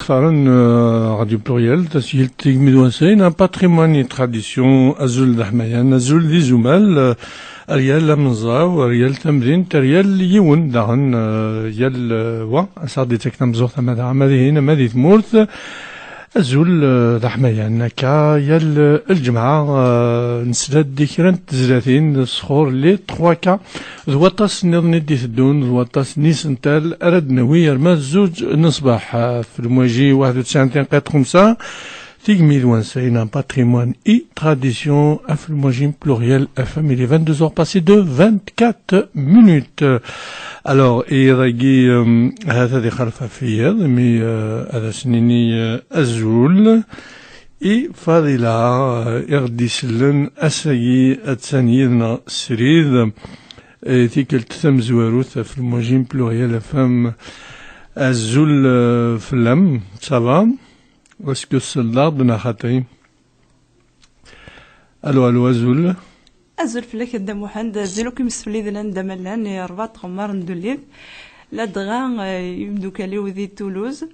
Kfaren Radio Pluriel, تسجيل تيجمد وانسين un patrimoine tradition azul d'Ahmayan, azul d'Izoumal, ريال منزاو ريال تمرين ريال يون دهن يال وا صار تكنا مزور ثما عملي هنا مادي ثمورث أزول رحميان كا يال الجمعة نسلاد ديكران تزلاتين صخور لي 3 كا ذواطاس نظني دي ثدون ذواطاس نيسنتال أرد نوير ما زوج نصباح في المواجي 91 قيت 5 Tigmid Wansein, un patrimoine et tradition, Aflmojim pluriel, FM, il est 22 heures passées de 24 minutes. Alors, Iragi, هذا دي خلفة فيض, mais هذا سنيني أزول, et فاضلة إرديسلن أسايي أتسانيدنا سريد, تيكل تثمزواروث Aflmojim pluriel, FM, أزول فلم, ça va? Est-ce que c'est l'art de Nahatay? Allô, Azul. Azul, فلك الدم وحند زلوكي مسفلي ذلان دملان يربط غمار ندوليف لا دغان يبدو كاليو ذي تولوز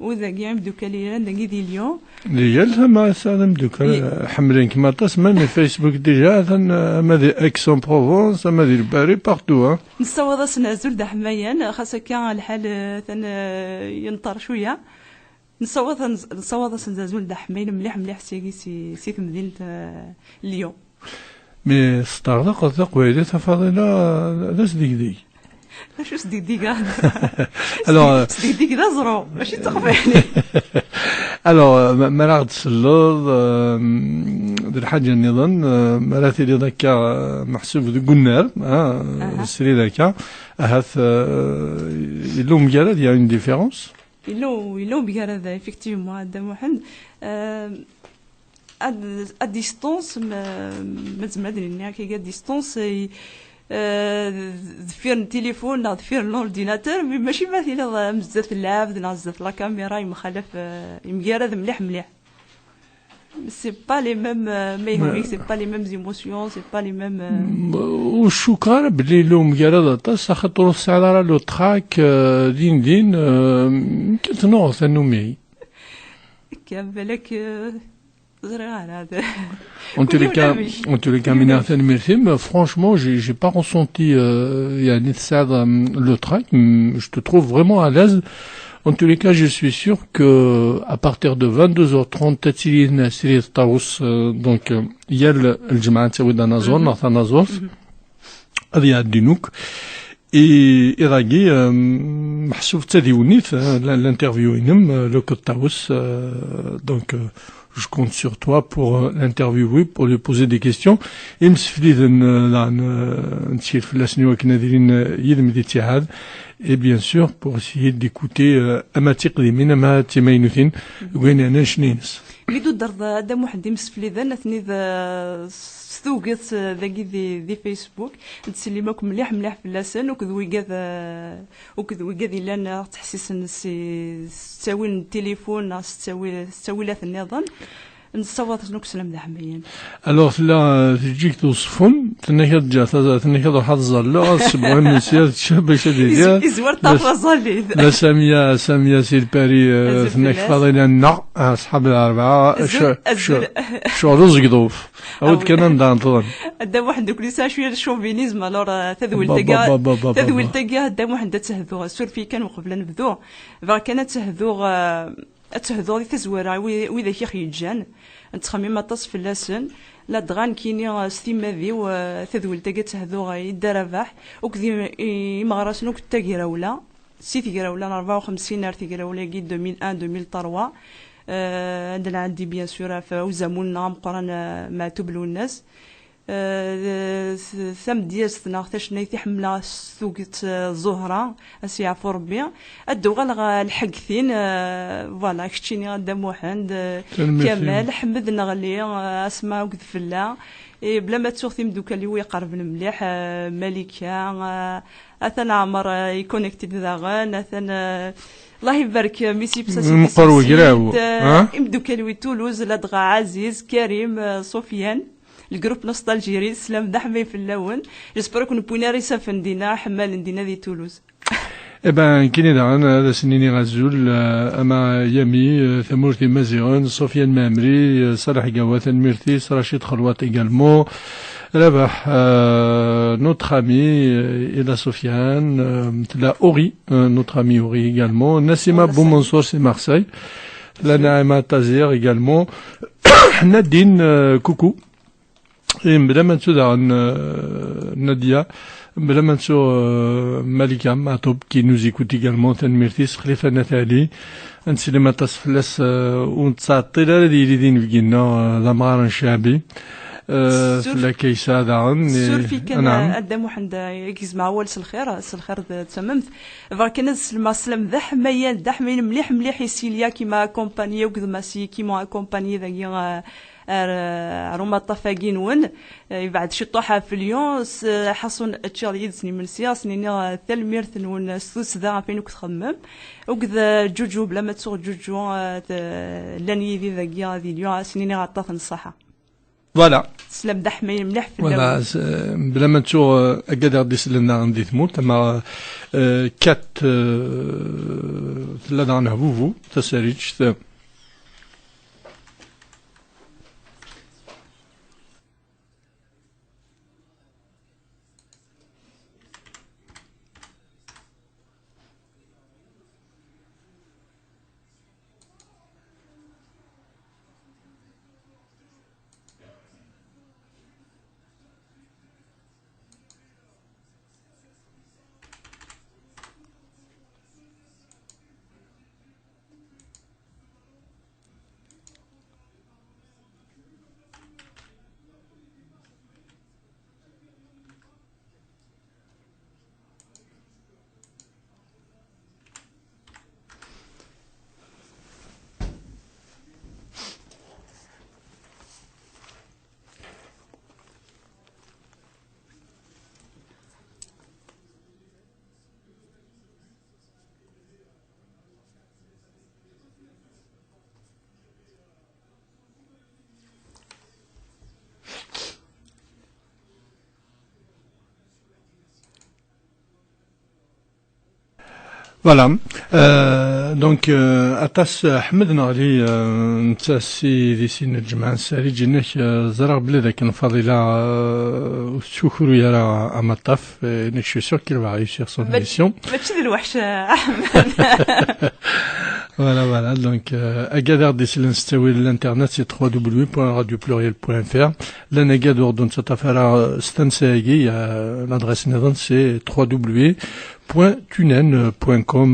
وذا قيام يبدو كاليان دقي ذي اليوم ليال ما سالم دوكا حملين كما تسمى من فيسبوك ديجا ما ذي اكسون بروفونس ما ذي الباري بارتو نصوض اسنا أزول دا حمايان خاصة كان الحال ثان ينطر شوية نصوض سنزازول دا حماين مليح سي مدينة اليوم مي ستارلق تقويلي تفاضلة لا سديك شو سديك alors سديك دا زرو ماشي تخفيني alors ما راغد تسلوض الحاجة نظن مراتي لي داكا محسوب ذو قنار السري داكا هاث يلو مجالد يا اون ديفيرونس يلو بيغارد effectivement هذا محمد à distance ما تزمدني انها كي ديستونس ذفير التليفون ذفير الاورديناتور ماشي مثلا بزاف اللعب بزاف لا كاميرا يمخالف يمجرد مليح c'est pas les mêmes mais c'est pas les mêmes émotions c'est pas les mêmes وشكر بلي لو مجرد طاس خاطر السعر لو تراك دين كنت نوع ثنومي كان بالك En tous les cas, Minarten Mirthim, franchement, j'ai pas ressenti, le track. Je te trouve vraiment à l'aise. En tous les cas, je suis sûr que, à partir de 22h30, Tatilin, Sirit Taous, donc, il y a le Jamaat Saouda Nazor, Nathan Nazor, Adia Dinouk, et Iragi, Mahsouf Tadiounif, l'interview inem, le Côte Taous, donc, je compte sur toi pour l'interviewer, pour lui poser des questions. Et et bien sûr, pour essayer d'écouter Amatik Limina Ma Timainuthin, Gwenana Shnins. بدو الدرض دا واحد يمسفلي ذا نثني ذا ستوقت ذاكي ذي فيسبوك نتسلمكم مليح في اللسان وكذوي كذا لنا تحسيس تساوي التليفون تساوي لا النظام نصوت نوك سلام ذا حميان alors là تجيك توصفون تنكد جات تنكد واحد الزلة سبعين من سير تشبه شديد يزور طافة زليد لا سامية سير باري تنك فاضينا النع أصحاب الأربعة شو رزق ضوف أود كنا ندانطون دا واحد دوك ليسا شوية شوفينيزم الور تذوي التقا دا واحد تهذو سور في كان وقبل نبذو كانت تهذو ذي تزويرة وإذا كيخ يجان نتخمم طاس في اللسن لا دغان كيني ستيما ذي وتذوي التقا تهذو يدربح وكذي مغرس نوك التقراولا تقراولا 54 تقراولا كي 2001 2003 عندنا عندي بيان سور وزامولنا مقران مع تبلو الناس ثم دياس ناختش نيتي حمله سوقت زهره اسي عفو ربي ادو غا الحقثين فوالا كشتيني غدا موحند كمال حمد نغلي اسماء وكذ فلا بلا ما تسوختي مدوكا اللي هو يقرب مليح ملكه اثنا عمر يكونيكتي داغان اثنا الله يبارك ميسي بساسي مقروي كراو مدوكا اللي تولوز لدغا عزيز كريم سفيان الجروب نوستالجيري سلام دحمي في اللون جسبر كون بوينا ريسا فندينا حمال ندينا ذي تولوز Eh ben, كاين هذا سنيني غزول اما يامي ثمورتي مازيغون سفيان مامري صالح قوات ميرتيس رشيد خلوات également ربح notre ami Ela Sofiane la Ori notre ami Ori également Nassima Boumansour c'est Marseille la Naima Tazer également Nadine coucou et Madame Ansoudan Nadia Madame Ansou Malika Matoub qui nous écoute également Tanmirtis Khalifa Nathalie Anselma Tasflas ونتساطيل اللي يدين في قلنا ضمار شعبي في الكيسة داعن سورفي كان قدام واحد يجمع اول الخير تممت كان المسلم ذا حمايان ذا حمايان مليح يسيليا كيما كومباني وكذا ماسي كيما كومباني ذا روما طفاقين ون بعد شي طوحة في اليوم حصون اتشال يدسني من سياس نينا ثلميرث ون سوس ذا فين كتخمم وكذا جوجو بلا ما تسوق جوجو لاني ذي ذا ذي اليوم سنيني غطاف الصحة فوالا سلام دحمي مليح في فوالا بلا ما تشوف اكادير ديس لنا عندي ثموت اما كات لا دعنا فوفو تساريتش فوالا دونك اتاس حمد نغلي نتاسي دي سين الجماعة الساري جيناك زرع بلي ذاك الفضيلة شكرو يرى امطاف نك شو سور كيل va réussir son émission ماشي الوحش احمد Voilà, donc Agadar décile installer l'internet c'est www.radiopluriel.fr. L'anagador donc cette affaire stanseagi l'adresse net c'est www.tunen.com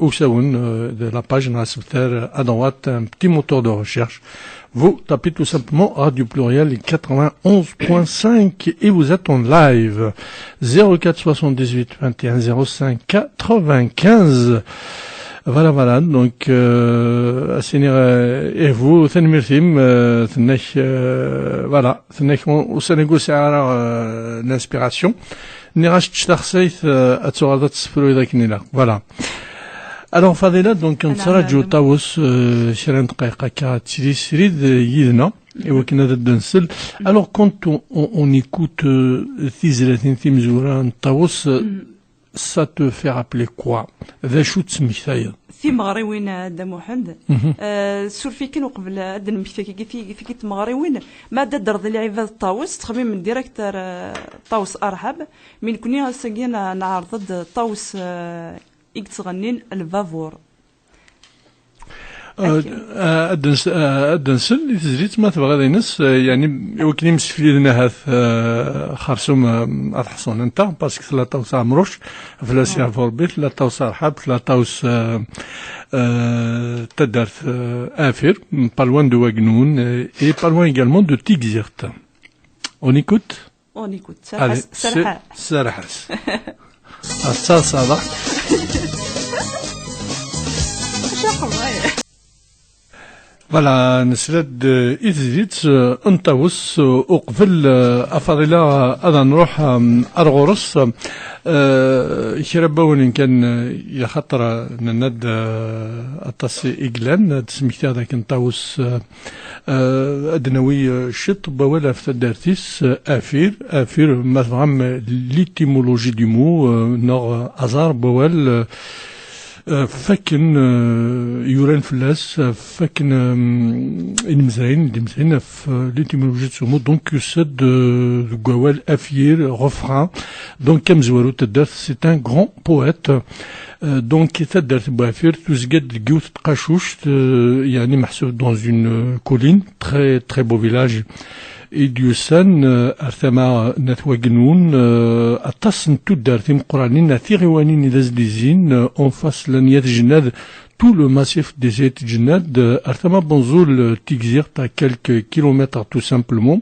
au saoun de la page à droite un petit moteur de recherche. Vous tapez tout simplement Radio Pluriel 91.5 et vous êtes en live 04 78 21 05 95. Voilà, donc, et vous, voilà, au Sénégal, c'est l'inspiration. Voilà. Alors, Fadela, donc, on sera du Taos, Shirin Kaka, Tiri Sirid, Yidna, et Wakina Dansel. Alors, quand on écoute Tizelatin Timzura, Taos, ça te fait rappeler quoi? ذا شو تسميتايا في مغريوين دا محمد سور في كان وقبل هذا المثال في مغريوين ما دار ذي عباد الطاوس تخميم من ديريكتور طاوس ارحب من كوني ساقينا نعرض طاوس يتغنين الفافور الدنسل اللي تزريت ما تبغى ذي نس يعني وكني مسفلي لنا هاث خرسوم أتحصون أنت باسكو ثلاثة توس عمروش فلاسيا فوربيت ثلاثة توس أرحب ثلاثة توس تدارت آفر بالوان دو واجنون et pas loin également de Tigzirt. On écoute? On écoute. Allez, Sarahas. Ça, ça va. فوالا نسرد إذزيت انطوس وقبل أفضل هذا نروح أرغورس كربون إن كان يخطر نند التصي إجلان تسميت هذاك انطوس أدنوي شط بولا في الدارتيس أفير مثلا ليتيمولوجي دي مو نوع أزار بوال فكن يوران فلاس فكن المزرعين في l'étymologie de ce mot donc c'est de Gawal Afir refrain donc كم زوارو تدرت c'est un grand poète donc تدرت بافير تزقد الجوث تقاشوش يعني محسوب dans une colline très très beau village إديوسان أرثما نتواجنون أتصن تدار ثم قرانين ثيغوانين إذا زديزين أنفاس لن يتجناد tout le massif des Etijnad أرثما بنزول تيكزير تا quelques kilomètres tout simplement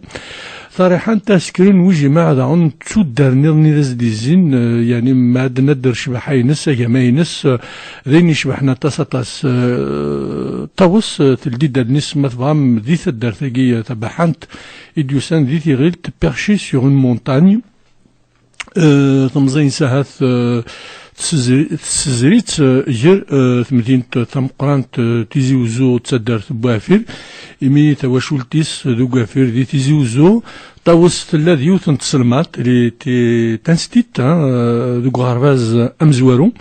صراحة تسكرين وجي ما هذا عن تدار نيرني ذا زديزين يعني ما ندر شبح ينس ما ينس ذين يشبحنا تاسطاس طوس تلديد النس مثلا ذي تدار ثقية تبحنت إديوسان ذي تيغيل perché sur une montagne تمزين ساهث تسزريت جر ثمدين تمقرانت تيزي وزو تصدر بوافير إمي تواشولتيس ذو قافير ذي تيزي وزو طاوس الذي يوثن تسلمات اللي تنستيت ذو غارفاز أمزوارو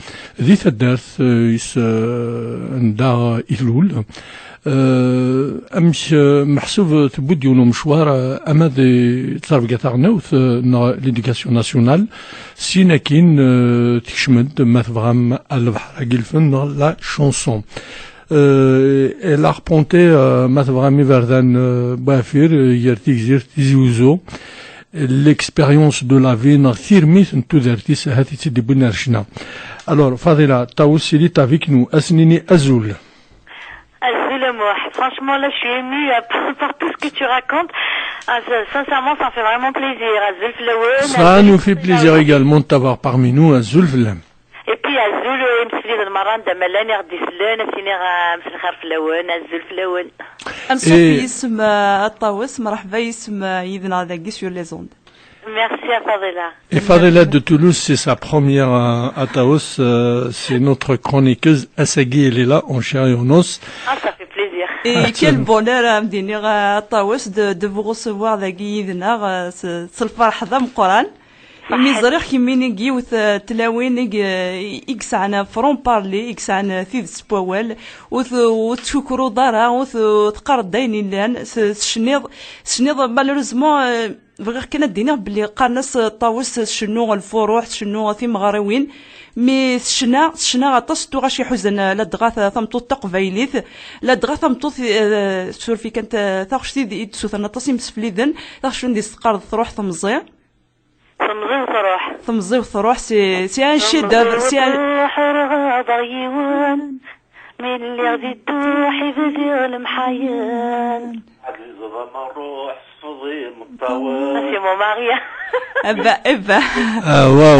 ذي تدارث يس ندا إلول أمش محسوب تبديونو مشوار أما ذي تربية تاعنا ليديكاسيون ناسيونال سيناكين تكشمد مثلا البحر قلفن لا شونسون elle a reponté مثلا ميفردان بافير يرتيك زير تيزيوزو l'expérience de la vie نغثير ميث نتو ذرتيس هاتي تدي بنرشنا alors فاضلة تاوسيلي avec nous أسنيني أزول Moi, franchement, là, je suis émue par tout ce que tu racontes. Sincèrement, ça me fait vraiment plaisir. Ça nous fait plaisir également de t'avoir parmi nous, Azul Vlam. Et puis, Azul, مسلي المران دم لاني غدي سلان سيني مسل خير فلاون Azul فلاون. نصوفي اسم الطاوس مرحبا اسم يذنا ذاكي sur les ondes. Merci à Fadela. Et Fadela de Toulouse, c'est sa première à Taos. C'est notre chroniqueuse Assagui, elle est là, en chair et en os. Ah, ça fait plaisir. Et quel bonheur, Mdinir Taos, de vous recevoir ذاكي يذنا سلفرح ذا مقران. ميزريخ كيميني جيوث تلاوين إكسعنا فرون بارلي إكسعنا ثيذ سبوال وتشكرو دارا وتقرد داين لان شنيض مالوريزمون بغير كنا دينا بلي قارناس طاوس شنو الفروع شنو ثيم غاروين مي شنا غطاس تو غاشي حزن لا دغاث ثمطو تقبايليث لا دغاث ثمطو سورفي كانت ثاخشتي دي تسوثنا تصيم سفليذن ثاخشون دي سقارد تروح ثمزي ثمزي وثروح سي ان شيدافر سي ان ضيوان من اللي غادي تروحي في المحيان سي مو ماريا ابا واو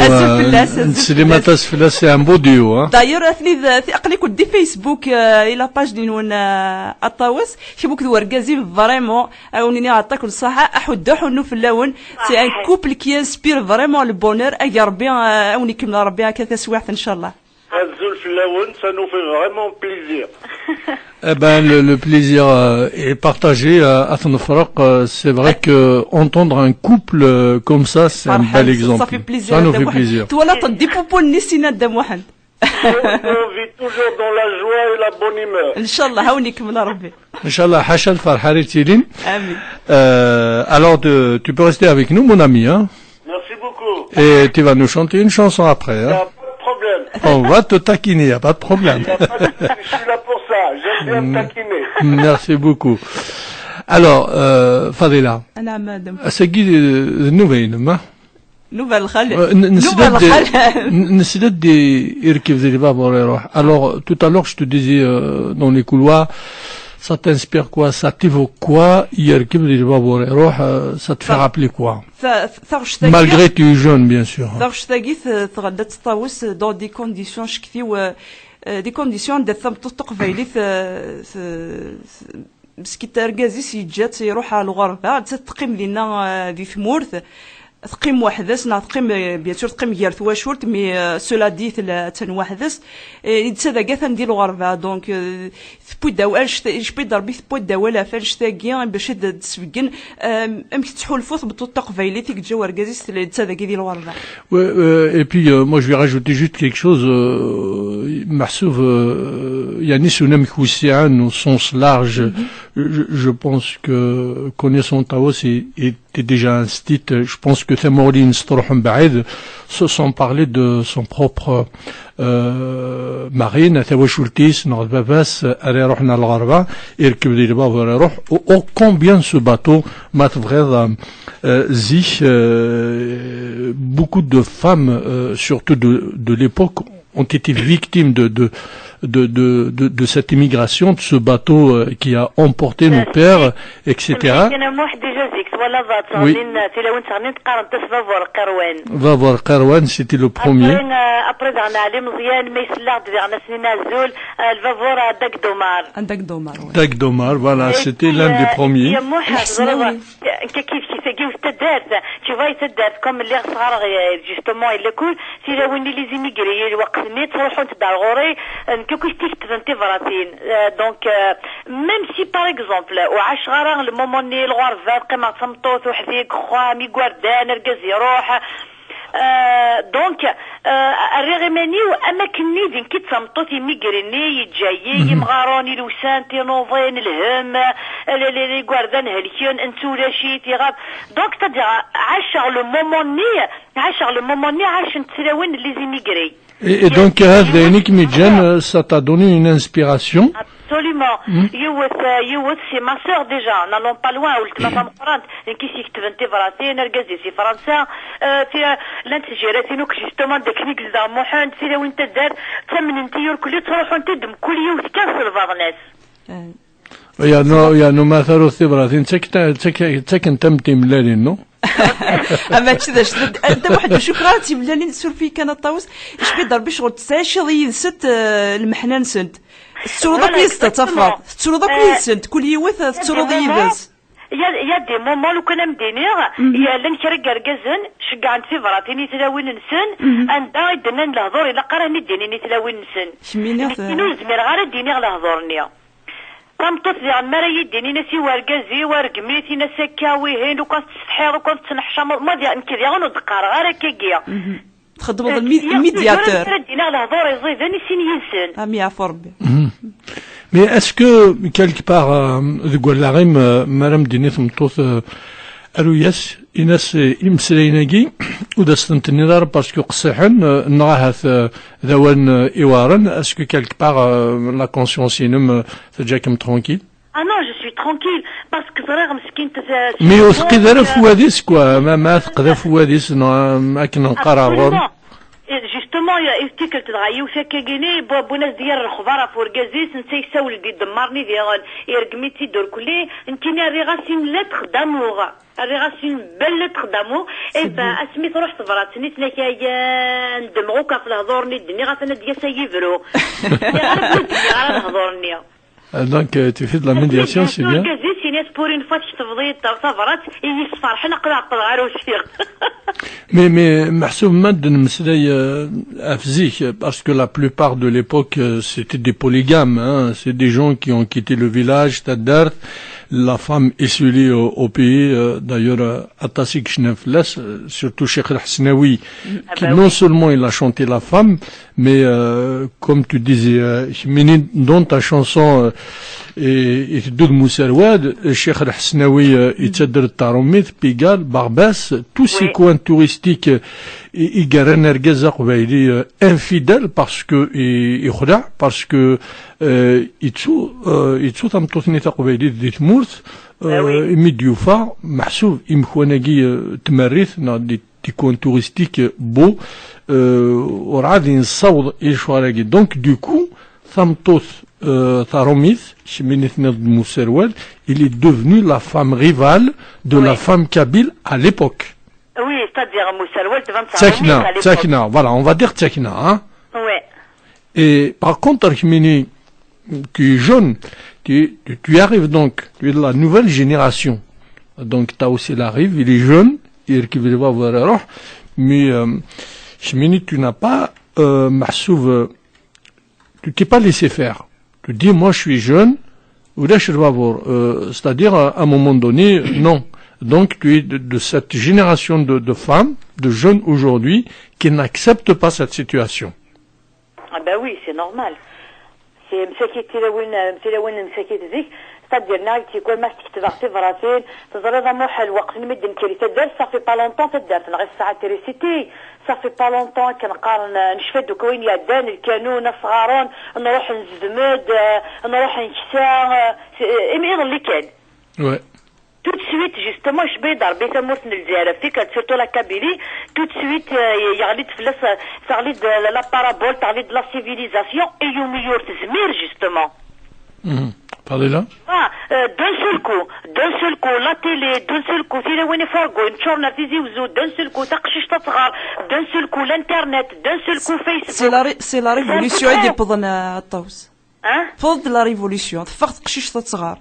سليمة سفلا سي ان بو ديو داير اثني اقلي كدي فيسبوك الى باج دينون الطاوس شبوك وركازي فريمون اونيني عطاك الصحه احد حنو في اللون سي ان كوبل كي انسبير فريمون البونور اي ربي اوني كمل ربي هكا سواعث ان شاء الله Azul Flaoun, ça nous fait vraiment plaisir. Eh ben, le plaisir est partagé à Tanfraq. C'est vrai que entendre un couple comme ça, c'est un bel exemple. Ça fait plaisir. Ça nous fait plaisir. Toi là, t'as des poupons nissina de Mohamed. On vit toujours dans la joie et la bonne humeur. Inch'Allah, haounik min Rabbi. Inch'Allah, hachal farhari tilin. Amin. Alors, tu peux rester avec nous, mon ami, hein. Merci beaucoup. Et tu vas nous chanter une chanson après, hein. On va te taquiner, y a pas de problème. Je suis là pour ça, j'aime bien me taquiner. Merci beaucoup. Alors, Fadela. Assagui nouvelle, ma. Nouvelle khal. نسيت دي يركب زي الباب ويروح. Alors, tout à l'heure, je te disais dans les couloirs, ça t'inspire quoi, ça t'évoque quoi, يركب زي الباب ويروح, ça te fait rappeler quoi? Malgré que tu es jeune, bien sûr. ثاغش ثاقيث تغدى تطاوس دون دي كونديسيون شكثي و دي كونديسيون دا ثم تقبايلي مسكيت ركازيس يجات يروح على الغربه تقيم لينا ذي ثمورث تقيم وحدس تقيم بيان سور تقيم غير تواشورت مي سولا ديت تنوحدس يتسدا كاع ندير الغربه دونك ثبوي داو شبي ضربي ثبوي داو لا فاش تاكي باش تسفكن امك تحولفو ثبطو التقفايلي تيك جا وركازيس تسدا كي ديال الغربه. Et puis moi je vais rajouter juste quelque chose محسوب يعني سونام كوسيان au sens large. Je pense que connaissant Taos était déjà un style. Je pense que Thamorlin Stroham Baed se sont parlé de son propre marine, Thawashultis, Nordbavas, allez rohna al-Gharba, irkib di l-Bab roh, ou combien ce bateau m'a vrai beaucoup de femmes, surtout de l'époque, ont été victimes de cette immigration, de ce bateau qui a emporté nos pères, etc. Oui. Vavor Karwan, c'était le premier. Dagdomar, voilà, c'était l'un des premiers. Tu vois, comme les صغار justement il le coule si là où les immigrés الوقت نيت تروحوا تدارغوري كيكوش تكتبنتي فراتين دونك même si par exemple وعاش غرا المومون ني الغرفه قيمه صمطوط وحديك خوا مي غوردان ركز يروح دونك الرغماني واماكني دين كي تصمطوتي ميغريني يجايي يمغاروني لوسان تينوفين الهم لي غوردان هلكيون انتولا شي تيغاب دونك تدي عاشر لو مومون ني عاش نتسلاوين لي زيميغري. Et donc, ça t'a donné une inspiration. Absolument. C'est ma sœur déjà. N'allons pas loin. Ma femme Coran. Qui s'y activent vratin, ergazi si français. L'intégration que justement techniques d'armohan, c'est là où on te dit, تمن انتيور كل تروحوا تدم كل يوم تكسر فاغناس. يا نو مثلا الثبراتين تكن تمتي ملالين نو. اما تشداش انت واحد شكرا تيملالين سور في كان الطاوس اش بيضرب شغل تساشي ينسد المحنان سنت السروضه كيست تصفى السروضه كيست كل يوث السروضه يدز يا دي مومون لو كان مدينير يا لن كرق ركزن شقع عند فيفراتيني تلاوين نسن اندا يدنا الهضور الا قراني ديني تلاوين نسن شمينا نو زمير غير ديني الهضورني طمطت لي عمرا يديني نسي ورقازي ورقميتي نسكاوي هين وكنت تستحير وكنت تنحشى ما ديال نكذا غنو دقار غير كيكيا تخدم الميدياتور دينا الهضور يزيد نسين ينسن امي عفو ربي. Mais est-ce que quelque part de Gualarim madame Dinith Mtoth Arouyas Inas Imselainagi ou d'Astantinidar parce que Qsahan Nahat Dawan Iwaran est-ce que quelque part la conscience inum c'est déjà comme tranquille? Ah non, je suis tranquille parce que ça rare مسكين Mais au qidara fouadis quoi ma tqda fouadis ma كنا نقرا غور justement يفتكر تدغايو فكاكيني بوناس ديال الخضره فورغازيس نتا يساول دي دمرني ديال يرقميتي دور كلي انتينا ريغاسين لا تخدمو الريغاسين بل تخدمو اي با اسمي تروح تبراتني تناكايا ندمغوكا في الهضورني الدنيا غاتنا ديال سيفرو غير الهضورني. Donc tu fais de la médiation, c'est bien. Mais محسوب مادن مسلاي أفزيك parce que la plupart de l'époque c'était des polygames, hein, c'est des gens qui ont quitté le village, Tadart, la femme esselée au pays, d'ailleurs Atasik Shnefles, surtout Cheikh Al-Hasnaoui, qui non seulement il a chanté la femme, mais comme tu disais, dans ta chanson et Doud Moussarouad, Cheikh Al-Hasnaoui, Itzadr Taromit, Pigal, Barbès, tous ces coins touristiques, Igaren Ergazak, il est infidèle parce que, parce que, Itsu tam Tosnita Kouvaili d'Itmourt, Midiofa, Mahsouf, Imkhwanagi, Tmarith, des coins touristiques beaux, Oradin Saoud et Chouaragi. Donc, du coup, Thamtos Taromith, Cheminithnet Mousserwad, il est devenu la femme rivale de la femme kabyle à l'époque. Oui, c'est-à-dire Mousserwad, 25 Tchakna, voilà, on va dire Tchakna, hein. Ouais. Et par contre, Archimini, qui est jeune, tu arrives donc, tu es de la nouvelle génération. Donc, tu as aussi l'arrive, il est jeune, qui veut voir mais tu n'as pas, tu t'es pas laissé faire. Tu dis, moi, je suis jeune, ou là, je dois voir. C'est-à-dire, à un moment donné, non. Donc, tu es de cette génération de femmes, de jeunes aujourd'hui, qui n'acceptent pas cette situation. Ah ben oui, c'est normal. C'est c'est-à-dire نايتي كل ما تكتب في فراسين تزرد موحل الوقت نمد نكري تدرس صافي با لونطون تدرس غير الساعه تريسيتي صافي با لونطون كنقارن نشفد وكوين يدان الكانون صغارون نروح نزدمد نروح نكسا ايضا اللي كان tout de suite justement je vais ضربي تموت الجزائر فيك سورتو لا كابيلي tout de suite يغلي تفلس تغلي لا بارابول تغلي لا سيفيليزاسيون اي يوميور تزمير justement. Parlez-là. D'un seul coup, la télé, d'un seul coup, si les wini fargo, une journée visio, d'un seul coup, تقشيش تصغر, d'un seul coup, l'internet, d'un seul coup, Facebook. C'est la révolution اللي بضنا الطوس. فضل la révolution, تفقد تقشيش تصغر.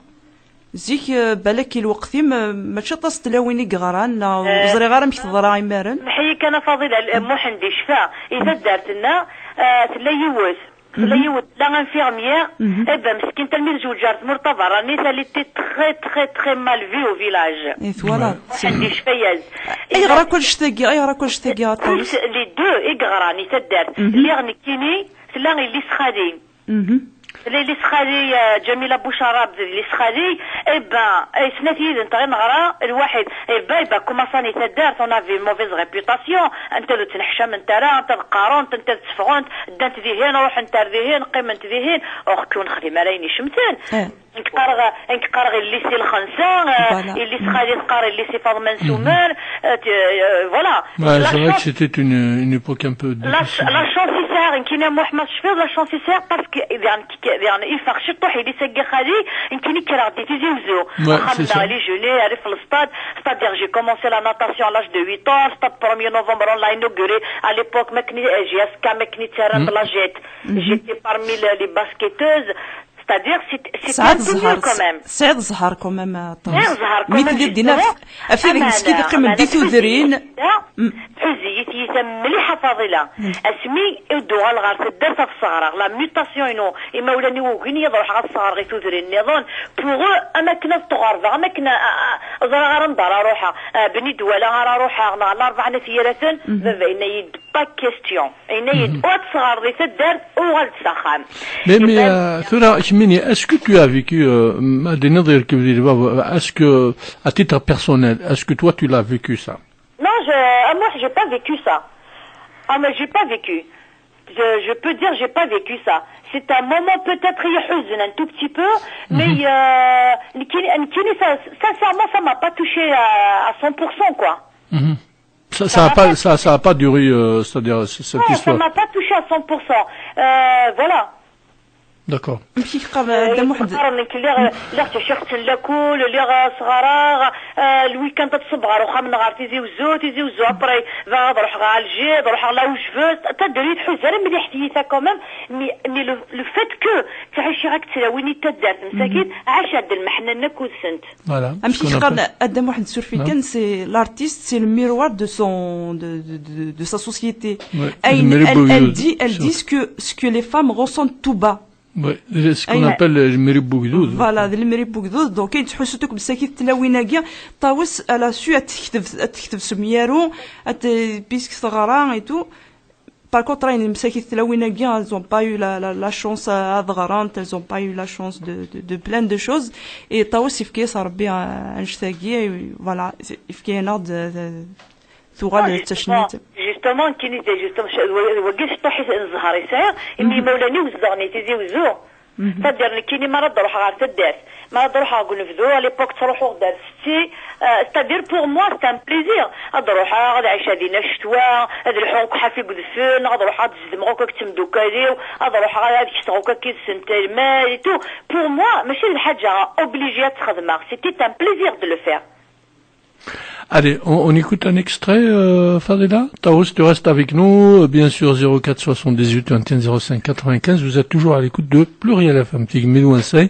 زيك بالك الوقت ما تشطس تلاويني قغران وزري غير مش تضرا يمارن. نحييك انا فضيله مو عندي شفاء اذا دارت لنا تلايوز لا انفيرميير اي با مسكين تلميذ جوجارت مرتضى راني سالي تي تري تري تري مال في او فيلاج اي فوالا عندي شفياز اي غرا كلش تاقي لي دو اي غراني تدارت اللي غنكيني سلا اللي سخادي اللي سخالي جميله بوشراب اللي سخالي اي با اي سنتي انت غير نغرا الواحد اي با كوماساني تدار اون في موفيز ريبيوتاسيون انت لو تنحشم انت راه انت القارون انت تسفغون دانت ذهين روح انت ذهين قيمه ذهين اخ كون خدي ملايين شمتان انك اللي سي الخنسه اللي سخالي القار اللي سي فاطمه سومان فوالا c'est vrai que c'était une époque un peu la chancisseur كاين محمد شفير لا chancisseur باسكو يعني يفرش طوح اللي ساقي خالي يمكن كرا دي تيزيوزو خمنا لي جوني عرف الستاد c'est-à-dire j'ai commencé la natation à l'âge de 8 ans stade 1er novembre on l'a inauguré à l'époque مكني GSK مكني تيران de la jet j'étais parmi les basketteuses. C'est-à-dire, c'est un peu quand même. سعد زهر quand même. مثل دينا أفيرك مسكين قيمة ديثو ذرين. حزيتي مليحة فاضلة. اسمي الدوغال غار تدار في الصغار. لا ميوتاسيون إنه إما ولاني وغني يضرح على الصغار غيثو ذرين نظن. بوغو أماكن التغارضة أماكن زرا غار ندار روحها بني دوالة غار روحها غنا الأربعة نثيرة إن يد با كيستيون إن يد أوت صغار غيث الدار وغال تسخن. Mais ثورة est-ce que tu as vécu, est-ce que, à titre personnel, est-ce que toi tu l'as vécu ça? Non, moi j'ai pas vécu ça. Ah mais j'ai pas vécu. Je peux dire j'ai pas vécu ça. C'est un moment peut-être yahuzn un tout petit peu, mais sincèrement ça m'a pas touché à 100% quoi. Ça a pas duré, c'est-à-dire cette histoire. Ça m'a pas touché à 100%. Voilà. D'accord. لا تشخص لكل اللي صغار الويكاند تصبغ روح من غار تيزي وزو ابري نروح غا الجيد نروح لا وجفوز تدري تحوزر مليح تيتا كومام مي لو فيت كو تعيشي راك تلاويني تدارت مساكين عاش هاد المحنه كوسنت فوالا امشي قال ادم واحد سور في كان سي لارتيست سي الميروار دو سون de sa société elle dit ce que les femmes ressentent tout bas. Oui, c'est ce qu'on appelle le méribouгдуд. Voilà, le méribouгдуд. Donc كاين تحسوتك بساكيت تلاويناكيا طاوس على سو تكتب سميارو بيسك صغارا اي تو. Par contre, les مساكيت تلاويناكيا elles ont pas eu la chance à ضغرانت, elles ont pas eu la chance de plein de choses et طاوس يفكيس ربي انشتاقي voilà يفكي ناض ثغال التشنيت. Justement, qui n'était justement, وقيش طاحي نزهر يسير إني مولاني وزغني تيزي وزو. تدير كيني مرة تروح غير تدار، مرة تروح أقول نفذو، على l'époque تروح غدار ستي، c'est-à-dire pour moi c'est un plaisir. أروح غادي عيش هذه الشتوى، هذا الحوك حافي قدفن، أروح تزدم غوكا تمدو كاليو، أروح غادي تشتغوكا كي سنت المال et tout. Pour moi ماشي الحاجة obligée تخدمها، c'était un plaisir de le faire. Allez, on écoute un extrait, Fadela. Taos, tu restes avec nous, bien sûr, 04 78 21 05 95. Vous êtes toujours à l'écoute de Pluriel FM, Tigmedouansei.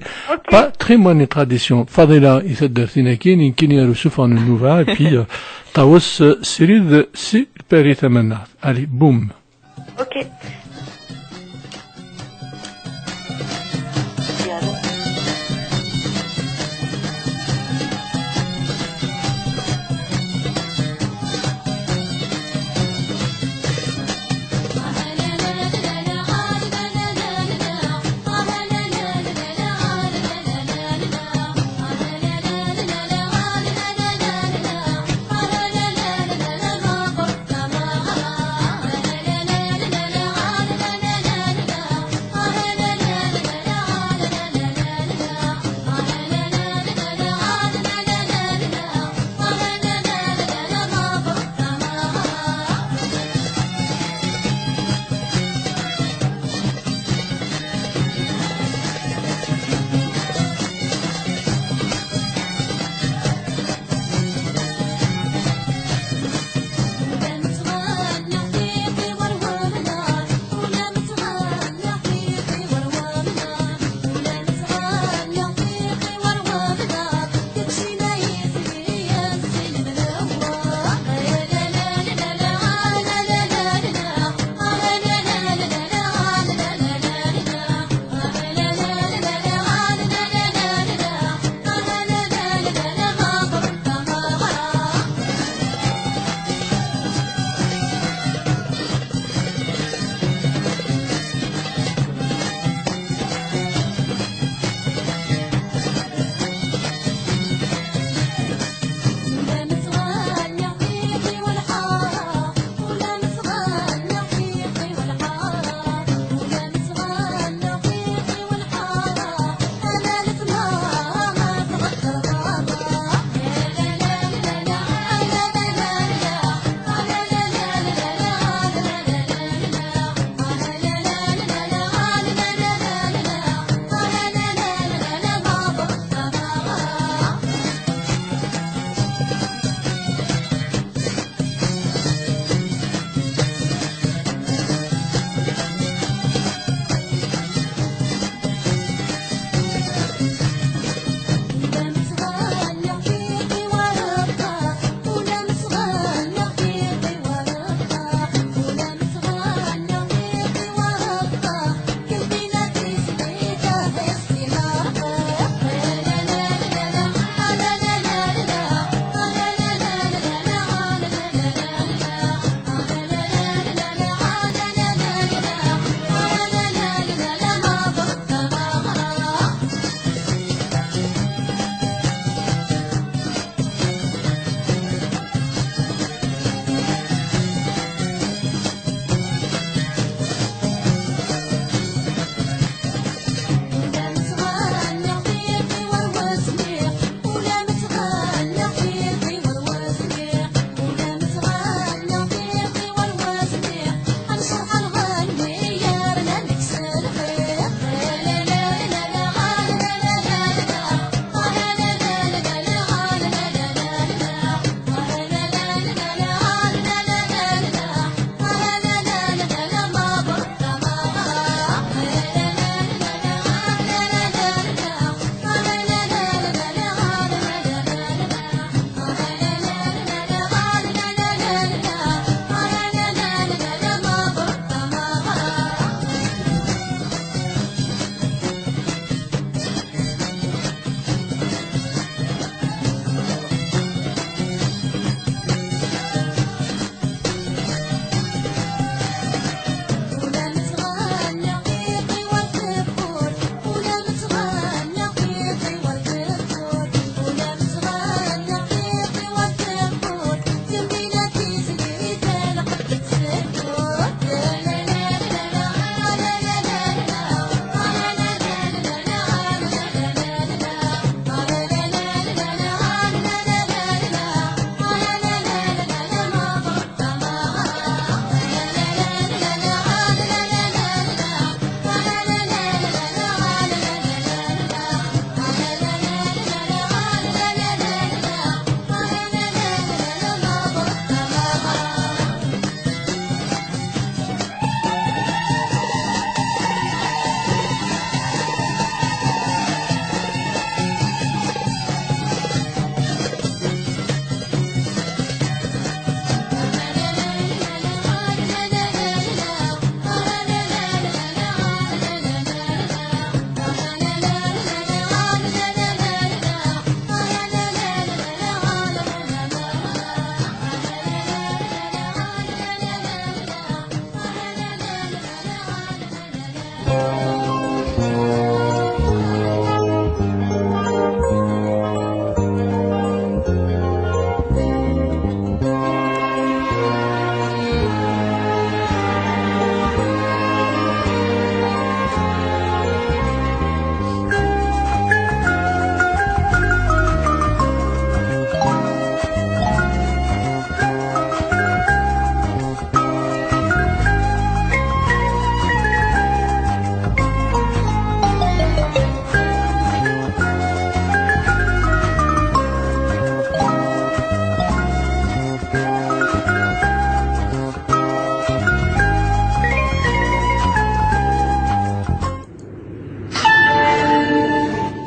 Patrimoine et tradition. Fadela, il s'est d'Artinaki, Ninkini Aroussouf en Nouva, et puis, Taos, Sirid, si, Peritamanat. Allez, boum. Ok.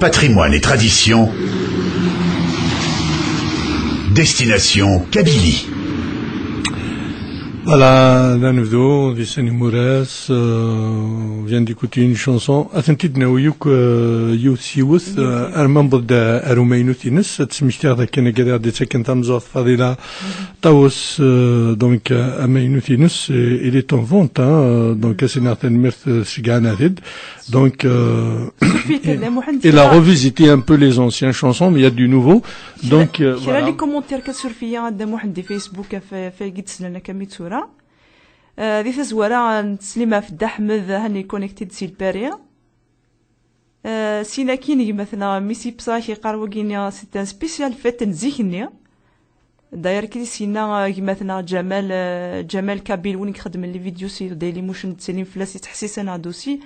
patrimoine et tradition, destination Kabylie. Voilà, là nous venons, Vicente Moures, on vient d'écouter une chanson. أثنتي ناويوك يوثيوث المنبض أرومينو تينس تسميشتي هذا كان قادر دي سكن تمزوث فضيلة طاوس دونك أمينو تينس il est en vente donc c'est Nathan Mirth Shiganatid donc il a revisité un peu les anciennes chansons mais il y a du nouveau donc voilà les commentaires كسر فيا قدام واحد دي فيسبوك في قد سنة كميتورا ذي تزورا سليمة في الدحمد هاني كونيكتيد سي البارية سينا كيني مثلا ميسي بصاحي قاروكينيا سيتان سبيسيال فات نزيكني داير كي سينا مثلا جمال كابيل وين خدم لي فيديو سي دايلي موشن تسليم فلاسي تحسيس انا دوسي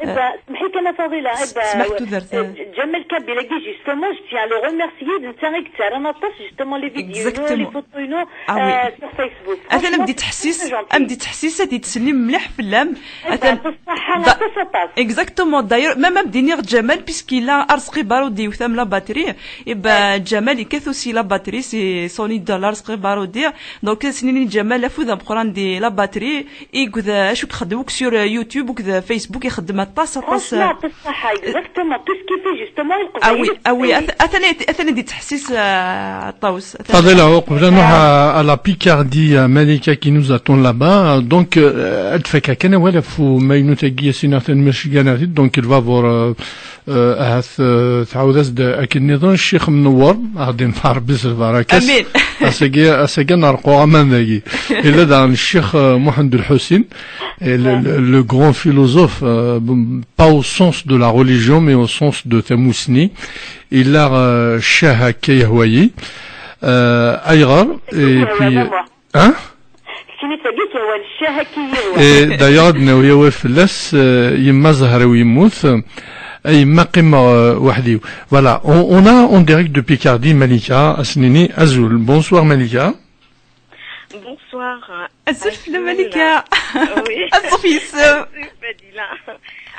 سمحي كنا فضيلة سمحتو درت جمال كابيل كي جوستومون جو تيان لو ريميرسيي دو تاعك تاع انا طاس جوستومون لي فيديو لي فوتوينو سور فيسبوك انا بدي تحسيس هادي تسليم مليح في اللام بصح اكزاكتومون داير ما بديني جمال بيسكي لا ارسقي بارودي وثام لا باتري يبا جمال يكثو سي لا باتري سي سوني دولار سقي بارودي دونك سنين جمال فوذا بقران دي لا باتري يكذا شو تخدموك سور يوتيوب وكذا فيسبوك يخدم طاس بصح اكزاكتومون تو سكي في جوستومون اوي اثني دي تحسيس طاوس فضيلة قبل نروح à la Picardie Malika qui nous attend là-bas donc elle fait كان ولا فو ماينو تاقية سينات المشيغانات donc il va voir هاث تعاود اكيد نظام الشيخ منور غادي نفار بزاف البركة امين اساقا نرقو امان ذاكي الا دان الشيخ محمد الحسين le grand philosophe pas au sens de la religion mais au sens de Tamousni il a Shah Kayahwayi Aïrar et puis hein et d'ailleurs ناوية فلاس يما زهر ويموت أي ما قمة وحدي voilà on a en direct de Picardie Malika Asnini Azul bonsoir Malika bonsoir Azul Malika oui Azofis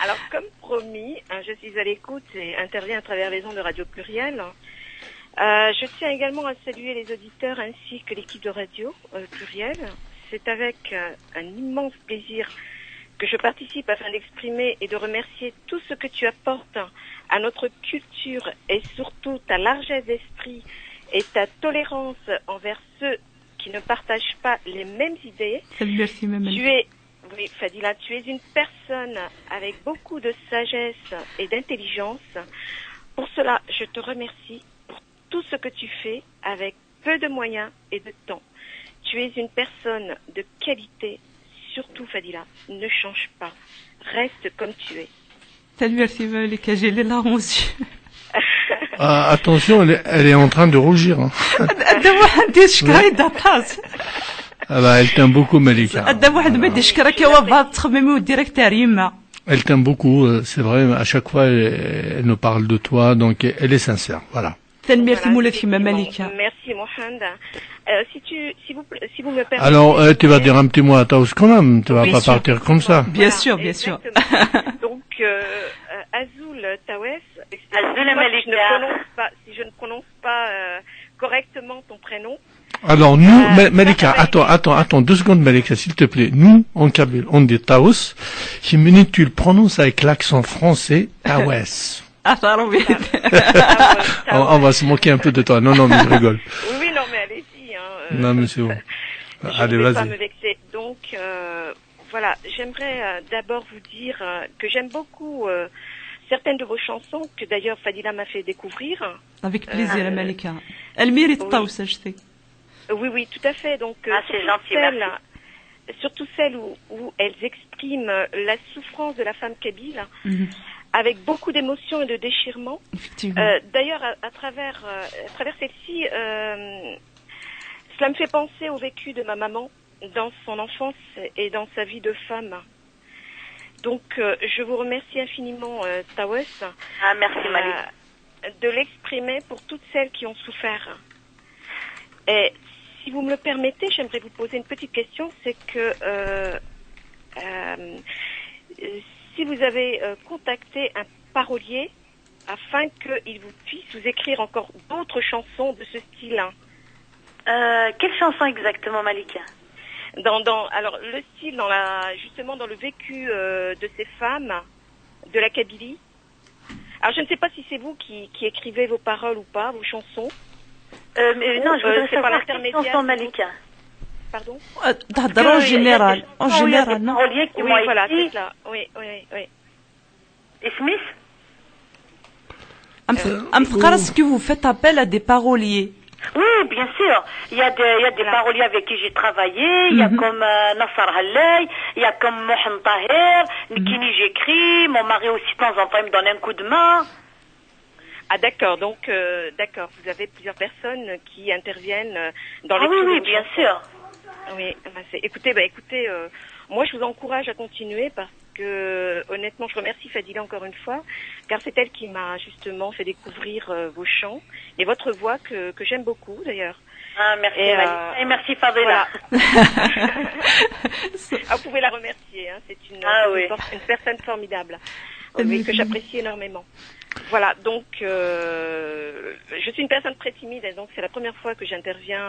alors comme promis je suis à l'écoute et interviens à travers les ondes de Radio Pluriel. Je tiens également à saluer les auditeurs ainsi que l'équipe de Radio Pluriel. C'est avec un immense plaisir que je participe afin d'exprimer et de remercier tout ce que tu apportes à notre culture et surtout ta largesse d'esprit et ta tolérance envers ceux qui ne partagent pas les mêmes idées. Merci, Oui, Fadila, tu es une personne avec beaucoup de sagesse et d'intelligence. Pour cela, je te remercie pour tout ce que tu fais avec peu de moyens et de temps. Tu es une personne de qualité, surtout Fadila, ne change pas, reste comme tu es. Merci Malika, j'ai les larmes aux yeux. Attention, elle est en train de rougir. Elle t'aime beaucoup Malika. Elle t'aime beaucoup, c'est vrai, à chaque fois elle nous parle de toi, donc elle est sincère, voilà. Merci Mohamed. Si vous me permettez. Alors, tu vas dire un petit mot à Taous quand même, tu vas pas partir comme ça. Bien sûr, bien sûr. Donc, Azul Tawes, si je ne prononce pas correctement ton prénom. Alors, nous, Malika, attends, 2 secondes, Malika, s'il te plaît. Nous, en Kabyle, on dit Taous. Chimini, tu le prononces avec l'accent français, Tawes. On va se moquer un peu de toi. Non, mais je rigole. Oui, non, mais allez-y. Non, mais c'est bon. Allez, vas-y. Pas me vexer. Donc, voilà, j'aimerais d'abord vous dire que j'aime beaucoup certaines de vos chansons, que d'ailleurs Fadila m'a fait découvrir. Avec plaisir, Malika. Elle mérite Taous, je sais. Oui, tout à fait. Donc, c'est gentil, surtout celles où elles expriment la souffrance de la femme kabyle. Avec beaucoup d'émotion et de déchirement. D'ailleurs, à travers celle-ci, cela me fait penser au vécu de ma maman dans son enfance et dans sa vie de femme. Donc, je vous remercie infiniment, Tawes. Merci, Malik. De l'exprimer pour toutes celles qui ont souffert. Et si vous me le permettez, j'aimerais vous poser une petite question. C'est que si vous avez contacté un parolier afin qu'il vous puisse vous écrire encore d'autres chansons de ce style. Quelle chanson exactement, Malika? Alors le style, justement dans le vécu de ces femmes de la Kabylie. Alors je ne sais pas si c'est vous qui écrivez vos paroles ou pas, vos chansons. Non, je voudrais savoir quelle chanson, Malika. Pardon? En général, non? Oui, voilà, c'est ça. Oui. Et Smith? Est-ce que vous faites appel à des paroliers? Oui, bien sûr. Il y a des paroliers avec qui j'ai travaillé. Il y a comme Nassar Hallay, il y a comme Mohamed Tahir, Nikini j'écris. Mon mari aussi, de temps en temps, il me donne un coup de main. Ah d'accord, donc d'accord, vous avez plusieurs personnes qui interviennent dans les oui, bien sûr. Oui, écoutez, moi je vous encourage à continuer parce que honnêtement je remercie Fadila encore une fois car c'est elle qui m'a justement fait découvrir vos chants et votre voix que j'aime beaucoup d'ailleurs. Ah merci et merci Fadila. Voilà. Vous pouvez la remercier, hein, c'est une personne formidable que j'apprécie énormément. Voilà, donc je suis une personne très timide et donc c'est la première fois que j'interviens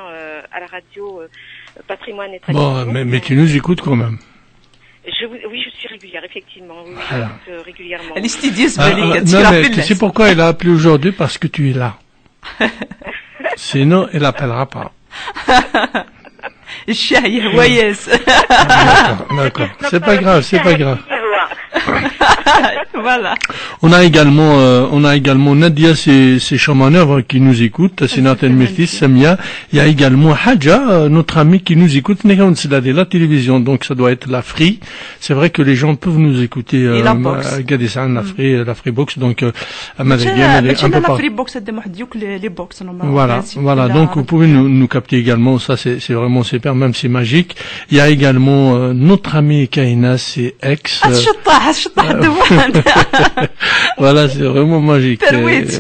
à la radio Patrimoine et Tradition. Bon, mais tu nous écoutes quand même. Oui, je suis régulière, effectivement. Oui, voilà. j'écoute régulièrement. Elle est studieuse, Malika. Non, mais tu sais pourquoi elle a appelé aujourd'hui? Parce que tu es là. Sinon, elle n'appellera pas. D'accord. C'est pas grave. Voilà. On a également Nadia, c'est Chamanœuvre qui nous écoute, c'est Nathan Mertis, Samia. Il y a également Hadja, notre ami qui nous écoute, c'est la télévision, donc ça doit être la Free. C'est vrai que les gens peuvent nous écouter, la box. la Freebox, donc, elle est un peu partout. Voilà, donc vous pouvez nous capter également, ça c'est vraiment super, même c'est magique. Il y a également, notre ami Kaina, c'est ex. Voilà, c'est vraiment magique.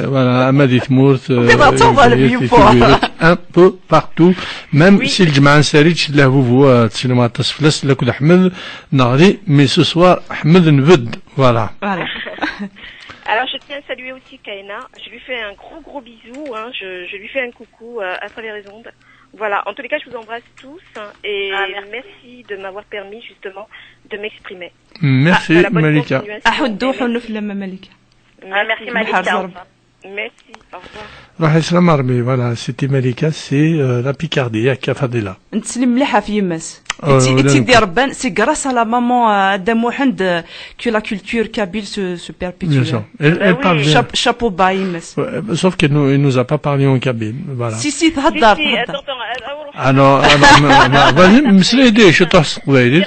Voilà, Amadit Mourt, un peu partout, même si le Jma'a Sarich, là, vous, cinéma Tasflas, là, Kud Ahmed, Nari, mais ce soir, Ahmed Nved, voilà. Alors, je tiens à saluer aussi Kaina. Je lui fais un gros bisou, hein. Je lui fais un coucou à travers les ondes. Voilà, en tous les cas, je vous embrasse tous et merci de m'avoir permis justement de m'exprimer. Merci Malika. Merci Malika. Merci, au revoir. Voilà, c'était Malika, c'est la Picardie, à Fadila. C'est grâce à la maman d'Amouhand que la culture kabyle se perpétue. Elle parle bien. Chapeau bas, Imes. Sauf qu'elle nous a pas parlé en kabyle. Voilà. Si, تهدر. Alors, vas-y, مسليدي شو تحسق بالي.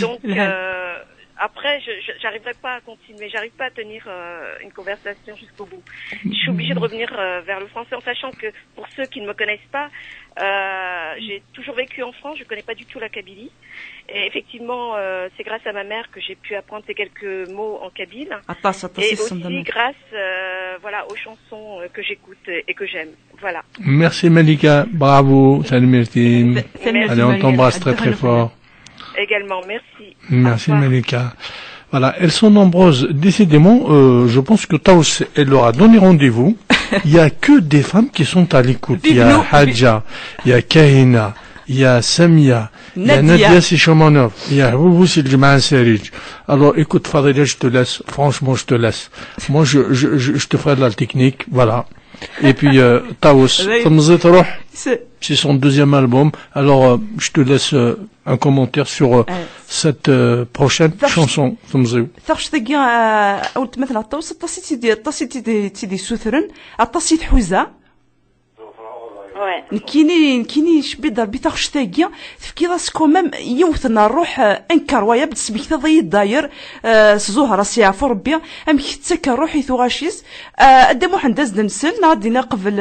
Donc, après, j'arriverai pas à continuer, j'arrive pas à tenir une conversation jusqu'au bout. Je suis obligée de revenir vers le français en sachant que pour ceux qui ne me connaissent pas, j'ai toujours vécu en France, je connais pas du tout la Kabylie. Et effectivement, c'est grâce à ma mère que j'ai pu apprendre ces quelques mots en kabyle. Et aussi grâce aux chansons que j'écoute et que j'aime. Voilà. Merci Malika, bravo, salut Mertine. Allez, on t'embrasse très très fort. Également, merci. Merci Malika. Voilà, elles sont nombreuses. Décidément, je pense que Taous, elle leur a donné rendez-vous. Il y a que des femmes qui sont à l'écoute. Il y a Hadja, il y a Kahina, il y a Samia, il y a Nadia Sichomanov, il y a vous, c'est le Jma'a Sarich. Alors, écoute, Fadila, je te laisse. Franchement, je te laisse. Moi, je te ferai de la technique. Voilà. Et puis, Taous, c'est son deuxième album. Alors, je te laisse un commentaire sur cette prochaine chanson. ثرش ثقيا أولت مثلا الطوس الطاسي سوثرن الطاسي حوزة كيني شبي ضربي ثرش ثقيا تفكي راس كومام يوثنا الروح انكر ويا بتسبيك تضي داير زهرة سيعفو ربي ام كتسكى روحي ثغاشيس قدامو حنداز نمسل نعدينا قبل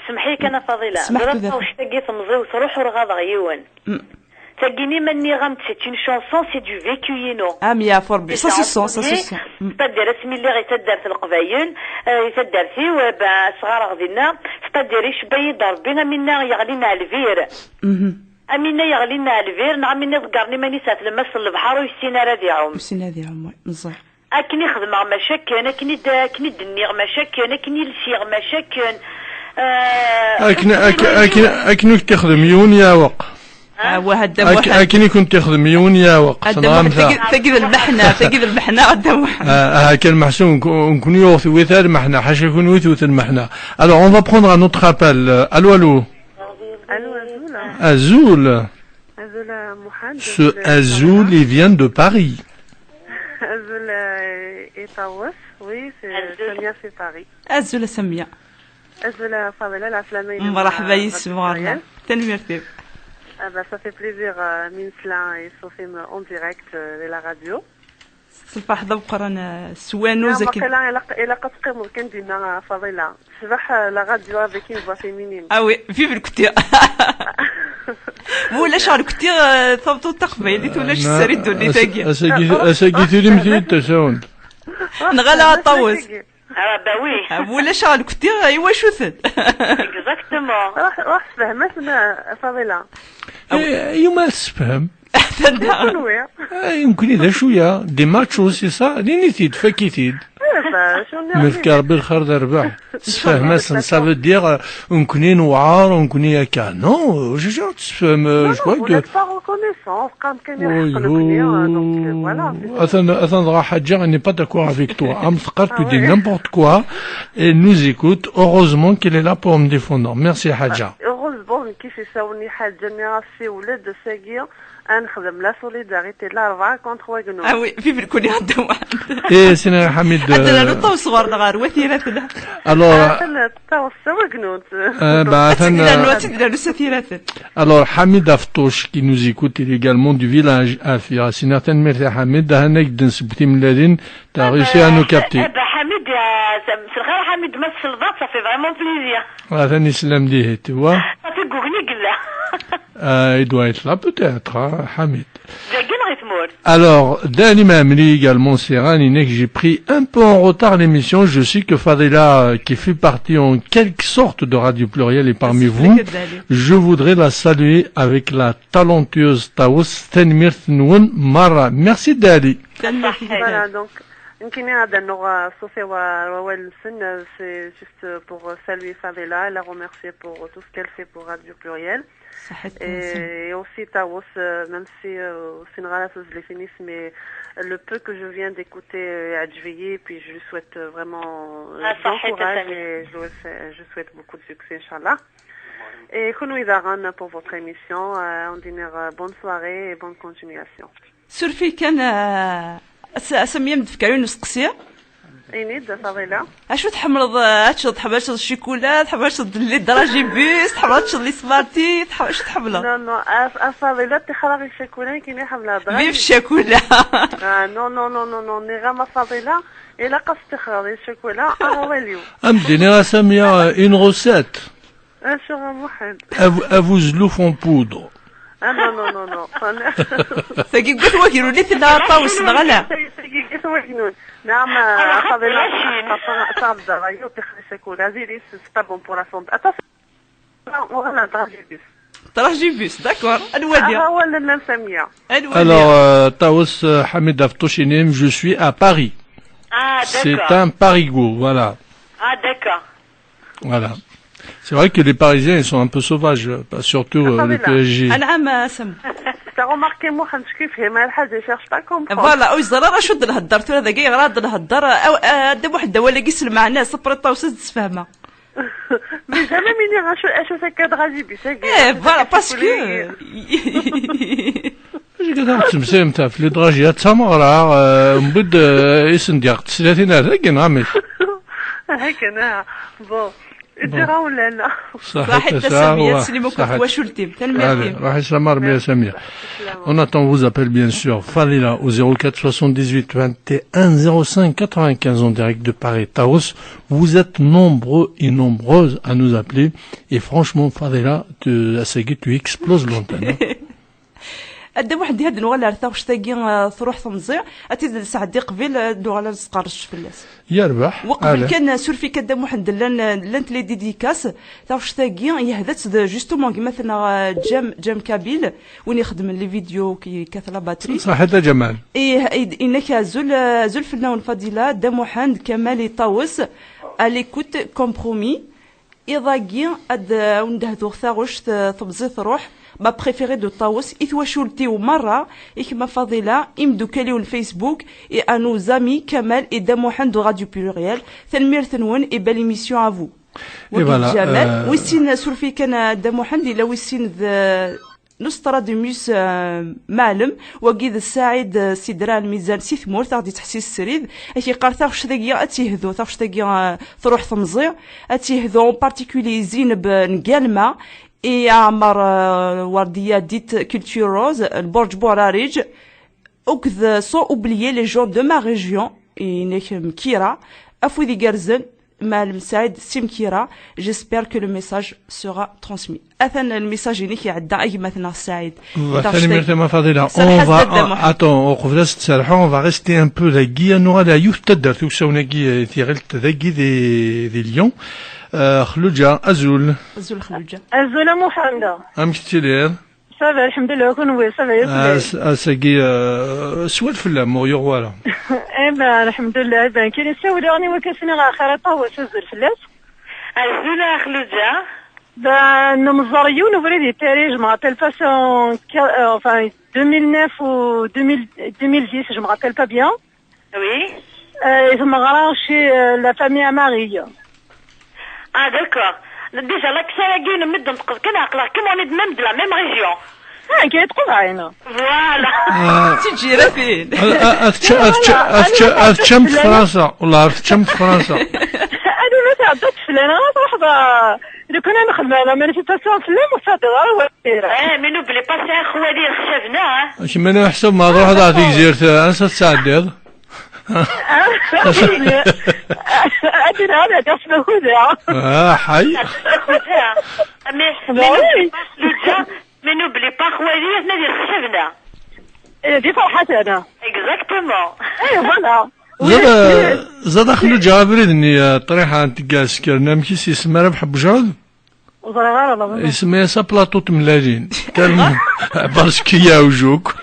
سمحي لي انا فضيله ضربت واش ثقي تمزي وتروح ورغاض غيون تاقيني مني غمت سي اون شونسون سي دو فيكو ينو يا فربي سا سون تدير اسمي اللي غيتدار في القبايل يتدار فيه وبا صغار غدينا تديري شبي ضربينا منا يغلينا على الفير امينه يغلينا الفير نعميني ذكرني ماني سات لما البحر ويسينا راه يعوم وسينا ذي عمي مزح اكني خدمه مشاكل كني دنيغ مشاكل كني لسيغ مشاكل اكني تخدم يون يا وق وهذا واحد اكني كنت تخدم يون يا وق ثقيل المحنه هذا واحد كان محسون نكون يوث وثار المحنه حاشا يكون يوث المحنه. Alors on va prendre un autre appel. Allô Allô Azoul. Azoul Mohamed. Ce Azoul il vient de Paris. Azoul et Tawas, oui, Samia c'est Paris. Azoul Samia. Azoul Fadela la flamée. مرحبا يسمعنا تنمرتي. Ça fait plaisir Minsla et Sophie en direct de la radio. صباح ضبقرنا سوانو زكي. إلا قد قيموا كان دينا فضيلة صباح لا راديو avec une voix féminine. Ah oui, vive le كتير. ولا شعر كتير ثبتوا تقبيلي ولا شسريدو اللي تاقي. أساقي مثل التساوند. نغلا طوز. باوي. ولا شعر كتير ايوا شو ثد. Exactement. راح تفهم فضيلة. يوم تفهم. شنو يمكن إذا شوية دي ماتشو سي سا لينيتيد فاكيتيد ملك ربي الخير دربع تفهم سا فو دير نكوني نوار ونكوني هكا نو جو تفهم شكون أثن راه حاجة اني با داكور افيك توا ام ثقر تو دي نيمبورت كوا et nous écoute heureusement qu'elle est là pour me défendre. Merci حاجة. heureusement كيف يساوني حاجة نراسي ولاد ساقية نخدم لا سوليداريتي لا 4 كونتر واغنو. اه وي في بالكل عندها واحد. ايه سينا حميد. عندنا نطو صغار غار وثيرة. الوغ تاو واغنو. Alors Hamid Aftosh qui nous écoute également du village Afia. Sinatan merci Hamid hanek den sbti mladin t'as réussi à nous capter. Hamid c'est vrai Hamid مثل ذات ça fait vraiment plaisir. هذا نسلم ليه tu vois. Ça fait gourni قلا. Il doit être là peut-être, hein, Hamid. Alors, Dani Mamli également, Serran, j'ai pris un peu en retard l'émission. Je sais que Fadela, qui fait partie en quelque sorte de Radio Pluriel, est parmi vous. Je voudrais la saluer avec la talentueuse Taous Tenmir Noun Mara. Merci Dali. Voilà, donc, c'est juste pour saluer Fadela et la remercier pour tout ce qu'elle fait pour Radio Pluriel. Et aussi Taos, même si c'est une relation de les mais le peu que je viens d'écouter a adveillé, puis je lui souhaite vraiment bon courage et je souhaite beaucoup de succès, Inch'Allah. Et Khounou Idaran pour votre émission, on dit bonne soirée et bonne continuation. Surfi كان أسميهم تفكرين نسقسيا إني فضيلة أشو تحمرض تحب تشرب الشيكولا تحب تشرب لي دراجي بيس تحب تشرب لي سمارتي تحب شو تحملها نو فضيلة تخلق الشيكولا كي نحملها دراجي بيف الشيكولا نو نغام فضيلة إلا قص تخلق الشيكولا أغواليو أمديني راسميا une recette شو محمد à vous zlouf en poudre. non. ثقي قلت وكيلو لي تنا طاوس نغلا ثقي قلت وكيلو نعم فضيلة صعب دراجي وتخلي الشيكولا زيري c'est pas bon pour la santé وغلا دراجي بيس d'accord الوالية هو اللي نسميها alors Taos Hamid Aftoshinim je suis à Paris. C'est un parigot, voilà. D'accord. Voilà. C'est vrai que les Parisiens, ils sont un peu sauvages, surtout le PSG. T'as remarqué Mohamed كيف هي ما الحاجة cherche pas comprendre. فوالا أو زرار شو دل هالدار ترى ذاكي غراد دل هالدار أو دم واحد ولا قيس المعنى صبر الطاوسة تسفهمها. Mais jamais minir شو سكاد غادي بيساقي. إيه فوالا باسكو. قدرت تمسيم تاع في الدراجيات سامغرا مبد اسم ديال 30 هذاك نعمل. هكذا بون. الجرا ولا لا صح التسمية تسلمك واش ولتي تنميتي راح يسمر بيا سمية. On attend vos appels bien sûr. Falila au 04 78 21 05 95 en direct de Paris Taos. Vous êtes nombreux et nombreuses à nous appeler et franchement Falila tu exploses l'antenne. أدا واحد هاد نوغالا رثا واش تاقي تروح تمزيع أتي سعدي قبيل نوغالا تقرش فلاس يربح وقبل كان سورفي كدا واحد لانت لي ديديكاس واش تاقي يهدت جوستومون مثلا جام كابيل وين يخدم لي فيديو كي كثلا باتري صح هذا جمال انك زول فنان فضيله دا محمد كمال يطاوس اليكوت كومبرومي إضاقي أد وندهدو ثاغوش تبزيط روح ما بريفيري دو طاوس إثواشولتيو مرة إكما فضيلة إمدو كاليو الفيسبوك إي أنو زامي كمال إدا محمد دو راديو بلوريال ثنمير ثنون إبا ليميسيون أفو جمال ويسين سورفي كان دا محمد إلا ويسين نوستراديموس معلم وقيد السعيد سيدرا الميزان سي ثمور تاغدي تحسيس السريد اكي قال تاغش داكيا اتيهذو تاغش داكيا تروح تمزيع اتيهذو اون بارتيكولي زينب نقالما اي عمر ورديه ديت كولتوروز البرج بوراريج اوكذ سو اوبليي لي جون دو ما ريجيون اي نيك مكيرا افوذي كارزن Madame Saïd Simkira, j'espère que le message sera transmis. Le message est qui a d'ailleurs maintenant Saïd. On va rester un peu la guia. Nous allons y aller. Tout ça, on a guia tiré le des lions. Khlouja, Azul. Azul Khlouja. Azul Mohamed. Amktiler. Ça va, alhamdoulilah, كنوي ça va. أساقي سوال في اللام يغوالا. إيه الحمد لله بان كاين يساولي راني وكاسني غا خريطة وسوزر فلاس. الزولة خلوجة. بان نمزريون وفري دي تاريخ ما rappelle pas enfin 2009 ou 2010 je me rappelle pas bien. Oui. Ils me garant chez la famille Amari. Ah d'accord. Déjà là que ça a gagné nous dans كنا عقلها كم on est même de la même région. كي تقول عينا. Voilà. تجي رفين. أفتشمت فرنسا والله أفتشمت فرنسا. أنا ما تعدت فلان أنا صراحة لو كنا نخدم على مانيفيستاسيون فلان وصادرة وكثيرة. منو بلي باسي خوالي خشفناه. اش من نحسب ما نروح نعطيك زيرت انسى تساعد أدري هذا جسمه هذا. حي. منو بلي با خوالي نادي خشفنا. دي فرحتنا. Exactement. إيه فوالا. زاد خلو جابريدني طريحة انت قاس كرنا مكيس اسمها ربح بجهد. اسمها سا بلاطو تملاجين كان بارسكيا وجوك.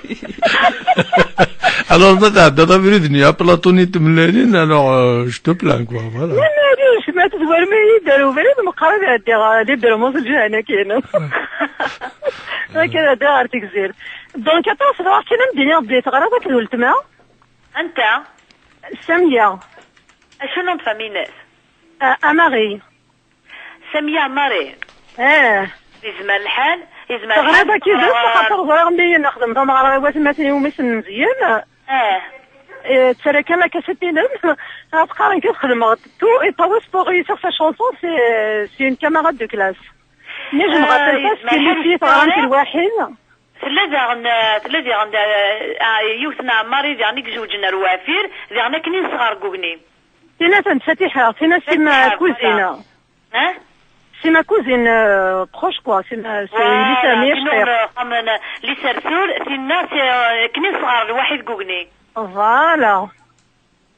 Alors ما تعدى بريدني بلاطوني تملاجين alors je te plains quoi voilà. ما تزور ما يداروا بريد مقارنة هادي داروا موصل جهنا كاين. هكذا دار تكزير. دونك اتصل واحد مدينة بديت غرضك الولتما. أنت؟ سامية. شنو فاميناس؟ أماري. سامية أماري. يزمر الحال يزمر الحال. غرضك كي زدت خاطر صغير ملي نخدم فما غرضات مثلا يوميسن مزيان. ترى كان لك ستين تقارن كتخدم تو يطوس بوغ يسيغ سا شونسون سي اون كاماراد دو كلاس. نجم غاتلفاس كي في طرانت الواحد. ثلاثة عند يوثنا ماري ذعنيك جوجنا روافير ذعنيك نين صغار قوغني. تينا تنفتحها تينا سيما كوزينة. سيما كوزين بروش كوا سيما ليسا ميش ليسا رسول تينا كنين صغار الواحد قوغني. فوالا.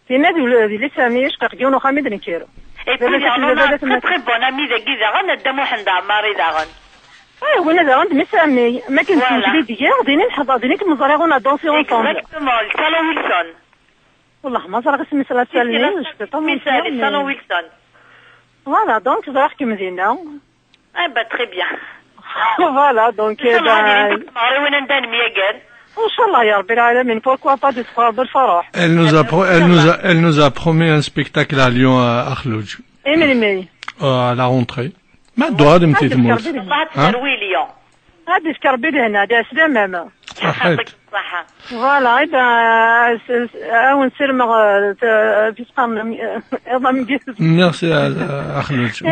تينا دي ليسا ميش قاقيونو خامد نكيرو. اي بي انا تري بون امي ذاكي ذاغن الدمو حند عماري ذاغن. وانا دابا مسامي ما كنتش نجري ديال غاديين نحضر دينيك المزارع غنا دونسي اونصومبل اكزاكتومون الصالون ويلسون والله ما صرا غسمي صلاه سالني الصالون ويلسون فوالا دونك زرا حكي مدينه اي با تري بيان فوالا دونك ماري وين ندان مياقال ان شاء الله يا رب العالمين pourquoi pas de se بالفرح. Elle nous a promis un spectacle à Lyon à Khlouj. À la rentrée. ما الدوار متي تموت هاد تروي اليوم هاد سكربي لهنا دا سلام ماما صحة. فوالا إذا أون سيرمغ تسقم أظن جيس. Merci Ahmed.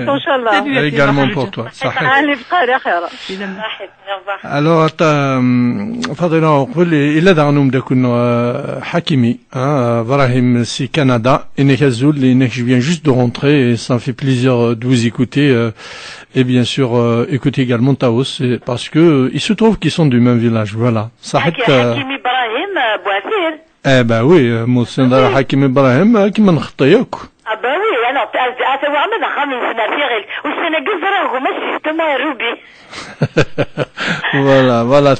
إن شاء الله. Également pour toi. صحيح. أهلا بخير خير. Alors فضيلة أقول إلا دعنوم دكون حكيمي Ibrahim si Canada et Nekazul et je viens juste de rentrer et ça me fait plaisir de vous écouter et bien sûr écouter également Taos parce que il se trouve qu'ils sont du même village voilà ça Hakim Ibrahim Bouassir. Eh ben oui Moussine Hakim Ibrahim qui m'en خطيك. Ah bah oui alors أتوا عمنا خامس نافيرل والسنة جزرة ومش justement Ruby. Voilà voilà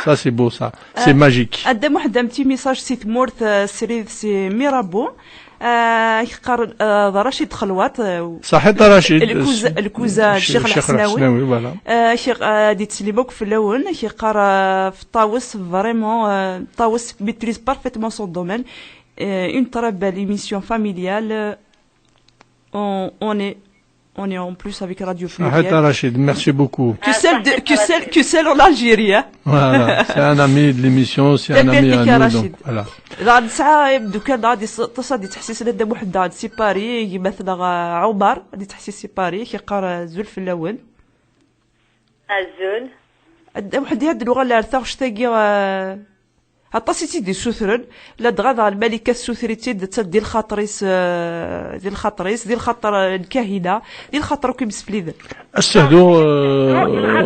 ça c'est beau ça c'est magique. قدام واحد امتي ميساج سي ثمورث سريد سي ميرابو يقار رشيد خلوات صحيت رشيد الكوزا الشيخ الحسناوي فوالا شيخ دي تسليموك في الاول يقار في طاوس فريمون طاوس ميتريز بارفيتمون سون دومين une très belle émission familiale on est en plus avec Radio Pluriel. Rachid, merci beaucoup. Que celle en Algérie. Voilà, c'est un ami de l'émission, c'est un ami à nous. Donc, voilà. غادي ساعة يبدو كان غادي تصدي تحسيس لدى واحد غادي سيباري مثلا عمر غادي تحسيس سيباري كيقرا زول في الاول. الزول. واحد هاد اللغة اللي عرفتها تاقي هطاسيتي دي سوثرن لا دغا الملكة السوثريتي ديال الخاطريس ديال الخاطر الكاهنة ديال الخاطر كي مسفليذ استهدو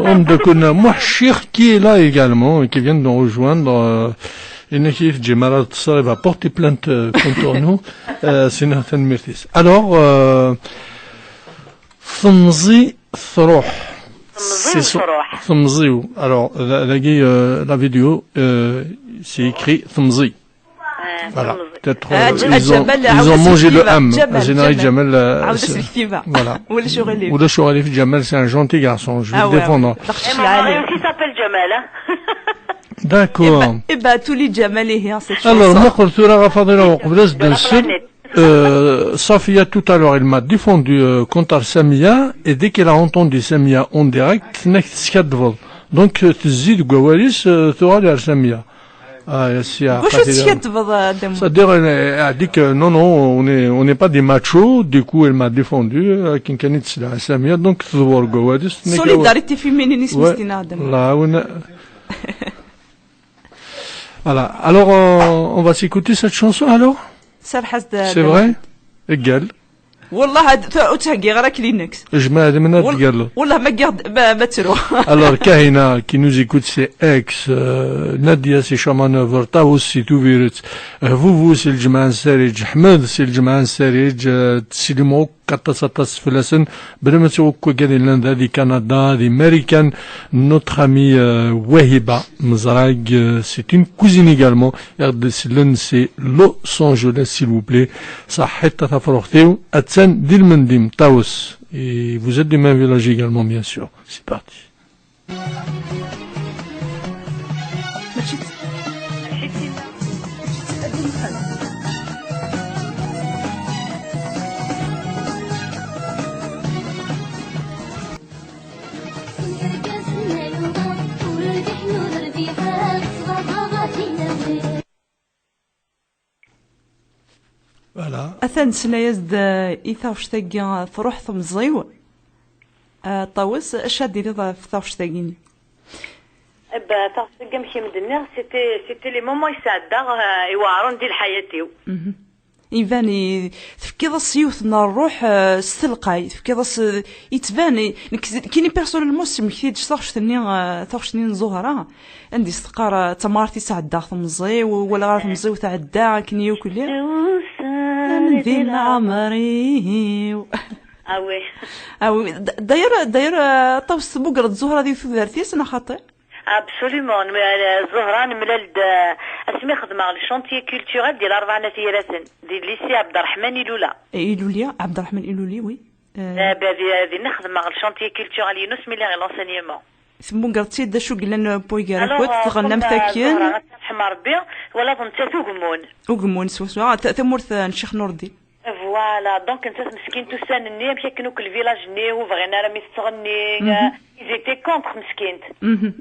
on de Mouhchir qui est là également et qui vient de nous rejoindre Inekif Djemara Tsar va porter plainte contre nous c'est Nathan Mirtis alors Thumzi Throh Thumzi alors la vidéo c'est écrit Thumzi. Voilà. Peut-être ils ont mangé le ham. Général Jamal. Voilà. Ou le Chouralif Jamal, c'est un gentil garçon. Je vais le défendre. Moi aussi s'appelle Jamal. D'accord. Et bah tous les Jamaliens c'est ça. Alors, moi quand tu l'as Fadila au Qblas d'un seul Safia tout à l'heure, elle m'a défendu contre Samia et dès qu'elle a entendu Samia en direct, donc tu dis de Gwawalis, tu auras l'air Samia. C'est-à-dire, elle a dit que non, on n'est pas des machos, du coup elle m'a défendu, Samia, donc tu vois Gwawalis. Solidarité féminisme, voilà, alors on va s'écouter cette chanson alors. C'est vrai? Égal. والله تهقي غيرك لينكس جماعة من تقال والله ما تروح alors Kahina qui nous écoute c'est ex Nadia c'est Chamanœuvre Taous c'est Touviret vous c'est le Jemaah Sarij Ahmed c'est le Jemaah Sarij تسلموا كاتساتاس في السن بلما توكو قال لنا دي كندا دي امريكان notre ami Wahiba Mzrag c'est une cousine également c'est Los Angeles s'il vous plaît صحيت تفرختيو أتسن ديل من ديم تاوس et vous êtes du même village également bien sûr c'est parti Voilà. أثن سنايزد إيثاوش تاقي تروح ثمزيو طاوس أش هاديري في ثاوش تاقيني ثاوش تاقي مشي مدنيا سيتي لي مومون يساعدا يوعرون ديال حياتيو يباني تفكيض السيوث نروح استلقاي تفكيض يتباني كيني بيرسونيلمون سمكتيش ثاوش زهرة عندي استقارة تمارتي تعدى ثمزي ولا غير ثمزي وتعدى كنيو كلي ذي عمري اوي داير طوس بقرة الزهرة دي في ذارتيس انا خاطئ ابسوليمون زهران ملال اسمي خدمه الشونتي كولتورال ديال 4 نفيرات ديال ليسي عبد الرحمن إلولا إلوليا عبد الرحمن إلولي وي هذه نخدم الشونتي كولتورال يونس ميلي لونسينيومون ثم قرتي دا شو قلنا بويغار كوت تغنم ثاكين حما ربي ولا ظن تاثو غمون وغمون سوا ثمورث الشيخ نور الدين فوالا دونك انت مسكين توسان النيه مشى كانوا الفيلاج ني وبغينا راه ميستغني ايزيتي كونتر مسكين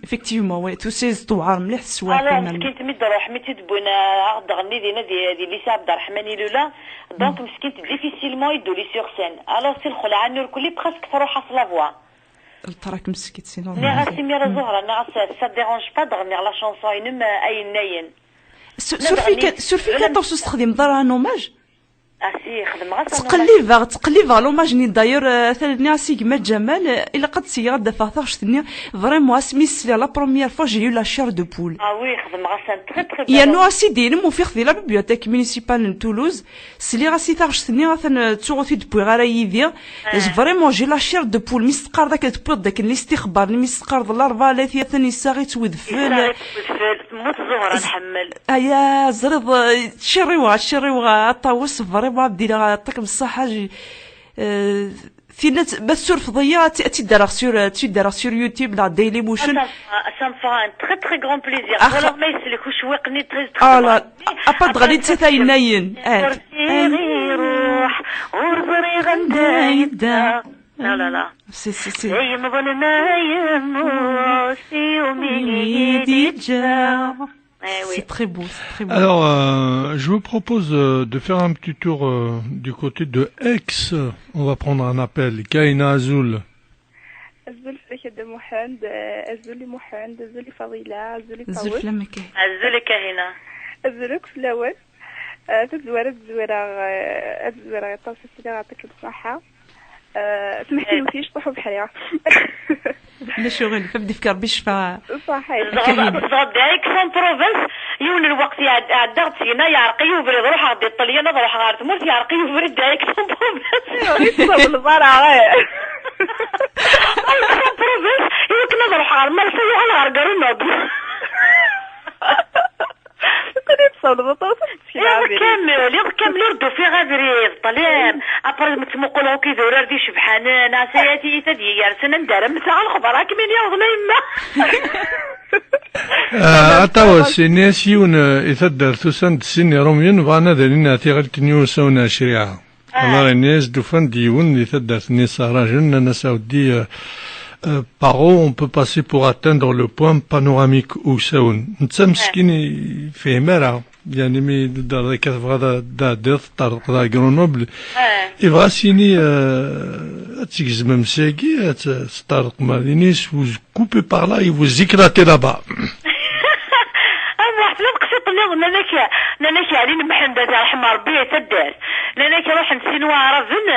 افيكتيفمون وي تو سي طوعار مليح السواق الو مسكين تمي تروح مي تدبونا تغني دينا دي ليسا عبد الرحمن لولا دونك مسكين ديفيسيلمون يدو لي سور سين الو سي الخلعه الكل بريسك تروح على لا فوا تراك مسكين سي نورمال ني غاسي ميرا زهره ني غاسي سا ديرونج با دغني لا شونسون ينم اي ناين سورفي كتوصل تستخدم دار نوماج اسي خدم غا تقليفا لوماج ني داير ثاني سيغما جمال الا قد سي غدا فاغش ثني فريمون اسميس لا بروميير فوا جي يو لا شير دو بول وي خدم غا سان تري تري يا نو اسي دينم وفي خذي لا بيبيوتيك مونيسيبال تولوز سلي غاسي تاغش ثني غاثن تسوغوتي دبوي غارا يدير فريمون جي لا شير دو بول ميستقار داك تبوض داك الاستخبار ميستقار لارفا لا ثاني ساغي تودفل موت زهره نحمل ايا زرد شريوغا طاوس فريمون بدي عطاك بصحه في ناس بس سورف ضيا تدار سور يوتيوب لا ديلي موشن ça me fera un très très grand plaisir والله ما يسلك وشوقني تري لا ابا تغني تساي ناين روح ورزري غندايدا لا سي اي ما بون نايم سي وميني ديجا C'est très beau, c'est très beau. Alors, je vous propose de faire un petit tour du côté de Aix. On va prendre un appel. Kaina Azul. Azul Fahid Mohand, Azul Mohand, Azul Fadila, Azul Fawad. Azul Flameke. Azul Kahina. Azul Kflawad. تزويرة يطلس السيدة يعطيك الصحة. سمحتي وفيش طحو بحرية. لا شغل فبدي فكر بالشفاء صحيح زاد اكسون بروفنس يون الوقت عدغت سينا يعرقي وبريد روح غادي الطليانه روح غار تموت يعرقي وبريد اكسون بروفنس يصب الزرع غير اكسون بروفنس يمكن نروح غار مرسى على غار قرنوب قد يتصل بطاطس كامل يردو في غادري الطليان ابرز متمقلو كي ذورار دي شبحان ناسياتي تدي يرسن ندار مسا الخبر كمين يوضنا يما أتوا سينيسيون إثدر ثسند سيني روميون بغانا ذلنا تيغلت نيوسونا شريعة الله الناس دفن ديون إثدر نيسا راجلنا نساودي Par an, on peut passer pour atteindre le point panoramique ou saoun. Ntsam في مرة يعني مي دار كذا دار طرق دا غرونوبل يبغى سيني تيجزم مساكي تطرق مالينيس vous coupez par là et vous éclatez là-bas. واحد لا قصيت ناناك علين محمد تاع الحمار بيه تدار ناناك روح نسينوا عرفن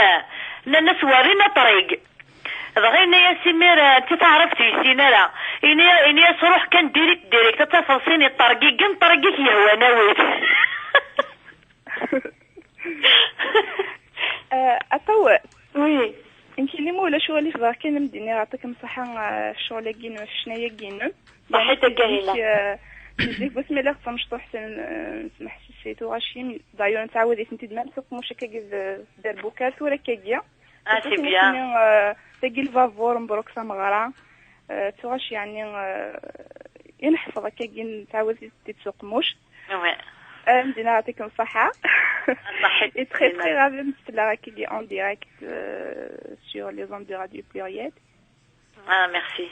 نانا سوارينا طريق غيرنا يا سمير انت تعرفتي سينارا اني صروح كان ديريكت تفصيني الطرقي كان طرقك يا ناوي اتوا وي نكلموا ولا شو اللي فضا كان مديني يعطيك مصحة الشغل كينو شنايا كينو صحيت كاينه نزيك بسم الله تمشطو حتى نسمح سيتو غاشي دايو نتعودي انت دما نسوق مش كاع دار بوكات ولا كاكيا سي بيان تاقي الفافور مبروك سامغرا تغاش يعني ينحفظ كاكي نتعود تسوق موش وي مدينة يعطيكم الصحة et très très ravie de la qui en direct sur les ondes de Radio Pluriel. Ah merci.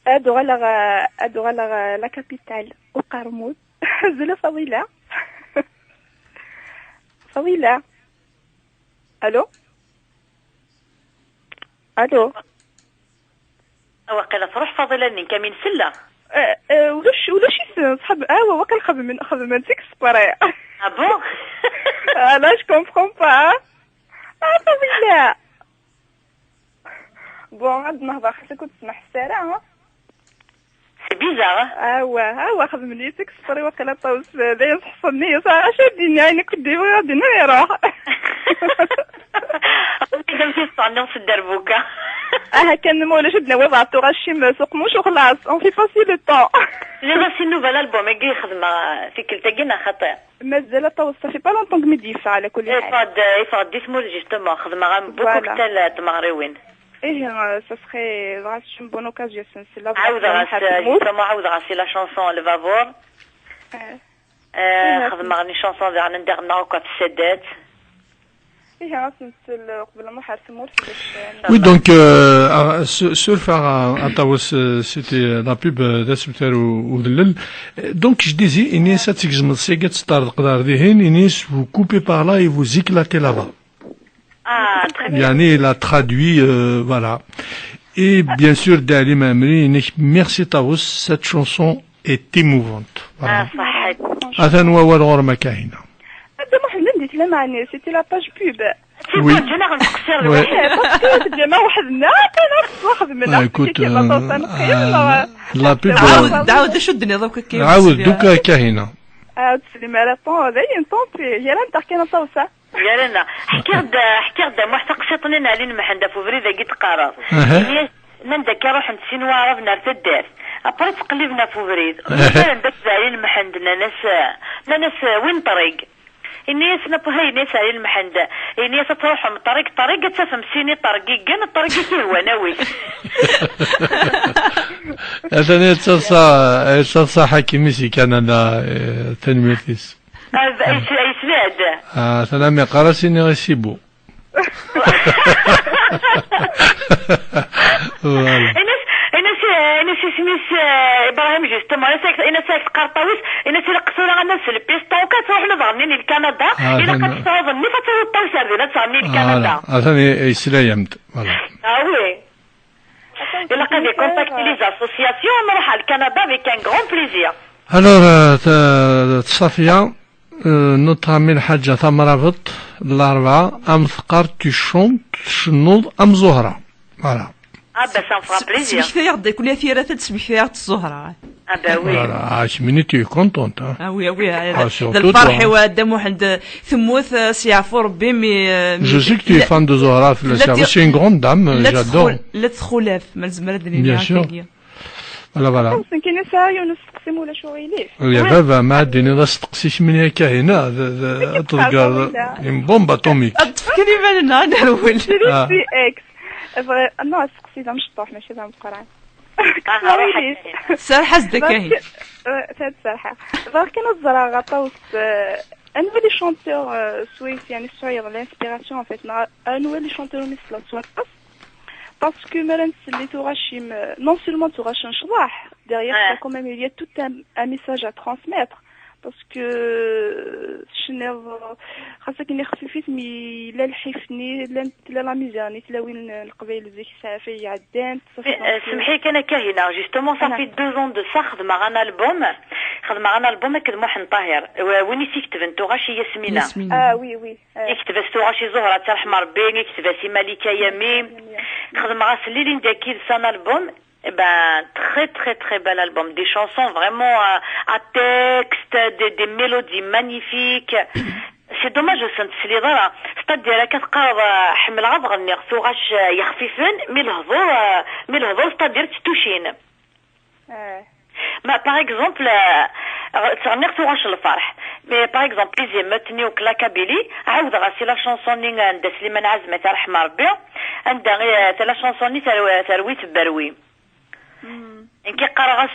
أدور la capitale au Qarmoud. زلا فضيلة. فضيلة. ألو. ألو. وقيلا تروح فضيلة نينكا من سلة. ولاش صحاب وكان خدم تيك سبراي. Ah bon? Là je comprends pas. فضيلة. Bon عاد نهضر خاصك تسمح السارة. C'est bizarre. وا خدم لي تيك سبراي وقيلا طاوس لا يصحصني صراحة شاديني عيني كدي وغادي نروح. كنمشي نصعد في الدربوكة. كان مولا شدنا وضعتو غاشي سوق موش وخلاص اون في باسي لو طون لي غاسي نوفال البوم كي خدمه في كلتا خطير مازال طو صافي با لونطون ميديفا على كل حال يفاد ديسمو جوستومون خدمه غام بوكو تاع المغربيين سا سخي غاس بون اوكازيون سنسلا عاود غاسي لا شانسون لو فافور خدمه غني شانسون ديال ندير ناوكا في السادات Oui, donc Surfar à Taos, c'était la pub d'Asubter ou Dlel. Donc je disais, Inès, vous coupez par là et vous éclatez là-bas. Ah, très bien. Yani, il a traduit, voilà. Et bien sûr, Dali Mamri, merci Taos, cette chanson est émouvante. Voilà. Ah, صحيت. أثنوا والغرمة كاهنة. C'était la page pub. Oui. جينا غنقصر Ouais. ديما وحدنا كناخذ منها écoute, la pub, عاود شدني دوكا كيف عاود دوكا كاهنة. عاود تسلم على طون باين طون هي لا نتحكي انا صوصه يا لنا حكي محتق شطنين علي المحنده فبريده قيت قرار من داك روح نتسين عرفنا الفدار ابري تقلبنا فبريد داك علي المحندنا ناس وين طريق الناس نبهي ناس علي المحنده الناس تروحوا من طريق تفهم سيني طريقي كان الطريق هو ناوي أثناء تصا حكيميسي كان أنا تنميتيس أي سلاد سلام قراسيني غيسيبو انا سميت ابراهيم جوستومون انا ساكت قرطاويس انا سلقسونا غنمس البيستون كتروح لظنيني لكندا الا كتعوضني فتوطاو سردينا تعني لكندا اثناء يسلا يمد وي الا قد كونتاكتي لي اسوسياسيون نروح لكندا افيك ان غران بليزير. الوغ صافيه نطعم الحاجة ثمرة الأربعة أم ثقار تشونت شنوض أم زهرة فوالا. ça me fera plaisir. سمحتي غدا يكون ثيرة تسمحتي الزهرة. bah oui. عاش مني تي كونتونت. الفرح وقدام واحد ثموث سيعفو ربي مي. Je sais que tu es fan de Zahra, c'est une grande dame, j'adore. لا تخلاف ما لازم ردني. Bien sûr. Voilà. كاين ساعه ونستقسم ولا شو غيليف يا بابا ما عندي لا تقسيش من هكا هنا تلقى بومب اتوميك تفكري بالنا نرول سي اكس انا استقسي لا مشطوح ماشي لا مقران سرحه زدكاهي فهاد السرحه كاين الزرا غطاوس un nouvel chanteur suisse يعني الصعيد l'inspiration en fait un nouvel chanteur مثل صوت parce que madame les tourachim non seulement tourachim شراح derrière ça quand même il y a tout un message à transmettre parce que شنو خاصك نخففيت مي لا الحفني لا لا ميزاني تلاوين القبيل زيك سافي عدان سمحي كان كاهنه جوستومون صافي 2 ans de ça خدم معنا البوم كد محن طاهر وين يكتب انتوغاشي ياسمينه وي يكتب استوغاشي زهره ترحم ربي يكتب سي مالكه يمين خدم غا سليلين داكي سان البوم. Très bel album, des chansons vraiment à texte, des mélodies magnifiques. C'est dommage de s'entendre. C'est-à-dire كتقرب حمل غتغني خصو غاش يخففن مي الهضور c'est-à-dire تتوشين. ما par exemple تغني خصو غاش الفرح. Mais par exemple les émeutes ou Klakabili عاود غاسي لا شونسون عند سليمان عزمة ترحم ربي عندها لا شونسون تروي تبروي. انكي قرغس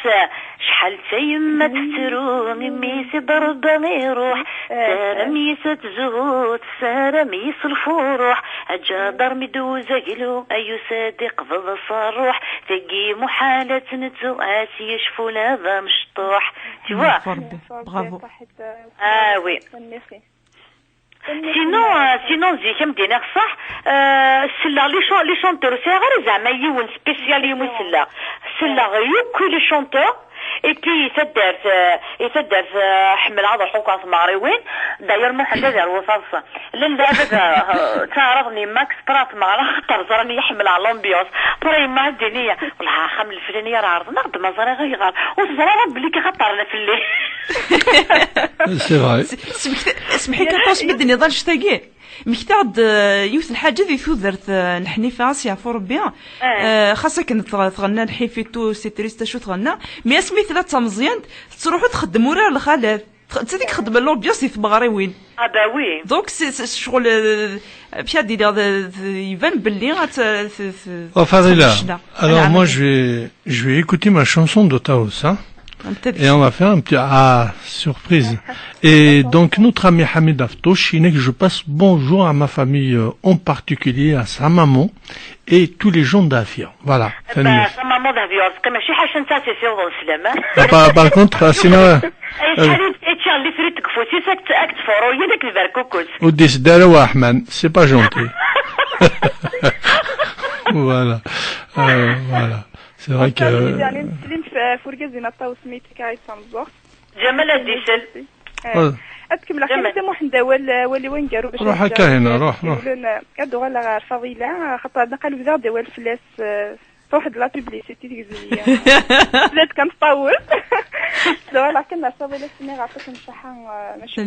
شحال تيما تترو ميسي ضرب ما يروح سارميس تزوت سارميس الفروح اجادر مدوزة قلو ايو صادق فض الصروح تقي محالة نتو اسي يشفون هذا مشطوح توا برافو. وي سينون زي كم دينا صح سلا لي شونتور سي غير زعما يون سبيسيال يوم سلا غيو كل شونتور اي بي يتدار حمل هذا الحقوق مغربيين داير محدد دار وصاص لان دابا تعرضني ماكس برات مع خاطر زراني يحمل على لومبيونس بري ما الدنيا والله خام الفلانيه راه عرضنا قد ما زرا غير وزرا بلي كيخطر لنا في الليل سي فاي سمحي كطاس بدني ظل شتاقي مكتعد يوث الحاجة ذي ثوذرت نحني في عصيا فوربيا خاصة كنت تغنى الحيفيتو سيتريستا شو تغنى مي اسمي ثلاثة مزيان تروحوا تخدموا راه الخلاف تسديك خدم اللور بياسي في بغاريوين وي دونك شغل بشا دير يبان باللي Fadila, alors moi je vais écouter ma chanson de Taos, hein. Et on va faire un petit surprise. Et donc notre ami Hamid Aftouch, il est que je passe bonjour à ma famille en particulier, à sa maman et tous les gens d'Afia. Voilà. sa maman d'Afia, c'est comme شي حاجه نتا سي والسلامه. Par contre, sinon شحال اللي فريت كفوتي ساكت فروي داك البركوكوس. وديس داروا احمد، c'est pas gentil. Voilà. Voilà. C'est vrai que يعني نسلم في فرقه زينه طاو سميتي كايسا مزور جمال الديسل أتكمل خير دم واحد واللي وين قالوا باش روح هكا هنا روح قادو غير الفضيله خاطر نقلوا بزاف دوا الفلاس واحد لا بوبليسيتي تجزليا بدات كنطول دابا كنا الفضيله سمي عطاك الصحه ماشي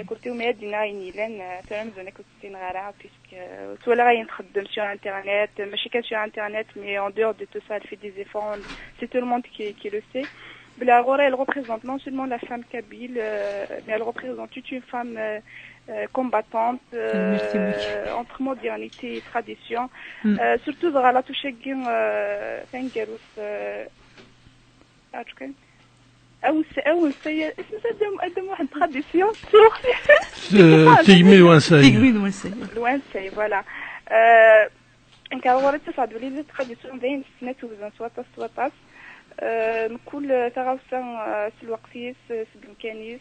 كنتو مادينا غينيلان تلامذنا كنت غير بيسك ولا غينخدم سور انترنت ماشي كان سور انترنت مي en dehors de tout ça elle fait des efforts c'est tout le monde qui le sait. Elle représente non seulement la femme kabyle, mais elle représente toute une femme combattante entre modernité et tradition. Surtout dans la touche Fengarous. أول سيء اسمه واحد tradition تجميل وانساي الوانساي فوالا كان ورا تصعد وليدة tradition بين سنة وزن سواطاس كل تغاوسا في الوقفيس في الامكانيات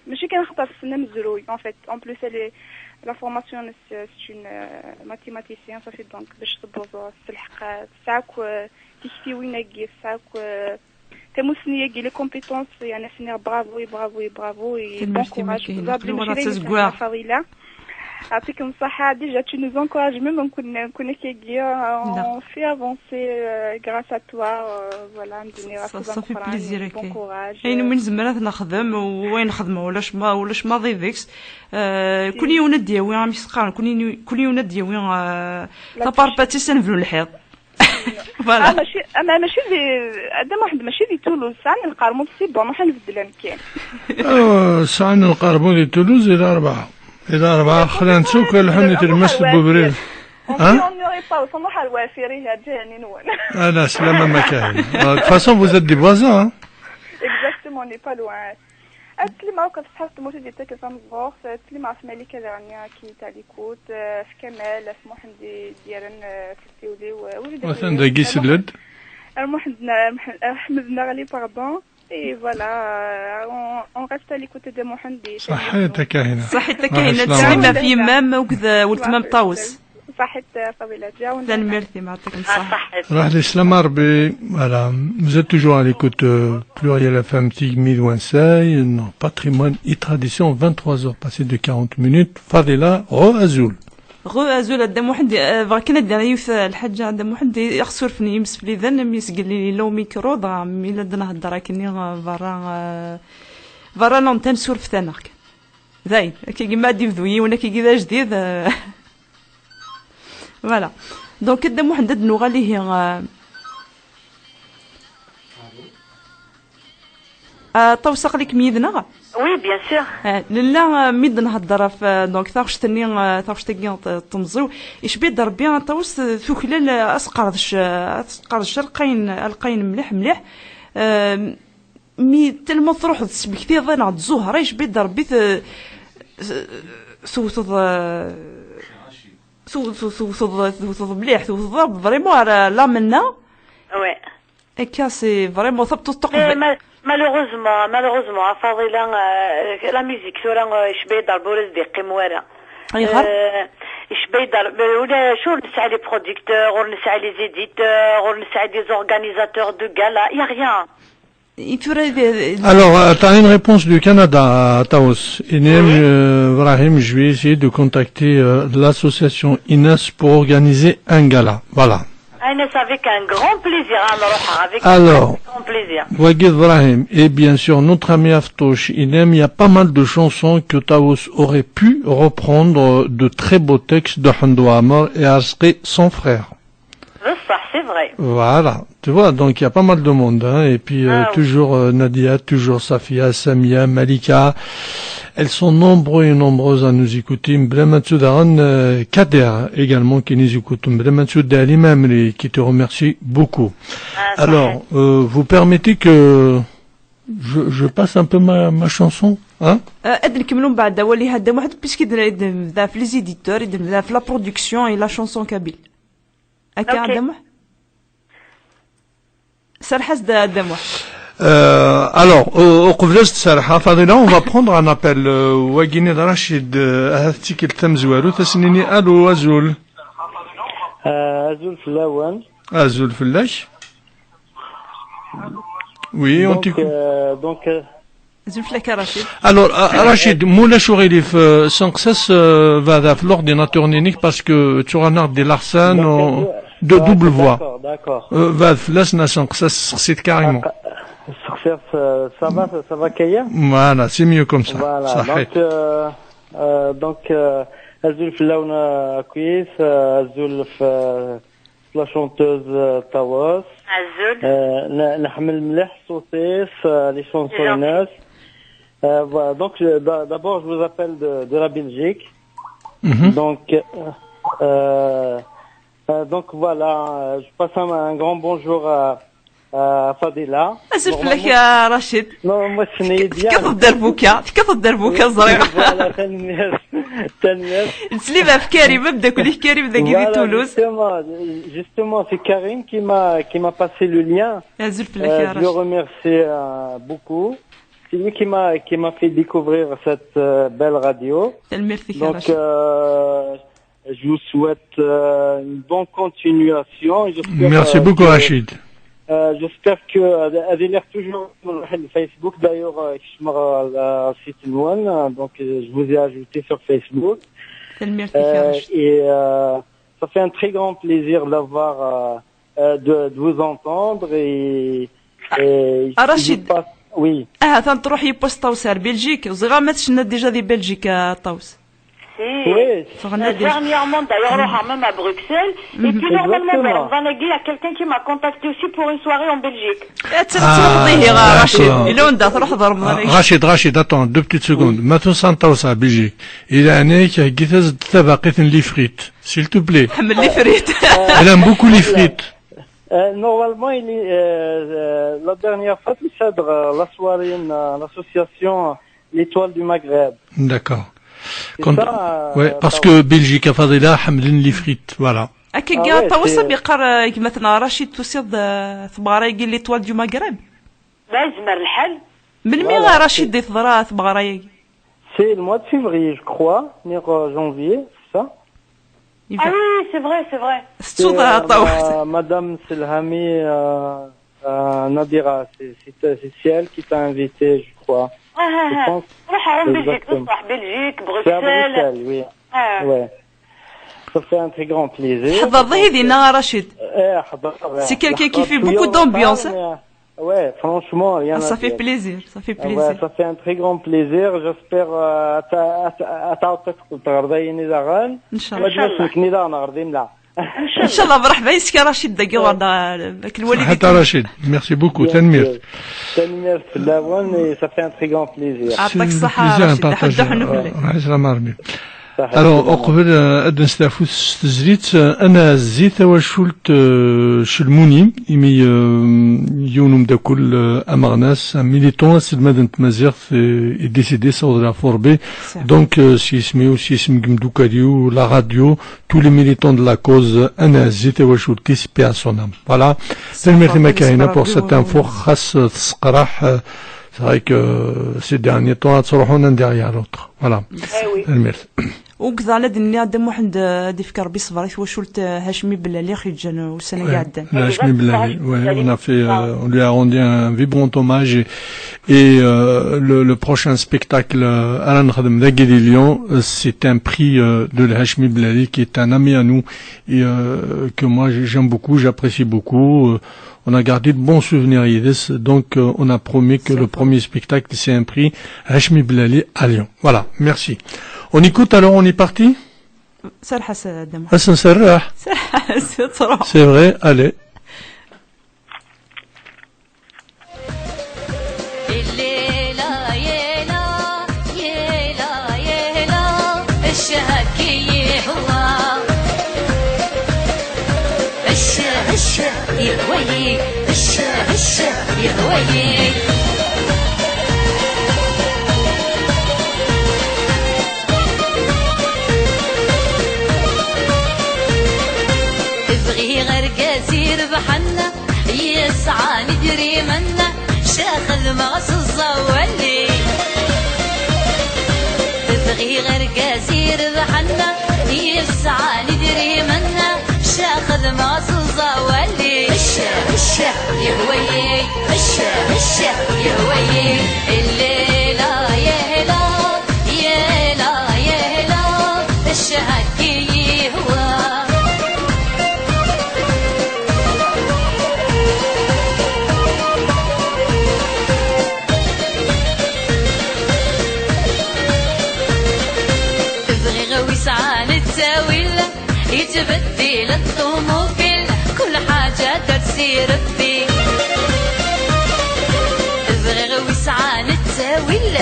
ماشي كان خطر في السنه مزروي en fait en plus elle est la formation c'est une mathématicienne ça fait donc باش تبوزو الحق ساك تكفي وين يجي ساك كمسنيه يجي لي كومبيتونس يعني سنير برافو بون كوراج بزاف فضيله يعطيكم الصحة. Déjà tu nous encourages même on fait avancer grâce à toi voilà ça fait plaisir bon courage يعني من زمان نخدم وين نخدموا ولاش ما ضيفكس كل يوم نديوي عم يسقان كل يوم نديوي طابارباتي سنفلو الحيط فوالا ماشي قدام واحد ماشي دي تولوز ساعه القرموط سي بون حنبدل مكان ساعه القرموط دي تولوز الى 4 إذا 4 خلينا نسوق الحنة المسجد بوبريل ها؟ أنا سلامة مكان. De toute façon vous êtes des voisins. Exactement, on n'est pas loin. أتلي معك في صحة الموت ديالك كنصور أتلي مع ملكة الغنية كي تاع ليكوت في كمال في محمد ديالن في التولي وولد مثلا داكي سلد محمد أحمد نغلي باردون. Et voilà, on reste à l'écoute de Mohamed. صحتك هنا. صحتك هنا تسمع في مام وكذا والتمام طاوس. صحت فضيلة جاون. merci يعطيكم الصحة. راح السلام ربي. Voilà, vous êtes toujours à l'écoute Pluriel FM Tigmil Wansay, non patrimoine et tradition 23h passées de 40 minutes. Fadila Azul. أزول قدام واحد كنا دينا يوث الحاجة قدام واحد يخسر فيني يمس في ذن يسقل لي لو ميكرو ضا ميلا دنا هضرا كني فرا لونتان سور في ثانك زين كي كيما دي ذوي ولا كي كذا جديد فوالا دونك قدام واحد النوغه اللي هي توثق لك ميدنا وي بيان سور لا ميد نهضر في دونك تاخش تني تمزيو اش بيد ربي طوس ثوكلال اسقرضش القين مليح مي تلمو تروح تسبكتي ضنا الزهره اش بيد ربي ثوث مليح ثوث فريمون لا منا وي هكا سي فريمون ثبت تقبل malheureusement فاضله لا ميوزيك ثورا شبيه ضربوا دي قمواره شبيه ضرب ولا شو نسعى لي برودكتور ولا نسعى لي زيديتور ولا نسعى دي اورغانيزاتور دو غالا يا rien. Alors, tu as une réponse du Canada, Taos. Ibrahim, je vais essayer de contacter l'association INES pour organiser un gala. Voilà. Avec un grand plaisir, alors, un grand plaisir. Wagid Ibrahim, et bien sûr, notre ami Aftouch, il y a pas mal de chansons que Taos aurait pu reprendre de très beaux textes de Hando Amar et Arsqi, son frère. C'est vrai. Voilà, tu vois, donc il y a pas mal de monde, hein, et puis toujours Nadia, toujours Safia, Samia, Malika, elles sont nombreuses à nous écouter. Mblamatsou Daran Kader également qui nous écoute. Mblamatsou Dali Mamri qui te remercie beaucoup. Alors, vous permettez que Je passe un peu ma chanson, hein? أدن نكملوا من بعد ولي هذا واحد بيسك يدير في لي زيديتور يدير في لا برودكسيون اي لا شونسون كابيل هكا عندهم سرحس دام واحد. Alors, au قبل تسرحة فاضلة on va prendre un appel واقيني رشيد هاتيك التمزوارو تسنيني الو أزول أزول فلاوان أزول فلاش oui on t'écoute donc زلفلك رشيد. Alors Rachid مولا شغلي في سانكسس هذا في l'ordinateur نينيك باسكو تشوغنار دي لارسان de double voix هذا فلاسنا سانكسس سقسيت كاريمون ça va كيا voilà c'est mieux comme ça صحيح. donc أزول فلاونا كويس أزول في لا شونتوز تاواس أزول نحمل مليح صوتي في لي شونسونات. Donc d'abord je vous appelle de la Belgique. Donc voilà, je passe un grand bonjour à Fadila. أسف لك يا رشيد. Non moi ce n'est bien. كيف الدربوكة زريعة. Voilà تنمير. نسليم أفكاري مبدأ كل كريم ذاك دي تولوز. Justement c'est Karim qui m'a passé le lien. أزف لك يا رشيد. Je le remercie beaucoup. C'est lui qui m'a fait découvrir cette belle radio. Donc je vous souhaite une bonne continuation. Merci beaucoup Rachid. J'espère que elle est toujours sur Facebook. D'ailleurs, je suis sur le site Noan, donc je vous ai ajouté sur Facebook. Et ça fait un très grand plaisir d'avoir de vous entendre et Rachid. Oui. تنروح يبوست طاوس بلجيك وزغا ما تشنا ديجا دي بلجيك طاوس. Oui, dernièrement d'ailleurs on va même à Bruxelles et puis normalement vers Vanagui il y a quelqu'un qui m'a contacté aussi pour une soirée en Belgique. Rachid, attends 2 petites secondes. ما توصل طاوس على بلجيك إلى هناك قيت تبقيت لي فريت s'il te plaît. حمل لي فريت. Elle aime beaucoup les frites. Normalement, il est la dernière fois, il cède la soirée l'association l'Étoile du Maghreb. D'accord. Ouais, parce que Belgique a Fadila حملين لي فريت voilà. أكيد توصل بقرا مثلا رشيد توصل ثبارة يجي ليتوال دو مغرب. لا يزمر الحل. من مين رشيد دي ثبارة ثبارة يجي. C'est le mois de février, je crois, ni janvier, c'est ça? Ah oui, c'est vrai. C'est Madame Selhami Nadira, c'est elle qui t'a invité, je crois. Je pense. Belgique, C'est à Bruxelles, oui. Ouais. Ça fait un très grand plaisir. C'est quelqu'un qui fait beaucoup d'ambiance. Ouais, franchement, rien ça fait plaisir, ça fait plaisir. Ouais, ça fait un très grand plaisir. J'espère تغرضيني زغال. إن شاء الله. ما تجلس كنيدا نغرضين لا. إن شاء الله مرحبا يسكي رشيد دقيقة وردا الوالد. حتى رشيد، merci beaucoup. تنمير. تنمير في اللون et ça fait un très grand plaisir. يعطيك الصحة رشيد. حد حنفلي. عايز مرمي. Alors قبل أدن ستافوس تزريت أنا زيت وشلت شلموني إمي يونم دا كل أمغناس ميليتون سيد مدينة مازيغ ديسيدي صوت لا فوربي دونك سي اسميو سي اسم قمدوكاليو لا راديو tous les militants de la cause أنا زيت وشلت كيس بيا سونام voilà تنميرتي ما كاينة pour cette info خاص تسقراح c'est vrai que ces derniers temps تروحون un derrière l'autre voilà تنميرت وكذا على دنيا دم واحد دي فكر بي صبريت وشولت هاشمي بلالي خيجان والسنه قاعده هاشمي بلالي on a fait on lui a rendu un vibrant hommage et le prochain spectacle à l'Ankhadem d'Aguedi Lyon c'est un prix de Hashmi Blali qui est un ami à nous et que moi j'aime beaucoup, j'apprécie beaucoup. On a gardé de bons souvenirs Yidis, donc on a promis que le premier spectacle c'est un prix Hashmi Blali à Lyon. Voilà, merci. On écoute alors, on est parti? C'est vrai, allez. يرضحنا يسعى ندري منا شاخذ ما صوصاولي هشه يهوي هشه يهوي الليلة يهلا يهلا يهلا الشهكي يهوى يتبدل الطموفيل كل حاجة تسير فيه ابغي غوي سعان التاويل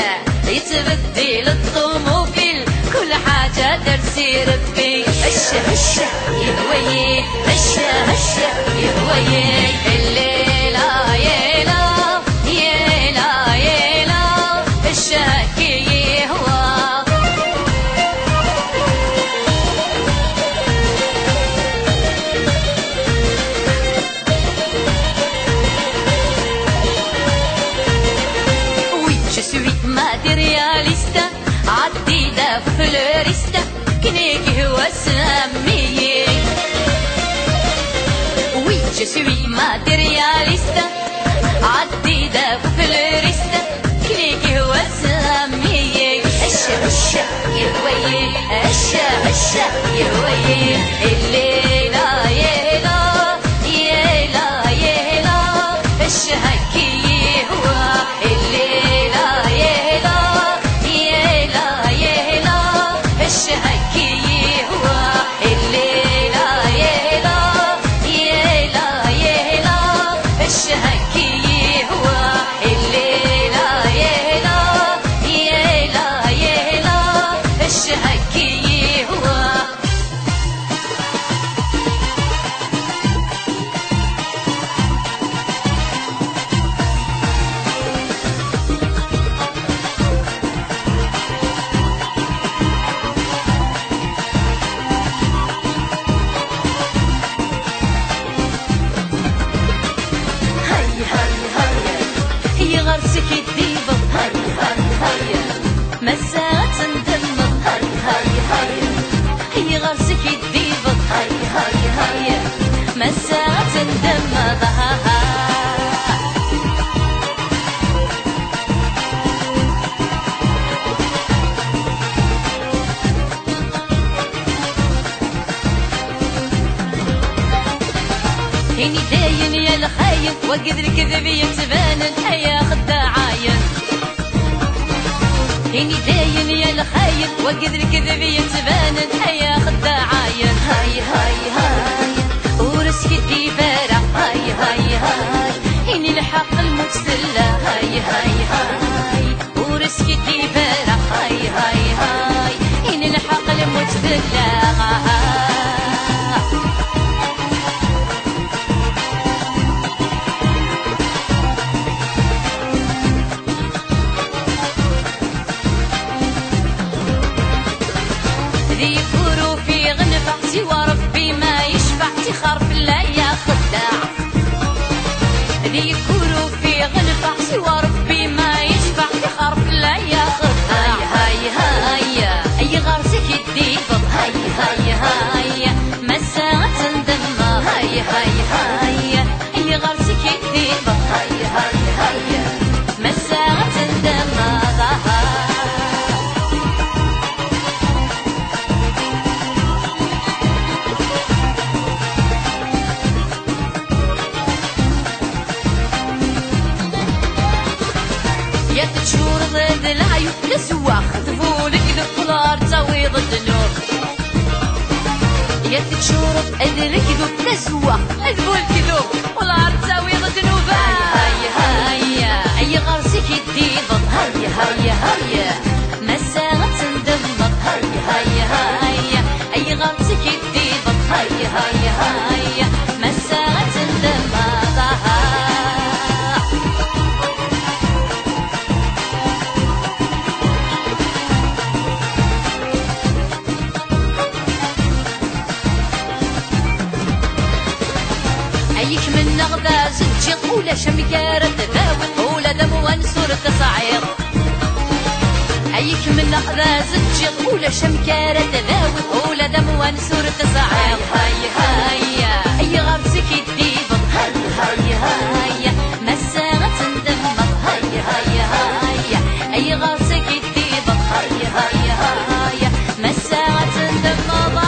يتبدل الطموفيل كل حاجة تسير فيه هشه يهوي هشه يهوي الليلة يلا يلا يلا الشاكي يهوى ماتيرياليستا عديدة فلوريستا كنيك هو سامي وي جو سوي ماتيرياليستا عديدة فلوريستا كنيك هو سامي هشه يهوي هشه يهوي الليلة يلا يلا يلا الشهكي يهوى الليلة يلا يلا يلا الشهكي يهوى الليلة يلا يلا يلا الشهكي يهوى الليلة يلا يلا يلا الشهكي يهوى غرسك الديبة هاي مساعة تندمر هاي غرسك الديبة هاي مساعة تندمر هني داين يا الخاين وقد الكذب يتبان الحياة خداعاين هني داين يا الخاين وقد الكذب يتبان الحياة خداعاين هاي ورسك الديبارة هاي هني الحق المتسلى هاي ورسك الديبارة هاي هني الحق المتسلى وربي ما يشفع تخرف لا يا خداع ذي يكونوا في غنفع سوى ربي ما يشفع تخرف لا يا خداع هاي غرسك الديبض هاي مساعة تندمى هاي غرسك الديبض هاي مساعة تندمى تشور ضد العيون لسواخ ذبولك ذفلار تعويض الذنوب يا تشور ضد ذب لسواخ ذبولك ذوب والعرض تعويض الذنوب هاي غرسك الديبض هاي مساعة تندمض هاي غرسك الديبض هاي مساعة تندمض أيك من نغذا زنجي ولا شمكارة تذاوت ولا دم وانسور تصعير أي يكمل أحراز الجيط ولا شمكارة تذاوي ولا دم وانسور تصعيد هاي هاي أي غرسك يديفض هاي هاي مساغة تندمض هاي هاي هاي أي غرسك يديفض هاي هاي هاي مساغة تندمض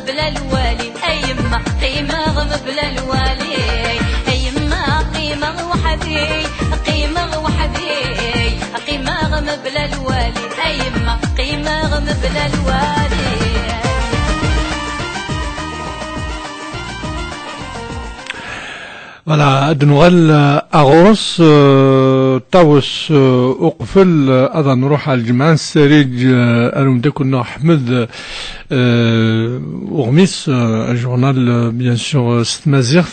بلا الوالي أيما قيمة بلا الوالي أيما قيمة وحدي قيمة وحدي قيمة بلا الوالي أيما قيمة بلا الوالي. فوالا دنغال أغوص طاوس أقفل أيضا نروح على الجمعة السريج أنا كنا أحمد وغميس الجورنال بيان سور ستمازيغ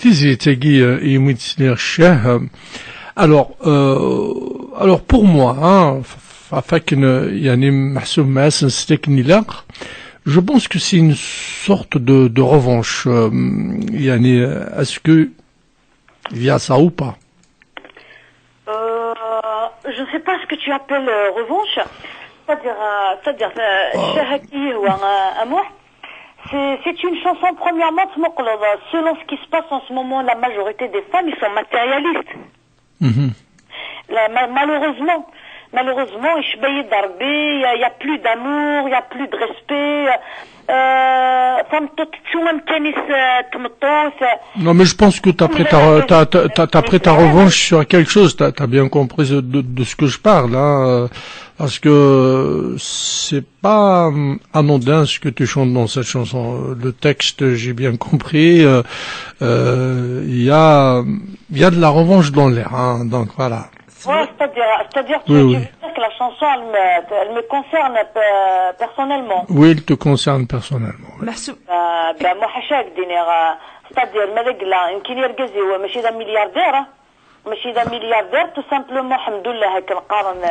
تيزي تاقي يميت سنير الشاه. Alors pour moi, يعني محسوب مع سنستيك نيلاق, je pense que c'est une sorte de revanche. يعني est-ce que il y a ça ou pas? Je ne sais pas ce que tu appelles revanche. C'est-à-dire Shahaki ou Amouh, c'est une chanson premièrement selon ce qui se passe en ce moment. La majorité des femmes, ils sont matérialistes. Malheureusement, il n'y a plus d'amour, il n'y a plus de respect. Non, mais je pense que t'as pris ta revanche sur quelque chose. T'as bien compris de ce que je parle, hein, parce que c'est pas anodin ce que tu chantes dans cette chanson. Le texte, j'ai bien compris. Il y a Il y a de la revanche dans l'air, hein, donc voilà. Ouais, c'est-à-dire que tu veux dire que la chanson, elle me concerne personnellement. Oui, elle te concerne personnellement. Ouais. moi حاشاك ديني c'est-à-dire مالك لا يمكن يركز هو ماشي ذا ملياردير ماشي ذا ملياردير tout simplement الحمد لله هكا القارن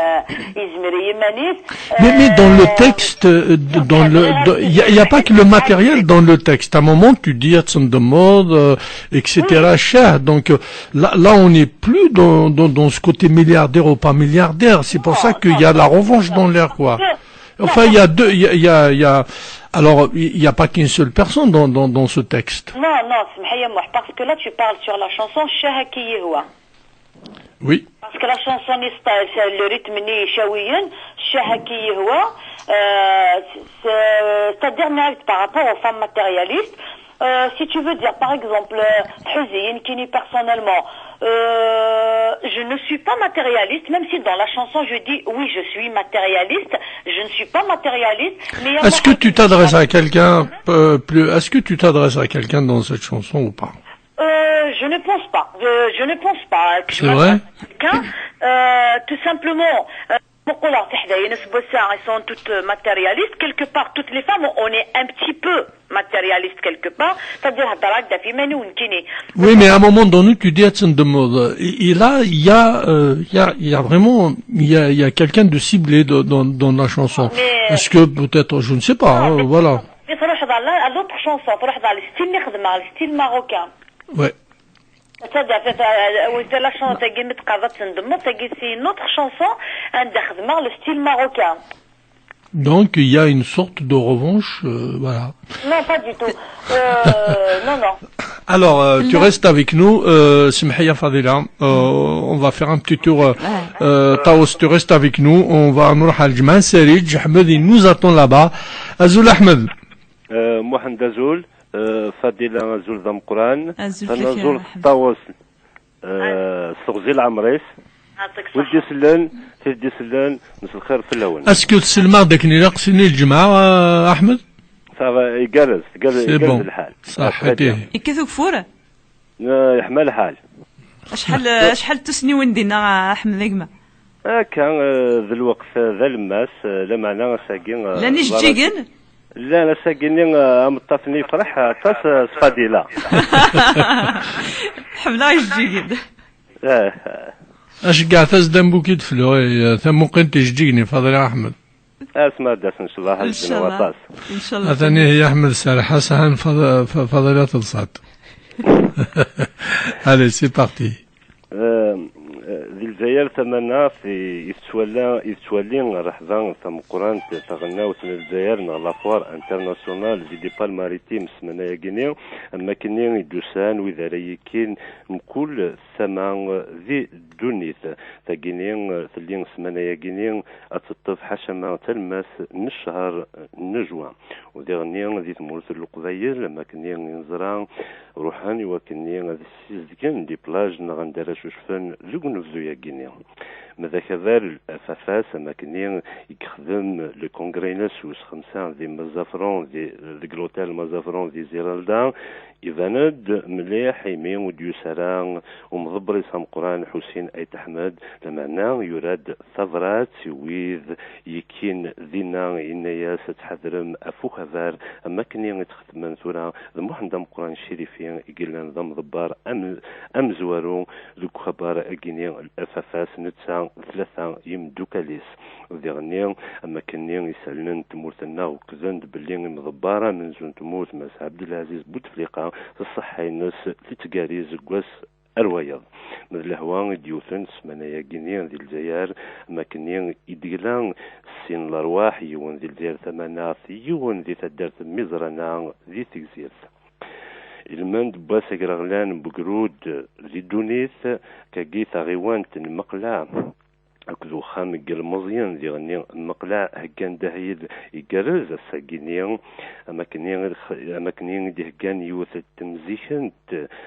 يزمر يمانيس. Mais dans le texte, il y a pas que le matériel dans le texte. À un moment, tu dis de mode, etc. cher. Donc là, on n'est plus dans ce côté milliardaire ou pas milliardaire. C'est pour ça qu'il y a la revanche dans l'air, quoi. Enfin, il y a deux, alors, il n'y a pas qu'une seule personne dans ce texte. Non, parce que là, tu parles sur la chanson Shaha ki yehwa. Oui. Parce que la chanson, le rythme n'est chaouyen, Shaha ki yehwa, c'est-à-dire par rapport aux femmes matérialistes. Si tu veux dire, par exemple, Huzin, Kini personnellement, je ne suis pas matérialiste, même si dans la chanson je dis oui, je suis matérialiste, je ne suis pas matérialiste. Mais est-ce que tu t'adresses à quelqu'un est-ce que tu t'adresses à quelqu'un dans cette chanson ou pas? Je ne pense pas. Je ne pense pas que c'est vrai? Quelqu'un, tout simplement. Elles sont toutes matérialistes. Quelque part, toutes les femmes, on est un petit peu matérialistes quelque part. C'est-à-dire, oui, mais à un moment donné, tu dis de mode. Et là, il y a vraiment, il y a quelqu'un de ciblé dans la chanson. Est-ce que peut-être, je ne sais pas, hein, voilà. Mais l'autre chanson, le style marocain. Ouais. C'est-à-dire, la chanson, c'est une autre chanson, le style marocain. Donc, il y a une sorte de revanche, voilà. Non, pas du tout. Non. Alors, tu restes avec nous, Smahia Fadila. On va faire un petit tour. Taos, tu restes avec nous. On va nous Al-Jman Serij. Ahmed, il nous attend là-bas. Azul Ahmed. Mohamed Azul. فضيلة زول ذا مقران أنا زول الطاوس صغزي العمريس ولدي سلان مسا الخير في اللون اسكو تسلم داك اللي ناقصني الجمعة أحمد صافا يجلس الحال صحتيه يكثو كفورة يحمل الحال شحال تسنيون دينا أحمد نجمة كان ذا الوقت ذا الماس لا معنى ساكين لا نجيجن لا انا ساقيني مطافني فرح تاس صفاديلا حملا يجيك اش كاع تاس دمبوكي تفلو ثم ممكن تجيني فاضل يا احمد اسمع داس ان شاء الله ان شاء الله ان شاء الله ثاني هي احمد سارح حسن فضيلات الصاد allez c'est parti ذي الجزائر ثمنا في يتولي رحضان ثم قران تغناو سن الجزائر لافوار انترناسيونال دي ديبال ماريتيم سمنا ياكيني اما كني يدوسان وذا ريكين مكل ثمان ذي دونيث تاكيني ثلين سمنا ياكيني اتطف حشمه تلمس من الشهر نجوى وذي غني ذي تمورث القبايل لما كني نزرع روحاني وكني ذي السيزكن دي بلاج نغندرش وشفن نفزو ياكيني ماذا كذا فافاس اما كني يخدم لو كونغرينس وس خمسة ذي مزافرون ذي الكلوتيل مزافرون ذي زيرالدا يفاند مليح يمين وديوسران ومضبري سام قران حسين ايت احمد لمعنى يراد ثغرات ويذ يكين ذينا انيا ستحذرم افوك هذار اما كني يتخدم ثورا محمد قران الشريفين يقلنا نظام ضبار ام زوارو ذوك خبر اكيني الافافاس نتسا ثلاثه يمدوكاليس وذي غني اما كني يسالن تمورتنا وكذند باللي مضباره من زون تموت مس عبد العزيز بوتفليقه الصحة الناس تتقاري زقواس الويض مثل الهوان ديوثن سمنا ياكينيان ذي الجزائر ما كنيان يدقلان السين الارواح يون ذي الجزائر ثمانات يون ذي تدرت مزرنا ذي تكزيرث المند باسك رغلان بقرود ذي دونيث كاقيث غيوان تنمقلا أكذو خام قل مزيان ديغني مقلع هكان دهيد يقرز الساقيني أماكنين دي هكان يوث التمزيشن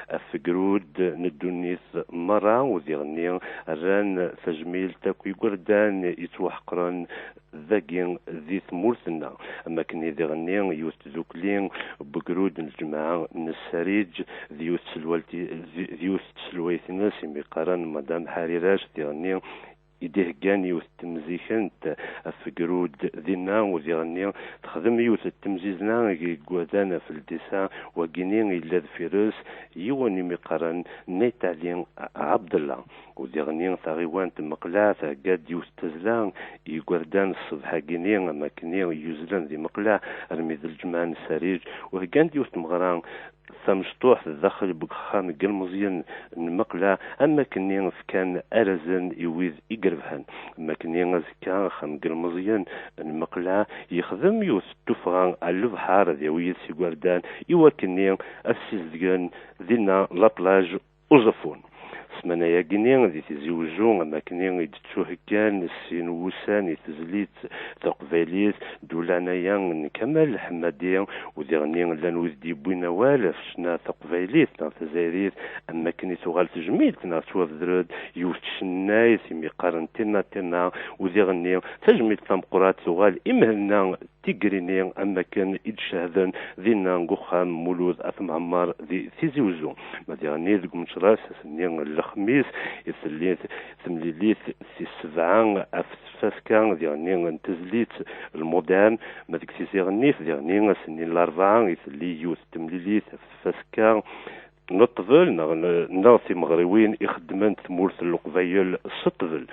أفقرود ندونيس مرة وديغني الران تجميل تاكو يقردان يتوحقران ذاقين ذي ثمورثنا أماكن ديغني يوث ذوكلين بقرود الجماعة نساريج ذيوث سلويثنا سيمي قران مدام حريراش ديغني يديه كان يوث التمزيشن أفقرود ذينا وذيغني تخدم يوث التمزيزنا يقودانا في الدساء وقينين إلا فيروس يواني مقارن نيتالين عبد الله وذيغني ثاغيوان تمقلا ثاقاد يوث تزلان يقودان الصبح قينين أماكنين يوزلان ذي مقلا رميذ الجمان السريج وهكان يوث مغران ثمشطوح الداخل بخام قلمزيان المقلة أما كنين كان أرزن يويذ إقربهن أما كنين كان خام قلمزيان المقلة يخدم يوث تفغان على البحر ذي ويذ سيقاردان يوا كنين السيزدقان ذينا لابلاج أوزفون سمنا ياقنين ذي تزيوجون أما كنين يدتوه كان السين وسان يتزليت تقباليت دولانيان كمال الحمادية وذيغنين لان وذدي بوينا والف شنا تقباليت تزايريت أما كني تغال تجميل توف ذرد يوتشناي ثمي قارنتنا تنا وذيغنين تجميل تمقرات تغال إمهنا تيقرينين أما كان إدشاهدن ذينا نقوخام مولود أثم عمار ذي تزيوجون ما ذيغنين ذي قمشراس سنين الخميس يثليت ثمليليت سي سبعان أفسفاسكان ديالني نتزليت المودان ما ديك سيغنيف ديالني سنين الأربعة يثلي يوث تمليليت أفسفاسكان نطفل ناصي مغربيين يخدمن ثمورث اللقبايل السطفل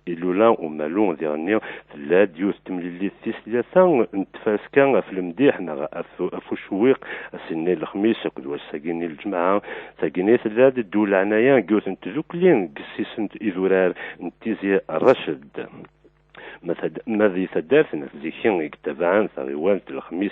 لولا ومالون ديالني ثلاث يوث تمليليت سيسلاسان نتفاسكان في المديح افو شويق السنين الخميس كدوا ساقيني الجمعة ساقيني ثلاث الدول عنايا قوت نتزوكلين قسيسنت إذورار نتيزي الرشد ماذا تدارسنا زيكين يكتبعان ثغيوان الخميس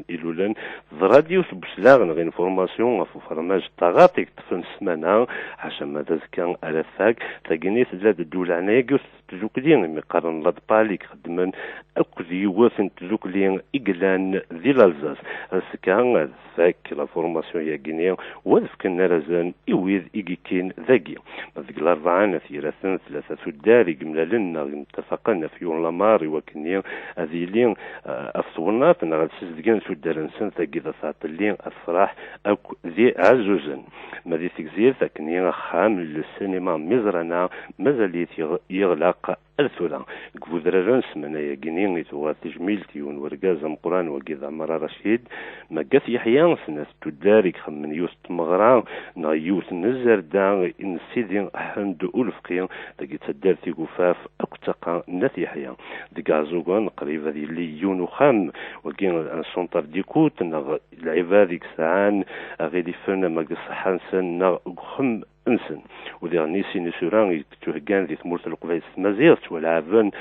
إلولان راديو بسلاغن غير انفورماسيون في فرماج طاغاتيك تفن سمانا حاشا ماذا كان ألفاك تاقيني ثلاث الدول عنايا قوت تزوكلين مقارن لدباليك خدمان أكد يوثن تزوكلين إقلان ذي لالزاز أسكان ذاك لا فورماسيون ياقينيا وذفك النرزان إويذ إيكين ذاقي مذيك الأربعان ثلاثة سداري قملالنا متفقنا في يوم لاماري وكنيا أذيلين أفصونات نغاد سيزدقان سدارنسان ذاقي ذا ساطلين أفراح أكو ذي عزوزن مذي تكزير ذاكنيا خام للسينما مزرنا مازاليت يغلق الثورة قفودران سمنا ياقينين يتوغا تجميلتي ونورقاز مقران وقيد عمر رشيد ما قاث يحيان سناس تدارك خمن يوست مغران نا يوث نزر دان إن سيدين حمد أولفقيا داقي تدارتي قفاف أكتقا ناث يحيان دقا زوغان قريبا دي اللي يونو خام وقين السنطر ديكوت نا العبادك ساعان غيدي فن ما قصحان سن نا خم انسن ودير نسوران يتوهقان ذي ثمورة القبائل مازيرت والعافن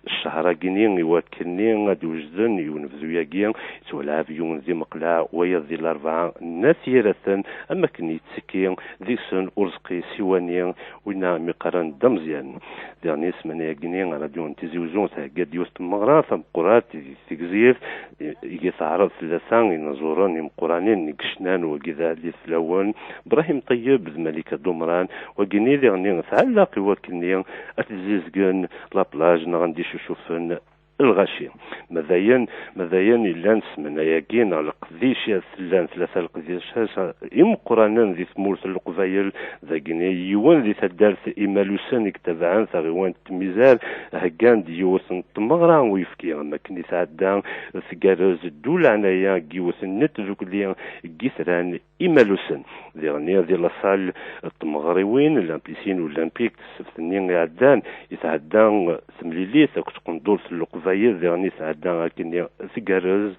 الشهراقينين يوكلنين غادي وجدن يونفذو ياقيا سولعاف يون ذي مقلع ويض ذي الأربعة ناثيرة أما كني تسكين ذي سن أرزقي سيوانيا وينا مقارن دمزيان ديرني اسمنا ياقينين راديو انتزيوزون تاقاد يوست مغران ثمقرات تكزيف يجي تعرض ثلاثان ينزوران يمقرانين نكشنان وكذا ذي ثلاوان إبراهيم طيب الملكة دومران وقيني ديرني تعلق يوكلني أتزيزقن لابلاج نغندي شوفن الغشي مذاين إلا نسمنا ياقين على قديش سلان ثلاثة القديش يمقرانان ذي ثمورة القبايل ذاقيني يوان ذي تدارت إمالوسان يكتبعان ثغيوان تميزار هقان دي يوثن تمغران ويفكي أما كني تعدان ثقارز الدول عنايا يوثن نتذوك ليا قيثران إمالوسان ذي لاصال التمغريوين الامبليسين والامبيك تسفتنين يعدان يتعدان ثمليليت تكون دور القبايل ذي سعدان كني ثقارز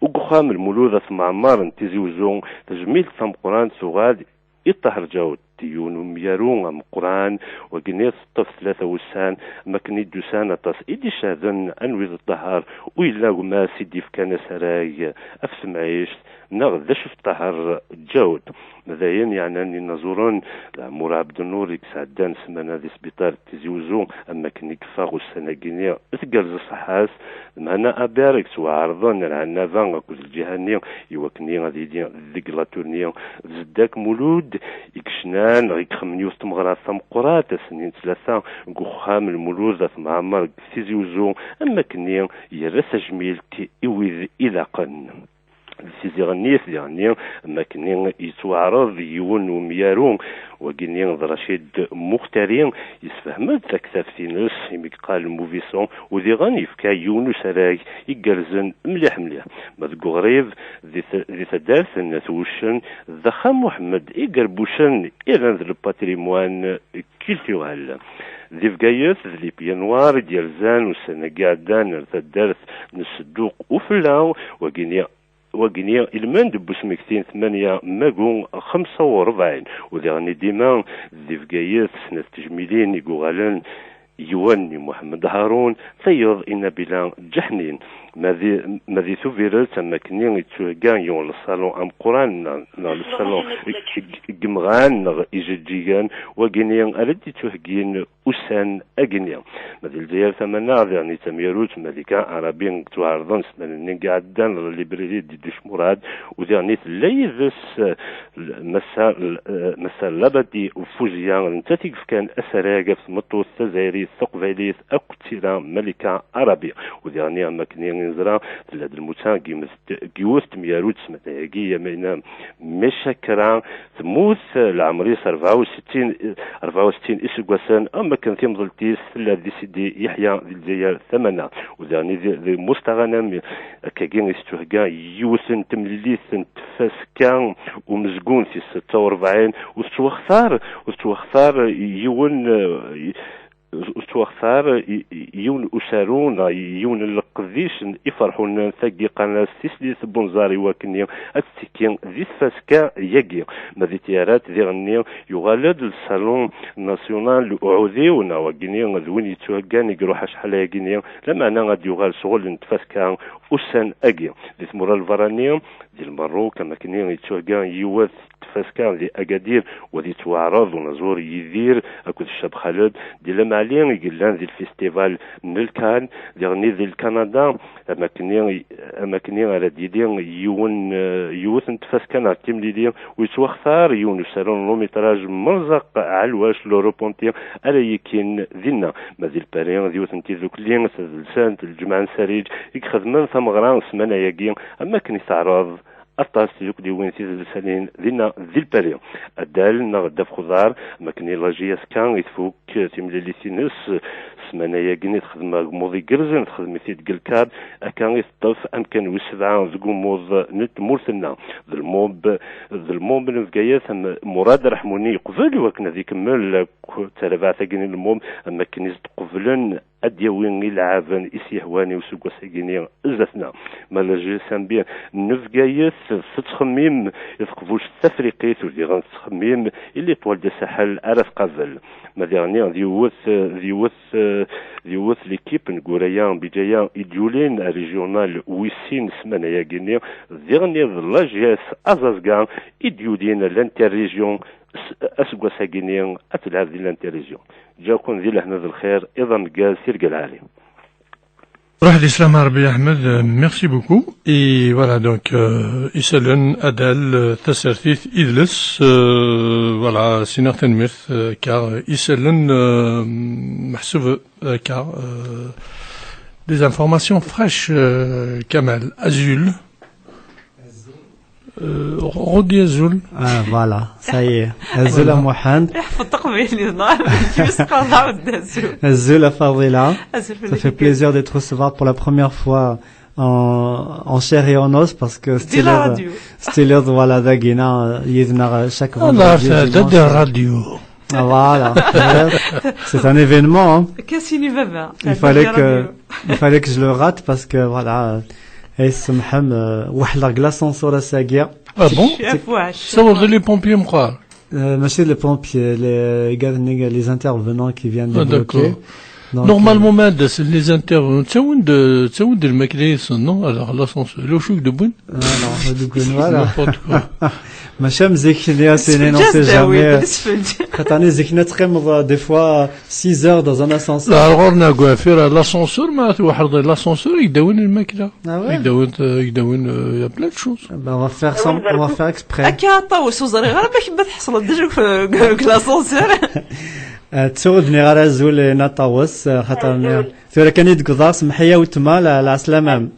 وقخام المولودة معمار انتزيوزون تجميل ثم قران سوغاد يطهر جاود يون وميارون مقران وقنيت الطف 3 وسان ما كني دوسان اطاس إدي شاذن أنوي الظهر وإلا وما سيدي فكان سراي أفس معيش نغذش في طهر الجود مذاين يعني أني نزورون العمور عبد النور يكسعدان سمانا ذي سبيطار تزيوزو أما كني كفاغو السنة جينيا إثقال الصحاس معنا أبارك سوا عرضان العنافان أكوز الجهانية يوكني غادي دي الذقلاتورنية زداك مولود يكشنان يكخمنيو ستمغرا ثمقرات سنين 3 قخام المولود معمر تزيوزو أما كني يرس جميلتي إوذ إلى قن سيزيغنيس يعني ما كنين يتوعرض يون وميارون وكنين رشيد مختارين يسفهم ذاك ثافتينس يميك قال موفيسون وذي غني فكا يونس راي يقرزن مليح مليح ما ذكو غريب ذي ثدارث النثوشن ذخام محمد يقربوشن إيران ذي الباتريموان كيلتيوال ذي فقايث ذي بيانوار ديال زان وسنة قاعدان ثدارث نسدوق وفلاو وقنيا إلمان دبوس مكتين 8 ماقون 45 وذي غني ديما ذي فقايث سنة تجميلين يقوغالان يواني محمد هارون ثيض إنا بلا جحنين ماذي ثوفيرل تما كنين يتوهقان يون الصالون أم قران الصالون قمغان إيجيجيان وقنيان أردي توهقين أسان أقنيان ماذي الجيال ثمنا يعني تميروت ماذي كان عربين توعرضان سمانين قاعدان الليبريري دي دوش مراد وذي ليذس مسا لبدي وفوزيان نتاتيك كان أسراقف مطوث تزايري ثقفيليث أكتيرا ملكة عربية وذي أما كنين نزرا هاد الموتان كيوث مياروت سمتاياكي يمينا مشكرا ثموث العمري 64 إسقوسان أما كان ثيم ظلتيس الذي سيدي يحيى ذي الجزائر 8 وذاني ذي مستغنم كاكين يستوهقا يوثن تمليثن تفاسكا ومزقون في 46 وستوخثار يون أسارون يون القذيش يفرحون ثقي قناة سيسليس بنزاري وكنيا أتسكين ذي فاسكا يجي ماذي تيارات ذي غنيا يغالد الصالون ناسيونال أعوذيونا وكنيا ذوين يتوهقان يقروح شحال يجينيا لما أنا غادي يغال شغل نتفاسكا أسان أجي ذي ثمورا الفرانيا ذي المروك كما كنيا يتوهقان يوث تفاسكا ذي أكادير وذي توعرض ونزور يدير أكد الشاب خالد دي لما عليهم يقلان ذي الفيستيفال نلكان ذي ذي الكندا أماكنين على ديدين يوث نتفاسكان عتيم ديدين ويتوخثار يون يسالون لوميتراج مرزق علواش لوروبونتين على يكين ذينا ماذي البارين ذي يوث نتيذو كلين سلسان الجمعان ساريج يخدمن ثمغران سمانا يقين أماكن يتعرض أطاس يوكدي وين سيز السنين ذينا ذي البريو الدال نغدا في خضار ماكني لاجياس كان يتفوك تيملي لي سينس سمانا ياكني تخدم موضي قرزن تخدم سيد قلكاب أكان يطف أمكن وسبعة زقوموض نت مورثنا ذي الموب نفقايا مراد رحموني قبل وكنا ذي كمل تلفا ثقني الموب أما كنيز تقبلن أديوين العافن إسيهواني وسوق ساقيني إزثنا مالاجي سامبيا نفقايث ستخميم يثقفوش التفريقيت ودي غنتخميم اللي طوال دي ساحل أرث قبل ماذا يعني ديوث ليكيب نقوليا بجايا إديولين ريجيونال ويسين سمانا ياقيني دي غني لاجياس أزازقان إديولين لانترريجيون أسقوا ساقيني أتلعب ذي لانترريجيون جاكون ذي لهنا ذي الخير إذا مقال سيرق العالي. Roh l'Islam Arabi Ahmed, merci beaucoup. Et voilà, donc, Isalen, Adel, Tassertif, Idlis, voilà, Sinarten Mirth, car Isalen, Mahsoub, car des informations fraîches, Kamal, Azul. Rodi Azul. Ah, voilà, ça y est. Azul à Mohand. Azul à Fadila. Ça fait plaisir d'être recevoir pour la première fois en chair et en os parce que c'était l'heure de voilà, d'Aguina, Yéznar, chaque vendredi. Radio. Ah, voilà. C'est un événement, hein. Il fallait que je le rate parce que voilà, اسمحم واحد لا غلاصون صورة ساقية. Ah bon? Ça vous les pompiers me croient. Monsieur le pompier, les intervenants qui viennent débloquer. Normalement, les intervenants, تسوون الماكلة يصنعوا alors l'ascenseur لو شوك دبون. Non, voilà. ماشي مزيكني سيني on sait jamais. خاطرني زيكنا تقيم des fois 6 heures dans un ascenseur. لا غورنا كوافير l'ascenseur معناته واحد l'ascenseur يدون الماكلة. يدون يا plein de choses. On va faire exprès. أكيد طاوس وزري غير باش تحصل ديجا في l'ascenseur. تسودني غير زول نطاوس خاطر ثورة كان يتقضاص محيا وتما العسلامة.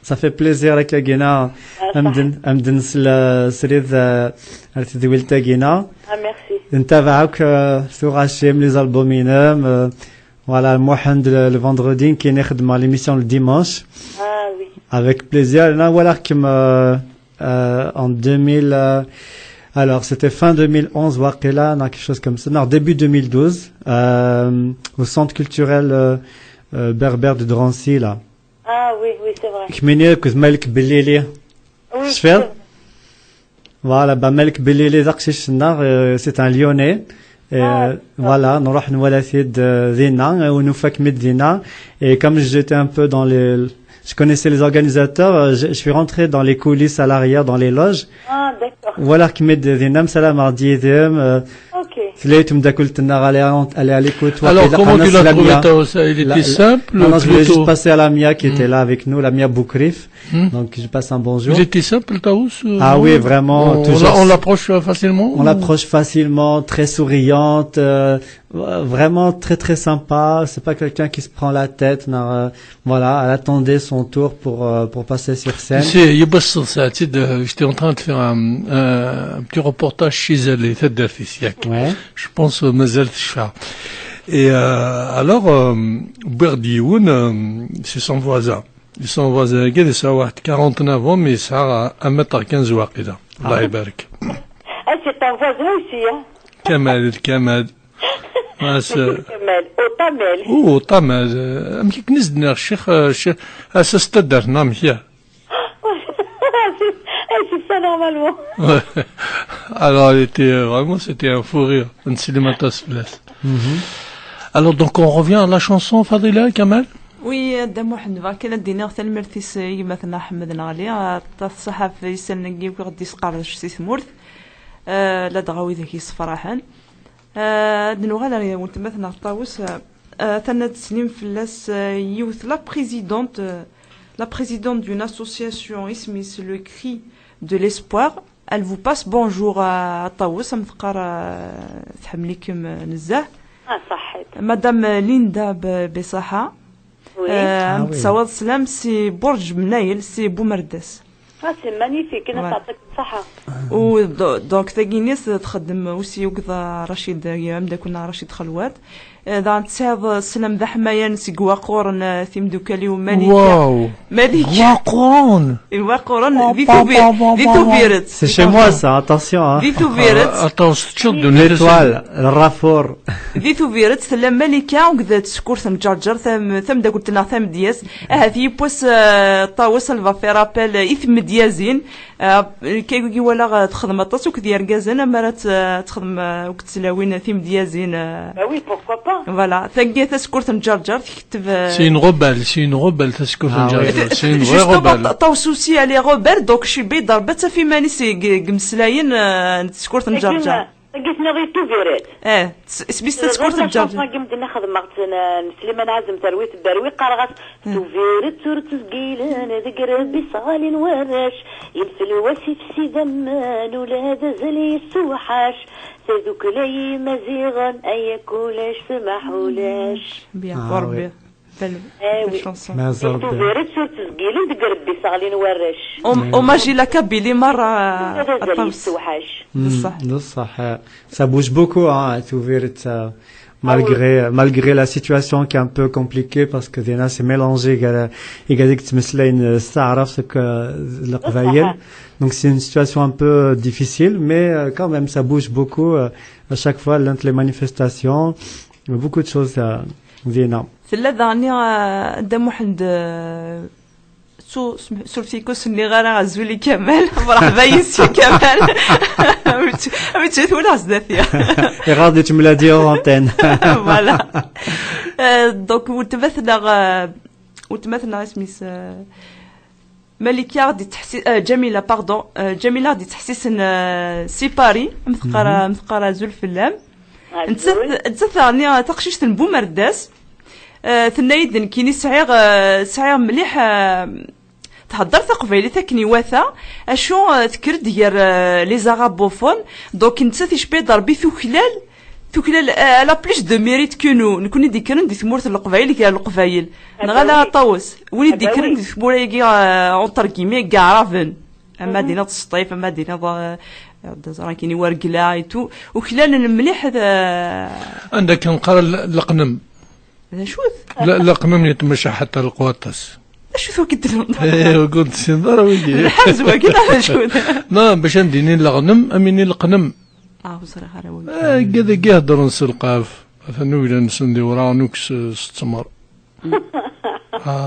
Ça fait plaisir avec Agina. أمدن سريد ذويل تاجينا. Merci. نتابعك ثورة شيم لي ألبومينم. Voilà, Mohand le vendredi qui est dans l'émission le dimanche. Ah oui. Avec plaisir. Là, voilà comme en 2000. Alors, c'était fin 2011, Waqila, quelque chose comme ça. Non, début 2012, au centre culturel berbère de Drancy, là. Ah oui, oui, c'est vrai. Kmini, que Malik Belili. Oui, c'est vrai. Voilà, bah, Malik Belili, c'est un Lyonnais. Voilà, nous allons voir la fille de Zina, ou nous faisons Zina. Et comme j'étais un peu dans les... Je connaissais les organisateurs, je suis rentré dans les coulisses à l'arrière, dans les loges. Ah, d'accord. Voilà, qui met des nam salam mardi Ok. Elle est à l'écoute. Alors, comment tu l'as trouvé, il était simple? Non, je voulais juste passer à Lamia qui était là avec nous, Lamia Boukrif. Donc, je passe un bonjour. Il était simple, Taous? Ah oui, vraiment. On l'approche facilement? On l'approche facilement, très souriante, vraiment très très sympa. C'est pas quelqu'un qui se prend la tête. Voilà, elle attendait son tour pour passer sur scène. J'étais en train de faire un petit reportage chez elle, les têtes d'Arfisiak. Ouais. Je pense Mazel Tchfa. Et alors, Berdioun, c'est son voisin. Et son voisin, il a 49 ans, mais ça a 1m15 waqida. Allah yabarak. Ah, c'est ton voisin aussi, hein? Kamal. كمال وطمل طمل أمك نزدنا الشيخ أساس تدرنا مشي c'est ça normalement. Alors vraiment c'était un fou rire. Alors donc on revient à la chanson Fadila Kamal. وي دام واحد كان دينا حتى المرتيس مثلا حمدنا عليه الصحافه يسالنا غادي يسقرش سي ثمورث لا دغاوي ذاك يصفراحن دنو غالا ولت مثلا طاوس تناد سنين فلاس يوث لا présidente d'une association اسمي le cri de l'espoir. Elle vous passe bonjour à طاوس مثقر تحمليكم نزاه صحيت مدام ليندا بصحه تصاوض سلام سي برج منايل سي بومرداس سي مانيفيك انا تعطيك الصحه و دونك تاكينيس تخدم وسي وكذا رشيد يام كنا رشيد خلوات دا تساوض سلام ذا حمايان سي قواقورن ثيم دوكالي وماليكا ماليكا قواقورن ديتو بيرت سي شي موا سا اتونسيون ديتو بيرت اتونسيون ليتوال الرافور ديتو بيرت سلام ماليكا وكذا تسكور ثم جارجر ثم دا قلت لنا ثم دياس هذه بوس طاوس الفا رابيل اثم ديازين كي ولا تخدم طاس وكذا ركازنا مرات تخدم وكتسلاوين ثيم ديازين وي بوركوا با فوالا ثقي تسكورت نجرجر تكتب سي اون غوبال تسكورت نجرجر سي اون غوبال طاوسوسي علي غوبال دوك شي بي ضربت في ماني سي قمسلاين تسكورت نجرجر لقيتني غير توفيرات سبيس تسكورت نجرجر قمت ناخذ سليمان عزم ترويت الدروي قرغت توفيرت صورت ثقيلان ذيك ربي صالين وراش يمثل واسي في سي دمان ولا زلي السوحاش سيدوك لي مزيغا اي كولاش سمحولاش بيان قربي توفيرت صورت ثقيلان ذيك ربي صالين وراش وماجي لك بيلي مرة السوحاش بصح ça bouge beaucoup hein توفيرت malgré la situation qui est un peu compliquée parce que Zena s'est mélangé يقعدك تمثلين تعرفك القبائل donc c'est une situation un peu difficile mais quand même ça bouge beaucoup à chaque fois entre les manifestations beaucoup de choses Zena ثلا داني دم واحد سورتيكوس اللي غير غزولي كمال مرحبا يسي كمال أمي ولا زداتيا غادي تملا ديو أنتين فوالا دونك وتمثلنا اسميس ملكة دي تحسيس جميلة باردون جميلة دي تحسيس سيباري مثقرة زول فلام نتسث ثاني تقشيش تنبو مرداس ثنايد كيني سعيغ مليح تهضر تقبيلي تاكني واثا اشو تكر ديال لي زارابوفون دونك نتا تيشبي ضربي ثوكلال لا بليس دو ميريت كونو نكوني ديكرن دي ثمورت القبايل كاع القبايل نغالا طاوس ولي ديكرن دي ثمورا كاع اونتر كيمي كاع رافن اما دينا السطيف اما دينا زرا كيني ورقلا ايتو وخلال المليح عندك نقرا القنم هذا شوف لا القنم يتمشى حتى القواطس شو ثو كدير ايوا قلت سنظر ويجي حزوه كده شو نعم باش نديني الغنم اميني القنم وصراحه كذا كيهضر نسلقاف مثلا ولا نسندي ورا نوكس ستمر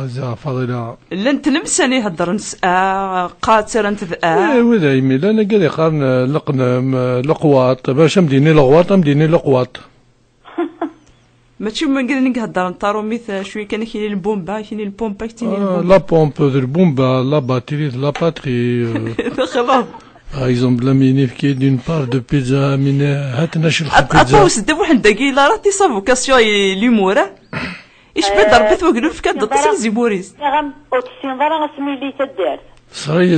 زا فضيله لا انت نمساني هضر نسا قاتر انت ايوا دايما انا قال قارن لقنم القواط باش مديني الغواط مديني القواط ماشي من قال نهضر نطارو مثل شويه كان كاين البومبا كاين البومبا كاين لا بومب البومبا لا باتري لا باتري خلاص ايزومبل لاميني في دون بار دو بيتزا من هات نشر البيتزا اطوس دابا واحد داكيلا راه تي سا فوكاسيون ليمورا ايش بدا ضربت وقلو في كاد تصل زيبوريس غام اوتسين ضرا غسمي لي تدار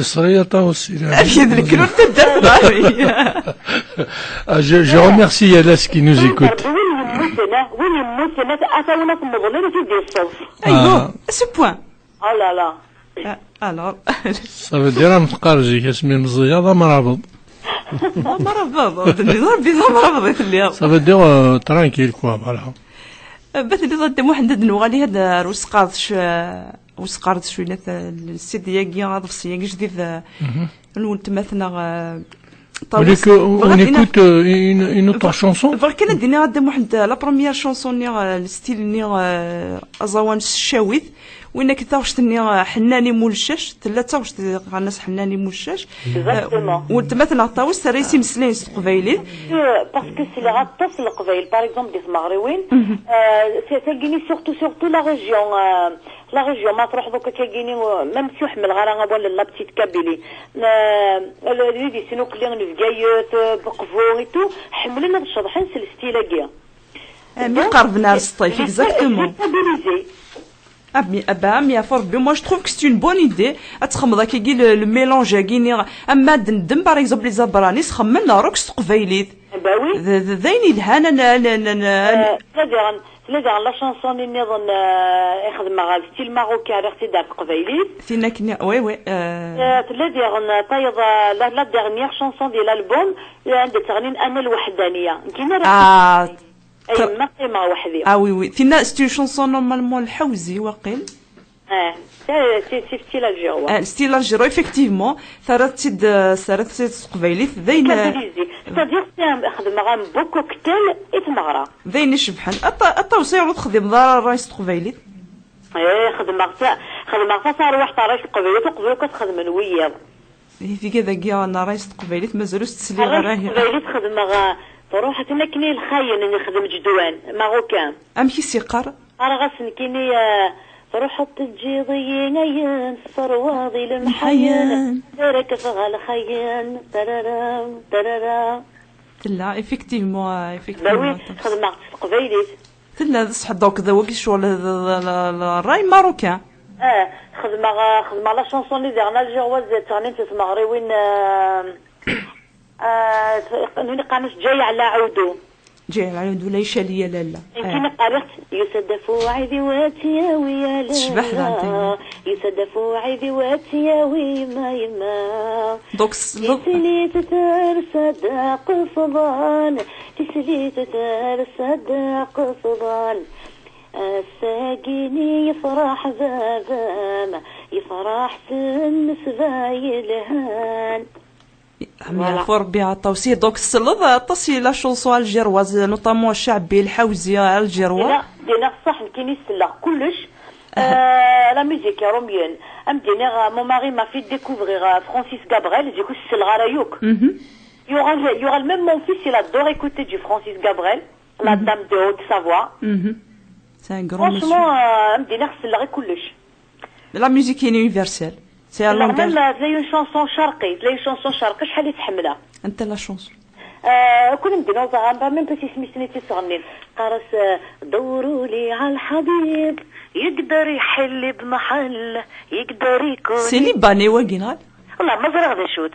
سرية طاوس هذا الكلون تدار Je remercie Yalas qui nous écoute. Ce point. Oh là là. Alors. Ça veut dire un متقارجي كاسمي مزياضة مرابط. مرابط. مرابط. Ça veut dire tranquille quoi voilà. بس اللي ضد واحد نوغالي هذا وسقارد شويه السيد ياكي غاضف سياكي جديد نولت مثلا on écoute une autre chanson. كان دينا قدام واحد لا بروميير شونسون ني الستيل ني ازوان الشاويث وين كنت واش ني حناني مولشاش ثلاثه واش الناس حناني مولشاش ولت مثلا طاوس ريسي مسلين قبايلي باسكو سي لي غاطاس القبايل باغ اكزومبل دي مغربيين سي تاكيني سورتو لا ريجيون ما تروح دوكا كاينين ميم سي حمل غرا ولا لا بتيت كابيلي لي دي سينو كلي نفكايوت بقفو اي تو حملنا الشطحين سلستيلاكيا مي قربنا للصيف اكزاكتومون مي فور بي مو جو تروف كو سي اون بون ايدي اتخمض كي لو ميلونج كيني اما دندم باغ اكزومبل لي زابرانيس خملنا روكس قبايليت باوي ذاين الهانا لا لا شانسون اللي نظن يخدم غا ستيل ماروكان راه تدار قبايلي فينا كنا وي لا دير طايض لا ديرنيير شانسون ديال الالبوم عندها تغنين انا الوحدانيه كاينه راه اي ما قيمه وحدي وي فينا ستي شانسون نورمالمون الحوزي واقيل سي ستيل الجيرو ستيل الجيرو ايفيكتيفمون ثرات قبايليت ذين ستادير خدم غام بو كوكتيل اتمغرا ذين شبحان التوصيل تخدم دار الرايس قبايليت خدم صار واحد رايس قبايليت وقبيله كتخدم الوياض في كذا كاع انا رايس قبايليت مازالو تسلي راهي قبايليت خدم غا تروح حتى كاين الخاين اللي يخدم جدوان ماروكان امشي سيقر راه غاسن كايني تروح تجي ضيين صرواضي المحيان دارك فغا الخيان ترارام ترارام تلا ايفيكتيفمون باوي خدمة قبيليت تلا صح دوك ذوك الشغل الراي ماروكان خدمة لا شونسون اللي دارنا الجواز تغني تسمغري وين نوني قامش جاي على عودو جاي على عودو ليش ليا لالا يمكن قالت يصدفوا عيدي واتيا ويا لا شبحنا يصدفوا عيدي واتيا ويما يما دوك تسلي تتار صداق فضان تسلي تتار صداق فضان الساقيني يفرح بابام يفرح سنسبا يلهان فور بها التوصيه دوك السلط التصي لا شونسون الجيرواز نوطامون الشعبي الحوزيه الجيروا دينا صح كاين يسلا كلش لا ميوزيك روميان ام دينا مون ماري ما في ديكوفرير فرانسيس غابريل ديكو السلغا رايوك Il y aura même mon fils, il adore écouter du Francis Gabriel, la dame de Haute-Savoie. C'est un grand monsieur. Franchement, la musique est universelle. C'est un langage. تلاقي une chanson شرقي, شحال يتحملها. أنت la chanson. كنا نديرو زعما ميم باسي سميتني تيصغني قارس دوروا لي على الحبيب يقدر يحل بمحل يقدر يكون سي ليباني واقينال والله ما زرع غدا شوت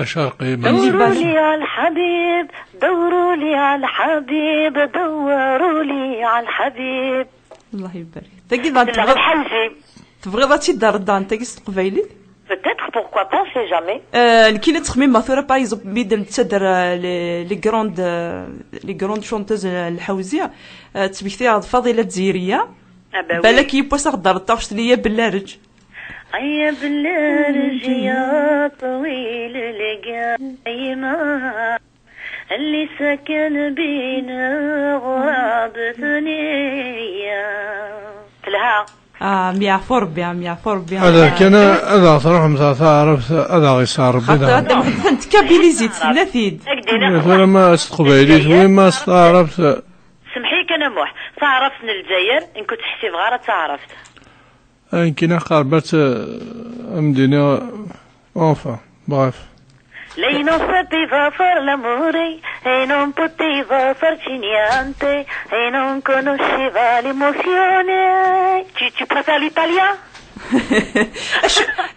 شرقي دوروا لي على الحبيب دوروا لي على الحبيب دوروا لي على الحبيب الله يبارك تبغي تبغي تدار دان تاكيس قبايلي peut-être pourquoi pas on sait jamais كي نتخمم مثلا باغ اكزومبل ميدن تصدر لي غروند شونتوز الحوزيه تبكتي فضيله جزيريه بالك يبوس غدار طاوش ليا باللارج يا باللارج يا طويل القايمه اللي سكن بينا غراب ثنيه تلها يعفو ربي هذا كان هذا صراحة تعرف هذا غيصار بدا انت كابيليزيت ثلاثيد مثلا ما استقبليت وين ما استعرفت سمحيك انا موح تعرفت من الجزائر ان كنت حسيب غير تعرفت يمكن قربت مدينة enfin bref Lei non sapeva far l'amore e non poteva farci niente e non conosceva l'emozione. Tu préfères l'italien?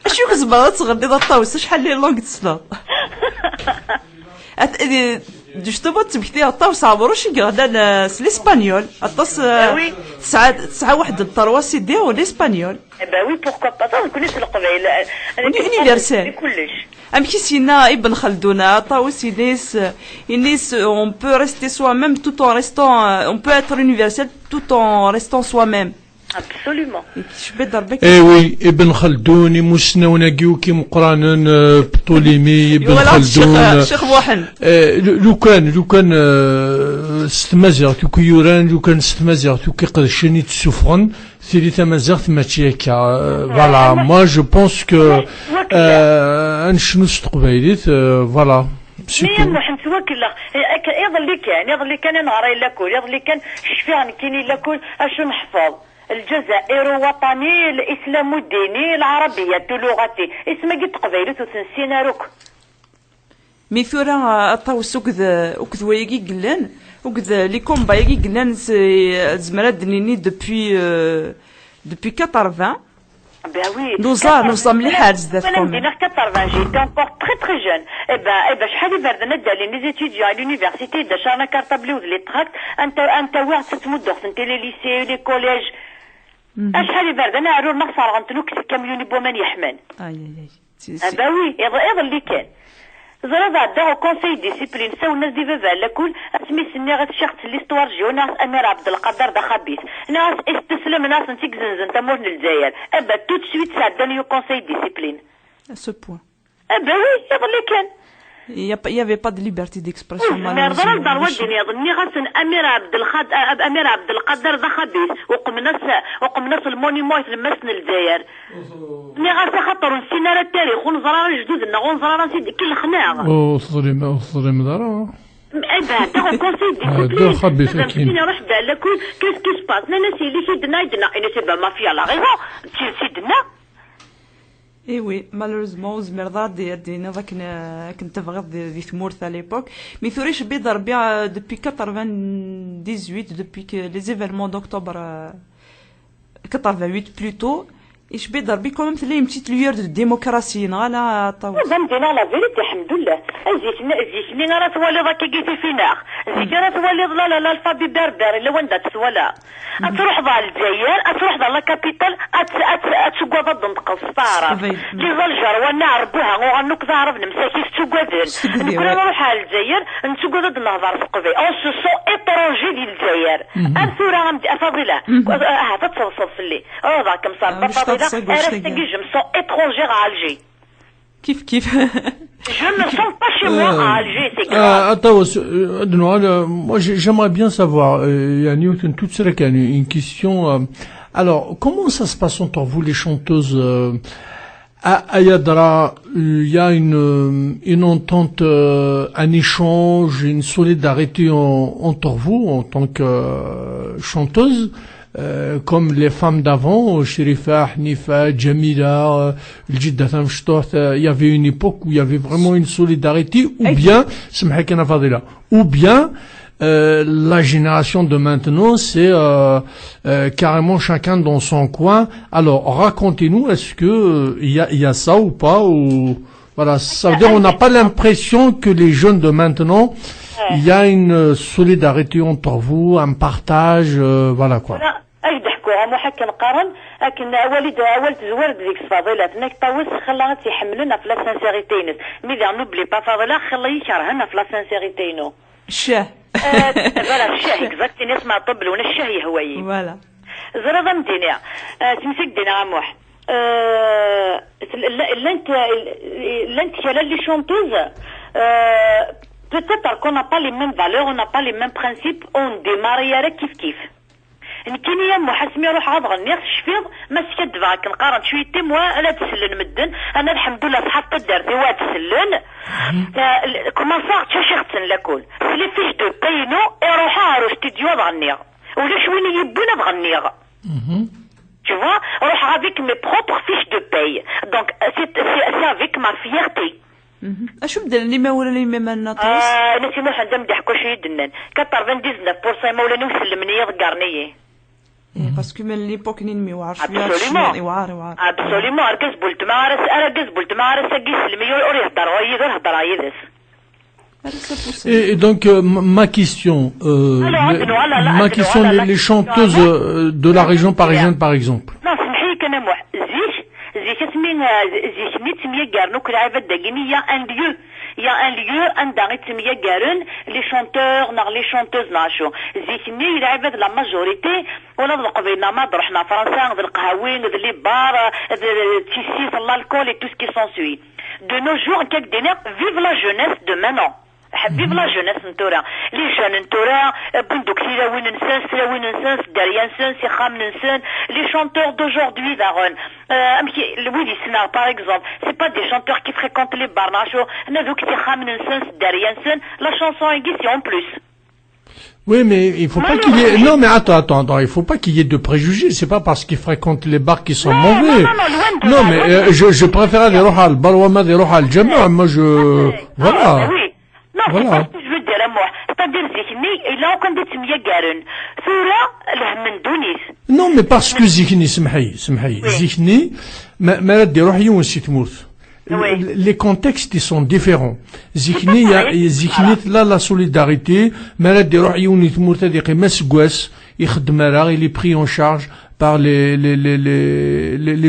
شو كزبرة تغني ذا الطاوس شحال لي لونغ تسلا جوستومون تبكتي الطاوس عبرو شي غدا الاسبانيول الطاس تسعة واحد الطرواسي ديالو الاسبانيول با وي بوركوا با نكونش القبائل يونيفرسال كلش أم كيسينا ابن خلدون طاوس ينيس on peut rester soi-même tout en restant on peut être universel tout en restant soi-même absolument اي وي ابن خلدون مسنون كيوكي مقران بطوليمي ابن خلدون الشيخ بوحن لو كان ستمازيغ كي يوران لو كان ستمازيغ كي قدشني تسفرن سيري تمازيغ ماشي هكا فوالا موا جو بونس كو انشنو استقبايليت فوالا مي محن توكل يظل كان نهار الا كل يظل كان شفيع كاين الا كل اشو نحفظ الجزائر وطني الاسلام الديني العربيه لغتي اسمها قد قبيلت وتنسينا روك مي ثورا طاوس وكذ وياكي قلان وكذ لي كومبا ياكي قلان زمرات دنيني depuis 80 Ben oui. Nous sommes les Hajj d'être comme. Moi, en 80, j'étais encore très jeune. Eh ben, شحال يبردنا دالي les étudiants à l'université داشرنا كارطابلي وذ تراكت انت واحد تتمدخ انت لي ليسي لي كوليج شحال يبردنا عرور نخسر غنتلو كاميوني بومان يحمل. Ben oui, يظل كان. زرا عندها كونساي ديسيبلين ساو الناس دي فافا لكل اسمي سني غتشخص ليستوار جيو ناس امير عبد القادر دا خبيث ناس استسلم ناس انت كزنزن تمور للجزائر ابا تو سويت ساعدني كونساي ديسيبلين سو بوين ابا وي يظل كان il y avait pas de liberté d'expression malheureusement نهضر دار ودني يظني غاسن امير عبد القادر دا خبيث وقمنا المونيمون في المسن الجزائر ني غاسا خاطر نسينا راه التاريخ ونزرا جدودنا ونزرا سيدي كل الخناق ظلم دارا ايبا تا كونسي ديسيبلين خبيث اكيد نروح دار كل كيس باس نانا سي لي سيدنا انا سي با مافيا لا غيزون سيدنا اي وي مالوريزمون زمرضا دينا ذاك كنت بغيت دي ثمورث على ليبوك مي ثوريش بيض ربيع دوبي 98 دوبي لي زيفيرمون دوكتوبر 88 بلوتو ايش بيض ربي كوميم تلاقي مشيت ليور دو ديموكراسي نغالا طاو فهمتينا لا فيريتي الحمد لله زيتني راه توالي ذاك كيفي فينا زيتي راه توالي لا الفابي بربر اللي وين تسوالا تروح ضا الجزائر تروح ضا لا كابيتال تسوق ضد نقص تعرف كي زلجر وانا ربوها وغنوك ظهر بن مساكين تسوقادن نكون نروح على الجزائر نسوق ضد نهضر سقفي او سو سو ايترونجي ديال الجزائر الثوره غندي فضيله هذا تصوصف لي ذاك مصاب فضيله كيف Je ne me sens pas chez moi à Alger, c'est grave. Moi j'aimerais bien savoir, Yanni, une question. Alors, comment ça se passe entre vous les chanteuses Ayadra, il y a une entente, un échange, une solidarité entre vous en tant que chanteuse, comme les femmes d'avant, Sherifa, Hnifa, Jamila, Jidda Tamshtot. Il y avait une époque où il y avait vraiment une solidarité, ou bien, ou bien la génération de maintenant, c'est carrément chacun dans son coin. Alors, racontez-nous, est-ce que il y a ça ou pas, ou voilà, ça veut dire on n'a pas l'impression que les jeunes de maintenant, il y a une solidarité entre vous, un partage, voilà quoi. محكا نقارن لكن اول تزورد ديك الفضيلة ناك طاوس خلاها تيحملنا في لا سانسيريتينس مي دير نوبلي با فضيلة خلا يكرهنا في لا سانسيريتينو الشاه فوالا الشاه اكزاكتلي نسمع طبل ونا الشاه يهوي فوالا زرا مدينة تمسك دينا غموح لانت يا لي شونتوز peut-être qu'on n'a pas les mêmes valeurs, on n'a pas les mêmes principes, on démarre كيف كاين يا محاسمي روح عاد غني الشفيض ما سكدفا كنقارن شويه تيموا لا تسلن مدن انا الحمد لله صحاب دارتي واد تسلن كومون صار تشي غتسن لاكول لي فيش دو بينو يروح على استوديو غني ولا شويه يبونا بغني tu vois روح avec mes propres fiches de paye donc c'est avec ma fierté اشو بدل لي ما ولا لي ما ناطرس نسي ما عندهم ضحكوا شي دنان 99% ما ولا نسلمني يغارني باسكو من ليبوك نين ميوعر شويه يوعر ابسوليمون اركز بولت ما عرس سلمي اور يهضر يهضر يدس. Et donc ma question les chanteuses de la région parisienne par exemple. Non, سمحي كان موح زيك اسمي زيك نيت سميه كارنو كلعبه داكيني يا ان ليو il y a un lieu عندها غيتسميا كارون لي شونتور ناغ لي شونتوز ناشو زيكني يلعب هاد لا ماجوريتي ولا القبيله ما رحنا فرنسا هاد القهاوين هاد لي بار تيسيس الكول اي تو سكي سونسوي دو نو جور كاك دينا فيف لا جونيس دو مانون حبيب لا جونيس نتورا لي جون نتورا بندوك سلاوين نسان داريا نسان سيخام نسان لي شونتور دوجوردي دارون امكي الويلي سنا باغ اكزومبل سي با دي شونتور كي فريكونت لي بارناشو انا دوك سيخام نسان داريا نسان لا شانسون ايغي en plus. Oui, mais il faut pas qu'il y ait... Non, mais attends, il faut pas qu'il y ait de préjugés. C'est pas parce qu'ils fréquentent les bars qu'ils sont mauvais. Non, mais je préfère les rohal, balwama des rohal jama. Moi, je... Voilà. Non, c'est pas ce que je veux dire à moi. C'est-à-dire, Zikni, il a aucun des Timiya Garen. Soura, le Donis. Non, mais parce que Zikni, Smhaï. Zikni, malade des rohayons aussi tmout. Les contextes ils sont différents. Zikni, là la solidarité, malade des rohayons ils tmout à des remes goues, il est pris en charge par les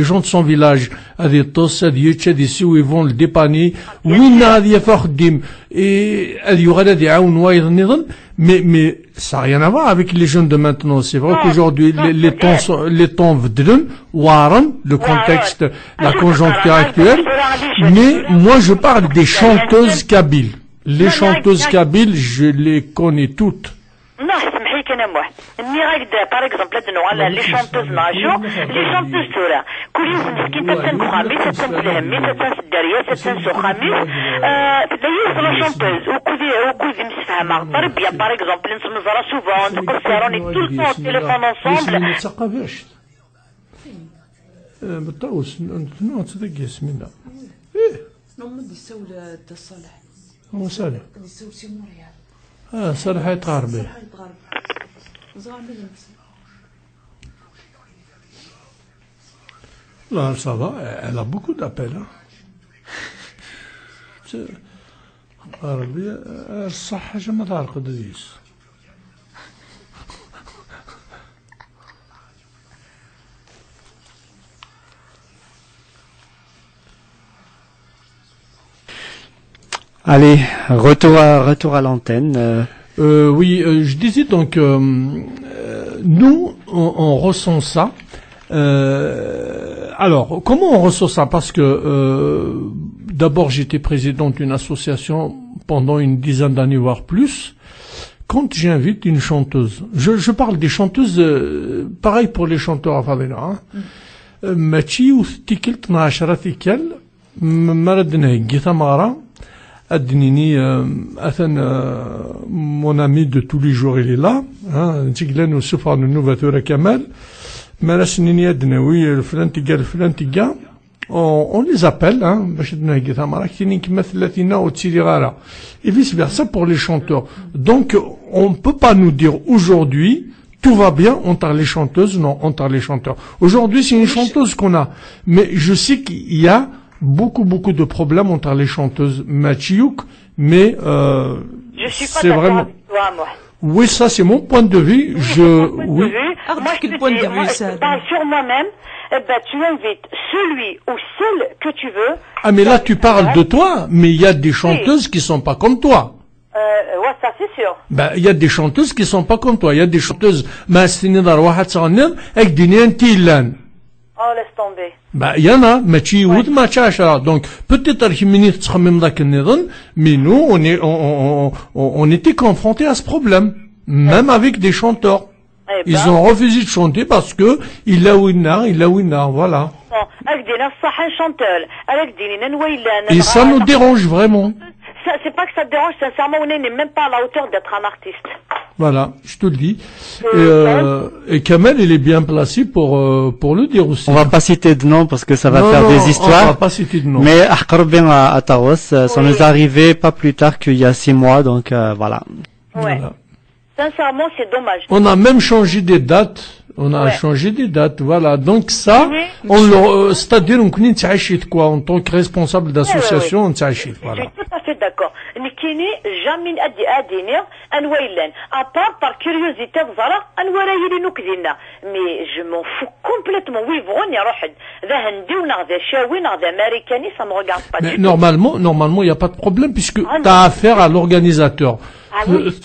gens de son village. À des tos, à des yutch, à des où ils vont le dépanner. Oui, n'a des fardim. Et il y aura des aounois, mais ça n'a rien à voir avec les jeunes de maintenant. C'est vrai qu'aujourd'hui, les temps vdrun, waran, le contexte, la conjoncture actuelle. Mais moi, je parle des chanteuses kabyles. Les chanteuses kabyles, je les connais toutes. كان موح ني غايدا باغ اكزومبل هاد النوع لي شونتوز ناجو لي شونتوز تورا كل يوم مسكين تتن خامس تتن فلهمي تتن سداريه تتن سو خامس لا يوصل شونتوز وكودي مسفهمه طربيه باغ اكزومبل نسمع زرا سوفون تقصروني طول طون تليفون انصومبل ما تثقفش بالطوس نو تدقي اسمنا نو مدي سول صالح هو صالح دي سول سي موريال صالح يتغربي Là, ça va, elle a beaucoup d'appels. Hein. الصحة جمع تعرق ديس. Allez, retour à l'antenne. Oui, je disais donc, nous, on ressent ça. Alors, comment on ressent ça? Parce que d'abord, j'étais président d'une association pendant une dizaine d'années, voire plus. Quand j'invite une chanteuse, je parle des chanteuses, pareil pour les chanteurs à Fadena, Machi ou Tikil Tnashara Tikel, مرد نهجي ثمارة أدنيني أثن mon ami de tous les jours il est là نتيجلان وصف عن النوفاتورة كمال مرسنيني أدنوي الفلان تيجا on les appelle باش نهجي ثمارة كتيني كما 30 وتسيري غارة et vice versa pour les chanteurs donc on peut pas nous dire aujourd'hui tout va bien entre les chanteuses, non, entre les chanteurs. Aujourd'hui, c'est une chanteuse qu'on a. Mais je sais qu'il y a beaucoup de problèmes entre les chanteuses Machiouk, mais je suis pas c'est vraiment... avec toi, moi. Oui, ça, c'est mon point de vue. Moi, je parle sur moi-même. Eh ben, tu invites celui ou celle que tu veux. Ah, mais là, tu parles de toi, mais il y a des chanteuses qui sont pas comme toi. Ouais, ça c'est sûr. Ben, il y a des chanteuses qui sont pas comme toi. Il y a des chanteuses, ما استنيدار واحد صغنن اك دينيان تيلان. Oh, laisse tomber. Ben, il y en a, ما تشي ود ما تشاشرا. Donc, peut-être كمني تخمم ذاك النظام, mais nous, on était confrontés à ce problème. Même avec des chanteurs. Ils ont refusé de chanter parce que il a winner, voilà. Et ça nous dérange vraiment. C'est pas que ça te dérange, sincèrement, on n'est même pas à la hauteur d'être un artiste. Voilà, je te le dis. Et Kamel, il est bien placé pour le dire aussi. On va pas citer de nom parce que ça va faire des histoires. On va pas citer de nom. Mais Ahkarbin à Taos, ça nous est arrivé pas plus tard qu'il y a 6 mois, donc voilà. Ouais. Voilà. Sincèrement, c'est dommage. On a même changé des dates. Changé des dates, voilà. Donc ça, c'est-à-dire on connaît quoi en tant que responsable d'association, on voilà. Je suis tout à fait d'accord. Nikini jamais adinir anwailan. À part par curiosité zara anwarayi nukdina. Mais je m'en fous complètement. Oui, vroni rohed. Za hindi ou za shawi za américaini, ça me regarde pas. Mais normalement, il y a pas de problème puisque tu as affaire à l'organisateur.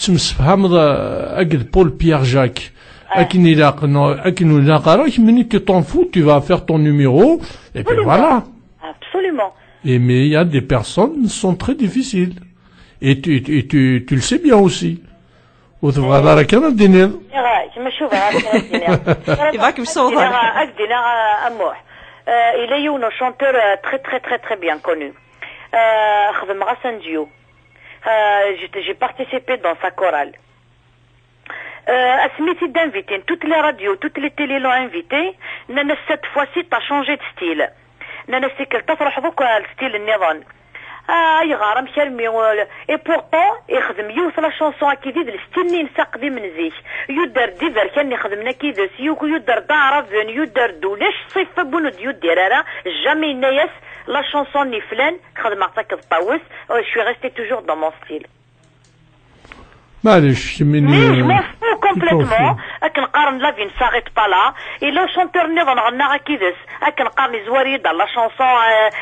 Tu me faham Paul Pierre Jacques. Tu t'en fous, tu vas faire ton numéro, et puis voilà. Absolument. Mais il y a des personnes qui sont très difficiles. Et tu le sais bien aussi. Il va il est un chanteur très bien connu. J'ai participé dans sa chorale. Asmiti d'inviter, toutes les radios, toutes les télés l'ont invité. Nana cette fois-ci t'as changé de style. Nana c'est que t'as fait le style Nidhan. يغارم شرمي et pourtant يخدم يوصل la chanson أكيد الستين نساقدي من زيك يدر ديفر كان يخدمنا كذا سيوك يدر دارفن يدر دولاش صيف بنود يدير راه jamais نايس la chanson ni فلان خدم عطاك الطاوس je suis resté toujours dans mon style. معلش je m'en fous complètement كنقارن لا في نساغيت با لا et le chanteur نظن غنى كيدس كنقارن زواريد la chanson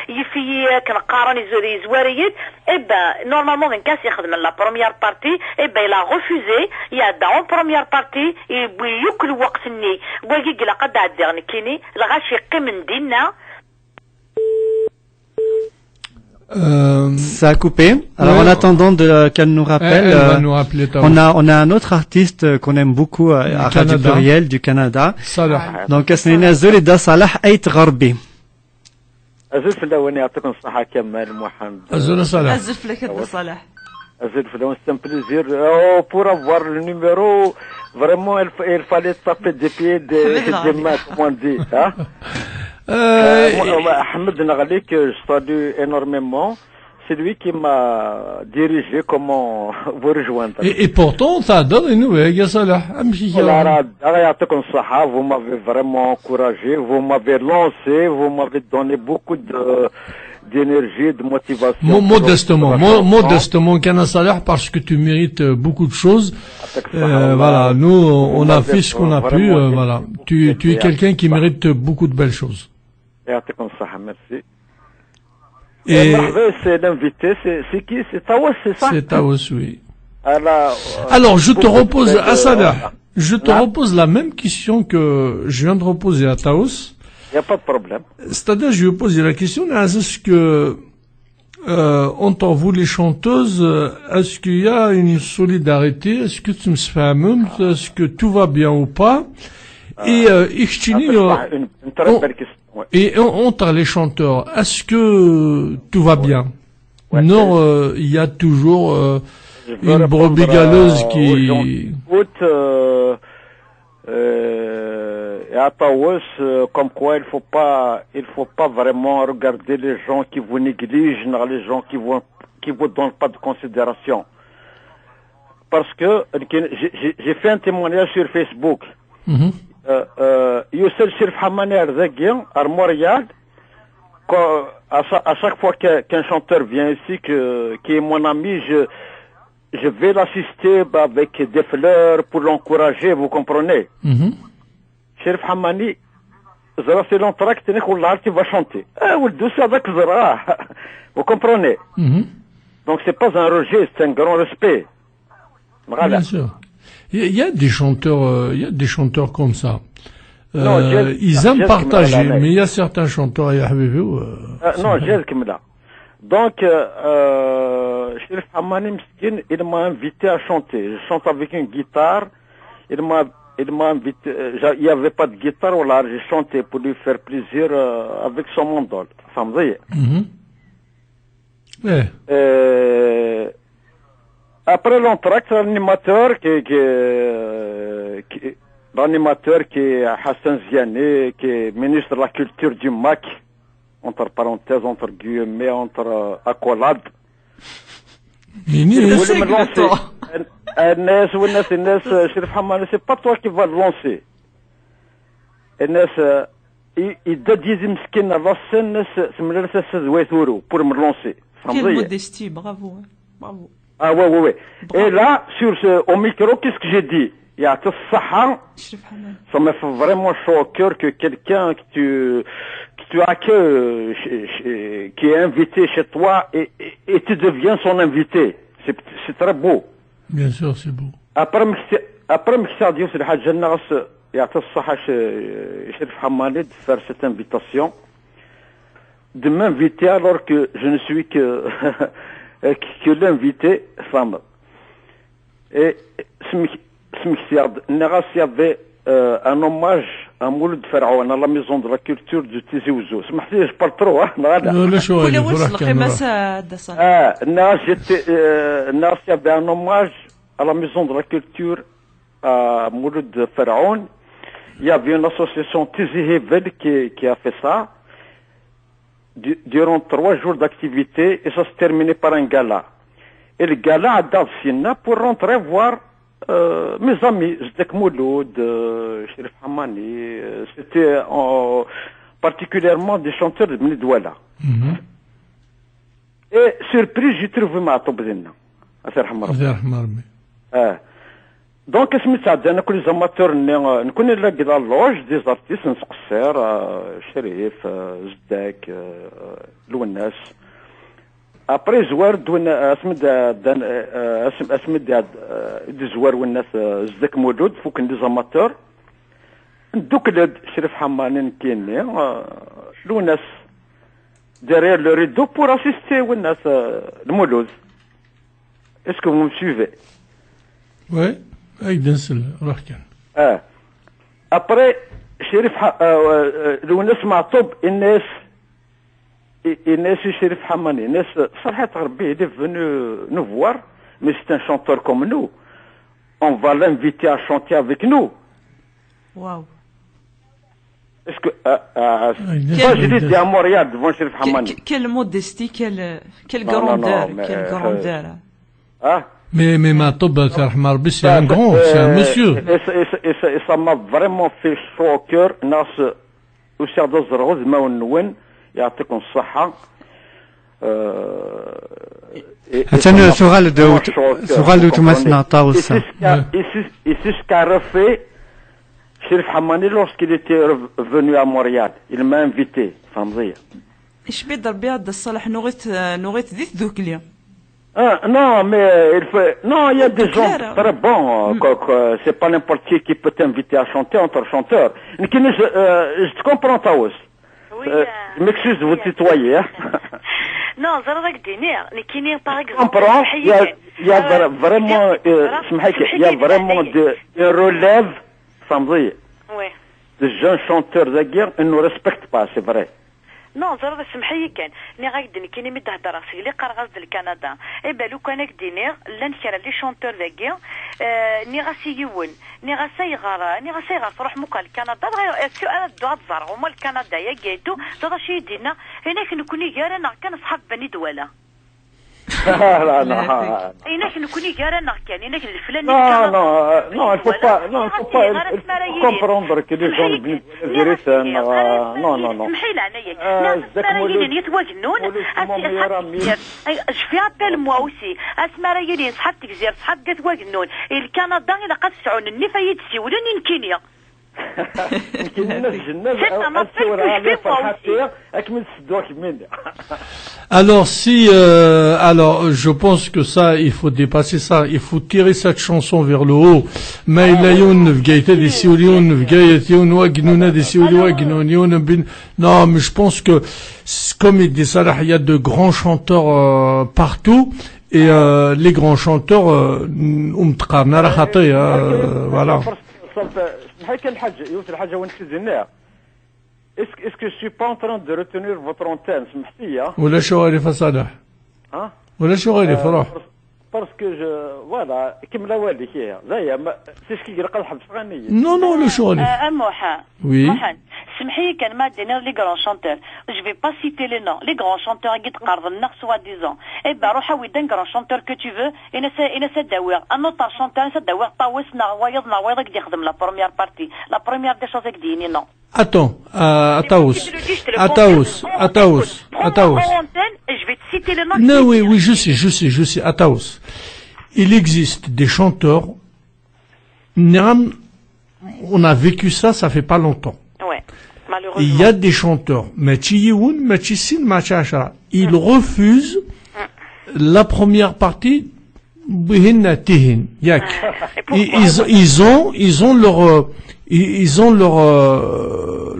يفي كنقارن زواريد et ben normalement كاس يخدم la première partie et ben il a refusé il a dans première partie ياكل وقت ني واقي قلا قد عدي كيني الغاش يقي من دينا. Ça a coupé. Alors en attendant qu'elle nous rappelle, va nous rappeler on a un autre artiste qu'on aime beaucoup à Radio Pluriel du Canada. Salah. Donc اسمه زول دا صلاح ايت غربي. أزل فلاواني يعطيكم الصحة كمال محمد. أزل صلاح. أزل فلك صلاح. أزل فلاوان c'est un plaisir. Oh, pour avoir le numéro, vraiment il fallait taper des pieds des mains comme on dit. Hein? Ahmed Naghali, que je salue énormément, c'est lui qui m'a dirigé comment vous rejoindre. Et pourtant, ça donne une nouvelle, Salah. Vous m'avez vraiment encouragé, vous m'avez lancé, vous m'avez donné beaucoup d'énergie, de motivation. Modestement, Kana Salah, parce que tu mérites beaucoup de choses. Voilà, nous, on a fait ce qu'on a pu, voilà. Tu es quelqu'un qui mérite beaucoup de belles choses. Merci. Et c'est l'invité, c'est qui? C'est Taos, c'est ça? C'est Taos, oui. Alors, je te repose, Asada, je te repose la même question que je viens de reposer à Taos. Il n'y a pas de problème. C'est-à-dire, je vais poser la question, est-ce que, entre vous les chanteuses, est-ce qu'il y a une solidarité? Est-ce que tu me fais est-ce que tout va bien ou pas? Et, une très belle question. Et entre les chanteurs, est-ce que tout va bien? Non, il y a toujours une brebis galeuse qui... à Taos, comme quoi il faut pas vraiment regarder les gens qui vous négligent, les gens qui vous donnent pas de considération. Parce que j'ai fait un témoignage sur Facebook. Youssef Chérif Hamani Arzagien, à Montréal, à chaque fois qu'un chanteur vient ici, qui est mon ami, je vais l'assister avec des fleurs pour l'encourager, vous comprenez? Chérif Hamani, c'est l'entracte, qui va chanter. Vous comprenez? Donc c'est pas un rejet, c'est un grand respect. Voilà. Bien sûr. Il y a des chanteurs comme ça. Ils aiment partager, mais il y a certains chanteurs, non, j'ai comme là. Donc, Chérif Hamani Mskin, il m'a invité à chanter. Je chante avec une guitare. Il m'a invité, il n'y avait pas de guitare, voilà, j'ai chanté pour lui faire plaisir avec son mandol. Ça me dit. Après l'entracte, l'animateur qui est Hassan Ziani, qui est ministre de la Culture du MAC, entre parenthèses, entre guillemets, entre accolades. Chérif Hamani, c'est pas toi qui vas le lancer. Il dédie Mskin à la scène, pour me lancer. Quelle modestie, bravo. Bravo. Ah ouais. Et là, au micro, qu'est-ce que j'ai dit? Il y a tout ça. Ça me fait vraiment chaud au cœur que quelqu'un que tu accueilles, qui est invité chez toi et tu deviens son invité. C'est très beau. Bien sûr, c'est beau. Après, Mkhtar Youssef Al-Hajj Nas, il y a tout ça, Chérif Hamani, de faire cette invitation, de m'inviter alors que je ne suis que l'invité femme. Et il y avait un hommage à Mouloud Pharaon à la maison de la culture de Tizi Ouzou. Je parle trop, hein? Non, il y avait un hommage à la maison de la culture à Mouloud Pharaon. Il y avait une association Tizi Hevel qui a fait ça durant 3 jours d'activité et ça se terminait par un gala. Et le gala a d'Alcina pour rentrer voir mes amis, Zdek Mouloud, Chérif Hamani, c'était particulièrement des chanteurs de Mnidouala. Et surprise, j'ai trouvé ma tobzina. Donc, أنا كل زماتور نكون نلاقي لا لوج دي زارتيست نسقسر شريف زداك لوناس ابري زوار دون اسمد دي زوار والناس زداك مولود فوق دي زماتور دوك شريف حماني كاينين لوناس derrière le rideau pour assister والناس المولود. Est-ce que vous me suivez? Oui. Après, Chérif الناس معطوب الناس Chérif Hamani الناس صراحة ربي il est venu nous voir, mais c'est un chanteur comme nous. On va l'inviter à chanter avec nous. Waouh. Est-ce que moi je dis à Montréal devant Chérif Hamani. Quelle modestie, quelle grandeur, quelle grandeur. Ah. Mais Matob, c'est un grand, c'est un monsieur. Et ça m'a vraiment fait chaud au cœur. Nas, Oussard Zergoz, Maounouen, يعطيكم الصحة. أتمنى سؤال دو تمثل نعطاه السا. Et c'est ce qu'a refait Chérif Hamani lorsqu'il était venu à Montréal. Il m'a invité. فهمتي؟ إيش بيدر بهذا الصالح نغيت ذيك ذوك اليوم. Non, mais il y a des gens très bons. C'est pas n'importe qui peut t'inviter à chanter entre chanteurs. Je te comprends, Taos. Oui. Je m'excuse de vous tutoyer. Non, par exemple. Je comprends. Il y a vraiment, il y a vraiment une relève, ça me dit. Oui. de jeunes chanteurs de guerre, ils ne respectent pas, c'est vrai. نو زرد سمحي كان ني غاكدني كاينين مي تهضر راسي لي قرغاز ديال كندا اي بالو كان كديني لا نشرا لي شونتور داكيا ني غاسي يون ني غاسي غار ني غاسي غار تروح موكا لكندا اسكو انا دو تزار هما لكندا يا كايتو زاد شي يدينا هناك نكوني كارنا كان صحاب بني دوله لا لا هناك نكوني كارنا كان هناك الفلان non il faut pas comprendre que les gens non سمحي لي انايا ناس اسمارايين يتواجنون في ابل موا اوسي اسمارايين صحاب تكزير صحاب كتواجنون الكندا الا قد تسعون النفا يتسولن يمكن Alors je pense que ça il faut dépasser ça, il faut tirer cette chanson vers le haut. Mais non, mais je pense que comme il dit Salah, il y a de grands chanteurs partout et les grands chanteurs voilà. Est-ce que je suis pas en train de retenir votre antenne, سمحتي ولا شو غير صالح ولا شو غير فروح باسكو فوالا كمل والديك هي زي سي شكي يلقى الحبس غنيه نو لو شو غير موحان موحان سمحي كان ما دينا لي غران شانتور جو في با سيتي لي نون لي غران شانتور قد قرضنا سوا ديزون اي با روح ويدان غران شانتور كو تو فو انا سداوير انوطار شانتور سداوير طاوسنا وايض قد يخدم لا بروميير بارتي لا بروميير دي شوز قديني نو Attends, Ataos. Je vais te citer le nom. Non, oui, je sais, Ataos. Il existe des chanteurs. On a vécu ça fait pas longtemps. Ouais, malheureusement. Il y a des chanteurs, ils refusent la première partie. Ils ont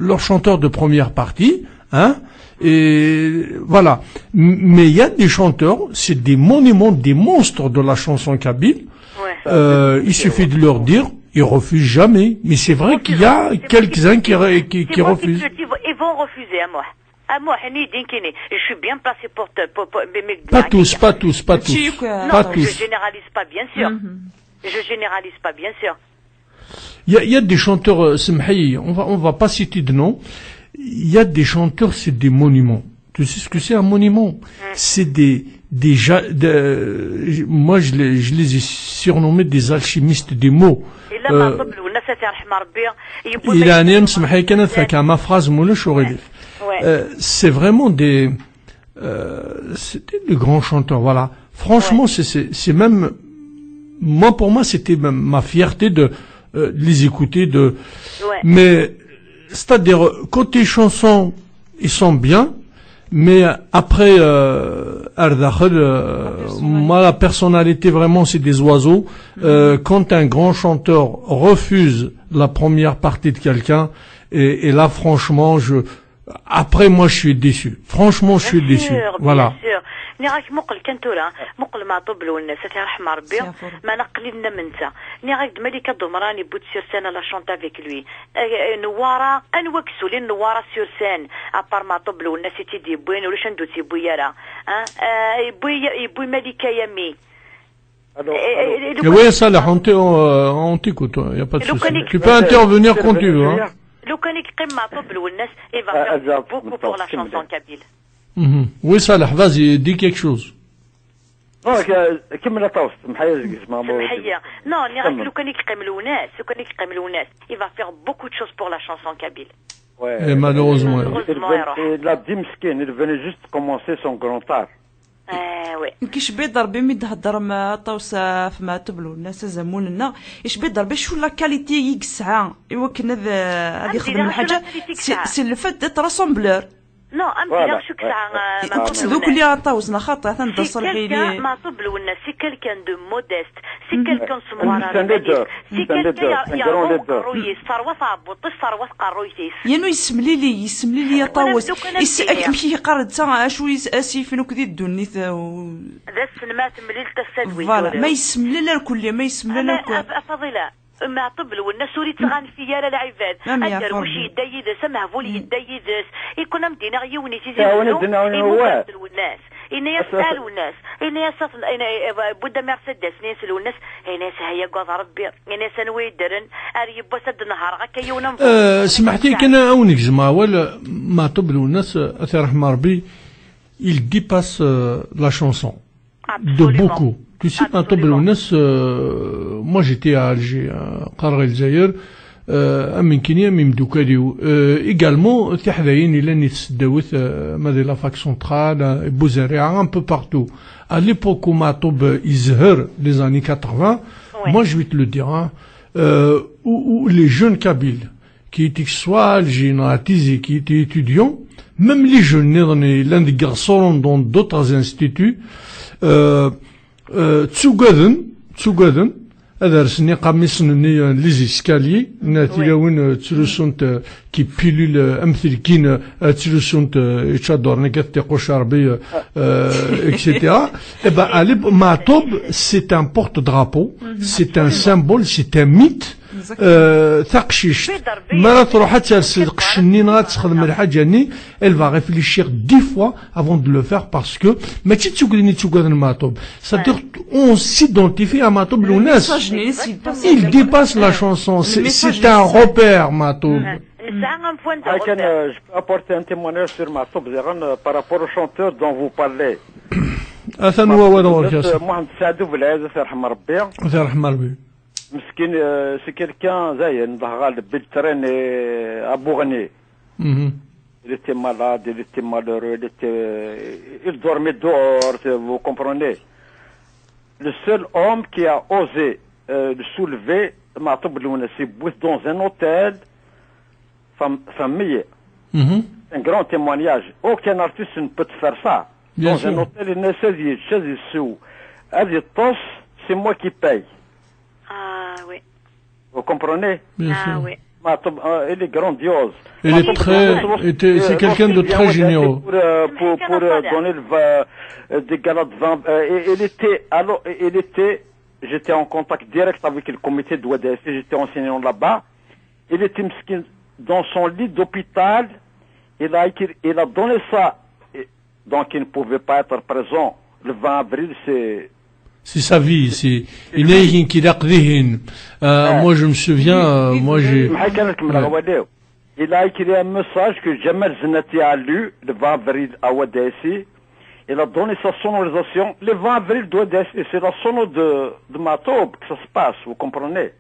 leur chanteur de première partie, hein, et voilà. Mais il y a des chanteurs, c'est des monuments, des monstres de la chanson kabyle. Ouais. Il suffit de leur dire, ils refusent jamais. Mais c'est vrai qu'il y a quelques-uns qui refusent. Ils vont refuser à moi. moi, je suis bien placé pour pas tous. Non, je généralise pas, bien sûr. Je généralise pas, bien sûr. Il y a des chanteurs, on va pas citer de nom. Il y a des chanteurs, c'est des monuments. Tu sais ce que c'est un monument? C'est moi je les ai surnommés des alchimistes des mots. Il a un aime ma phrase c'est vraiment c'était de grands chanteurs, voilà. Franchement, c'est même moi, pour moi, c'était ma fierté de les écouter mais c'est-à-dire côté chanson ils sont bien, mais après moi la personnalité vraiment c'est des oiseaux. Quand un grand chanteur refuse la première partie de quelqu'un et là franchement après moi je suis déçu, franchement je suis déçu, voilà. ني راك مقل كنتولا مقل مع طبل والناس ترحم ربي ما نقللنا منسى ني راك ملكه دمراني بوت سور سان لا شونت افيك لوي نوارا انوكسو لي نوارا سور سان ابار مع طبل والناس تيدي بوين ولا شندو تي بويرا بوي ملكه يمي Oui, Salah, on t'écoute, il n'y a pas de souci. Tu peux intervenir quand tu veux. Hein. لو كان يقيم مع طبل والناس il va faire beaucoup pour la chanson kabyle. Oui, Salah, vas-y, dis quelque chose. كمل طاوس سمحيه non لو كان يقيم الوناس il va faire beaucoup de choses pour la chanson kabyle. Et malheureusement la dimskin il venait juste commencer son grand art. وي كيش بيضر بمد هضر ما طوسه فما تبلو الناس زموننا ايش بيضر باش ولا كاليتي يكسعه ايوا كنا هذه يخدم الحاجه سي الفد راسمبلور نو ام بلا شو كسعه تصدوك اللي طوسنا خاطر تندصر لي ما طبلو الناس سي كلكان دو موديست سي كلكان سموارا سي كلكان يا ثروه صابط ثروه قرويتيس يانو يسملي لي يا طاوس يمشي يقرد تا شو اسي فين كذي الدنيت ذا السنمات مليل تسدوي فوالا ما يسملي لا الكل ما يسملي لا الكل فضيله ما طبل والناس وليت تغان في يا العباد ادر واش يدايد سمع فولي يدايد يكون مدينه غيوني تيزي الناس إن يسألوا الناس إن يسأل إن بودا مرسيدس يسألوا الناس ناس هيا قاض ربي ناس نوي درن أري بسد النهار غكيونا سمحتي كنا أونيك زما ولا ما طبلوا الناس أثر رحمة ربي il dépasse la chanson de beaucoup. Tu sais, quand moi j'étais à Alger, à Qarra el-Zaïr, أمين كينيا ميم دوكاليو également تحذاين إلى نتسداوث ماذا لا فاك سنترال بوزاريعة un peu partout. À l'époque où Matoub izhar les années 80, moi je vais te le dire, hein, où les jeunes Kabyles qui étaient soit algériens, qui étaient étudiants, même les jeunes nés l'un des garçons dans d'autres instituts, تسوقاذن هذا رسني قميصني لي اسكالي ناتي وين تلوسونت كي بيلول امثل كين تلوسونت يتشادورني كتقو شربي اكسيتيرا اي با الي ماتوب سي ان بورت درابو سي ان سامبول سي ان ميت ثقشيش ما تروح حتى القشنين غتخدم الحاجه ني elle va réfléchir 10 fois avant de le faire parce que ماشي تسوقني تسوقن الماتوب c'est-à-dire on s'identifie à Matoub l'ounas il dépasse la chanson c'est un repère Matoub. Je peux apporter un témoignage sur Matoub par rapport au chanteur dont vous parlez. Mohamed Saadou Blaise يرحم ربي يرحم ربي مسكين c'est quelqu'un زين ظهر بالترين à Bourgné. Il était malade, il était malheureux, il dormait dehors, vous comprenez. Le seul homme qui a osé le soulever, Matoub Lounessi, dans un hôtel famille. Un grand témoignage. Aucun artiste ne peut faire ça. Bien dans sûr. Un hôtel, il ne saisit sous. C'est moi qui paye. Ah oui. Vous comprenez? Bien sûr. Oui. Matoub, il est grandiose. C'est quelqu'un de très généreux. Pour donner des galas de vin. J'étais en contact direct avec le comité de WDS, j'étais enseignant là-bas. Il était dans son lit d'hôpital, il a donné ça. Donc il ne pouvait pas être présent. Le 20 avril, c'est sa vie, c'est moi je me souviens, moi j'ai il a écrit un message que Jamal Zenati a lu le 20 avril à Ouadessi. Il a donné sa sonorisation le 20 avril de Ouadessi. C'est la sono de Matoub que ça se passe, vous comprenez.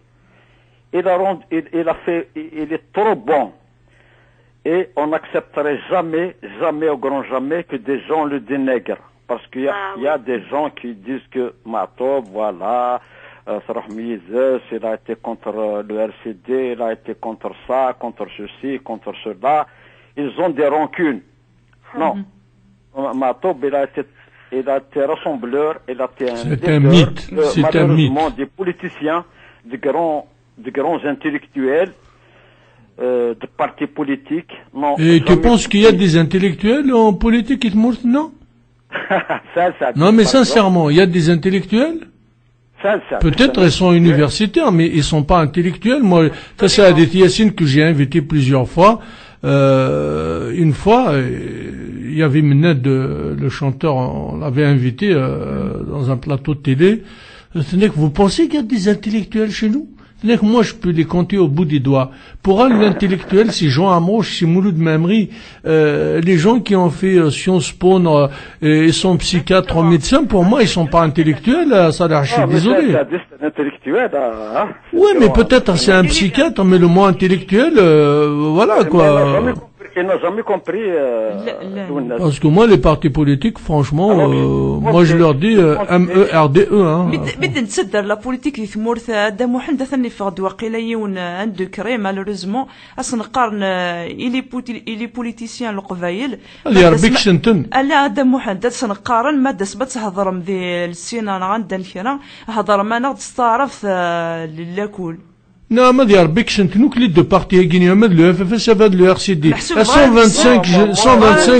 Il est trop bon. Et on n'accepterait jamais au grand jamais que des gens le dénègrent. Parce qu'il y a des gens qui disent que Matoub, voilà, il a été contre le RCD, il a été contre ça, contre ceci, contre cela. Ils ont des rancunes. Non. Matoub, il a été rassembleur, il a été un mythe. C'est un mythe. Des politiciens, de grands intellectuels, de partis politiques. Non. Et tu penses qu'il y a des intellectuels en politique qui te mourent, non? Non, mais sincèrement, il y a des intellectuels? Peut-être ils sont universitaires, mais ils sont pas intellectuels. Moi, ça c'est Adith Yassine que j'ai invité plusieurs fois. Une fois, il y avait Menad, le chanteur, on l'avait invité dans un plateau de télé. C'est-à-dire que vous pensez qu'il y a des intellectuels chez nous? C'est-à-dire que moi, je peux les compter au bout des doigts. Pour un intellectuel, c'est Jean Amouche, c'est Mouloud Mamri, les gens qui ont fait Sciences Po et sont psychiatres ou médecins, pour moi, ils sont pas intellectuels, ça je suis désolé. Oui, mais peut-être c'est un psychiatre, mais le mot intellectuel, voilà, quoi. Il n'a jamais compris. Parce que moi, les partis politiques, franchement, moi je leur dis MERDE. بدنا نتصدر لا بوليتيك ثمورث دام وحده ثاني فغد واقيلا يون عنده كري مالوريزمون اصلا نقارن الي بوليتيسيان القبايل اللي ربيك شنتن لا دام وحده سنقارن ما دسبت هضر مذي السينا عندنا كرا هضر ما نغد استعرف للاكل Non, mais il y a les deux partis qui ont le FFS et le RCD. 125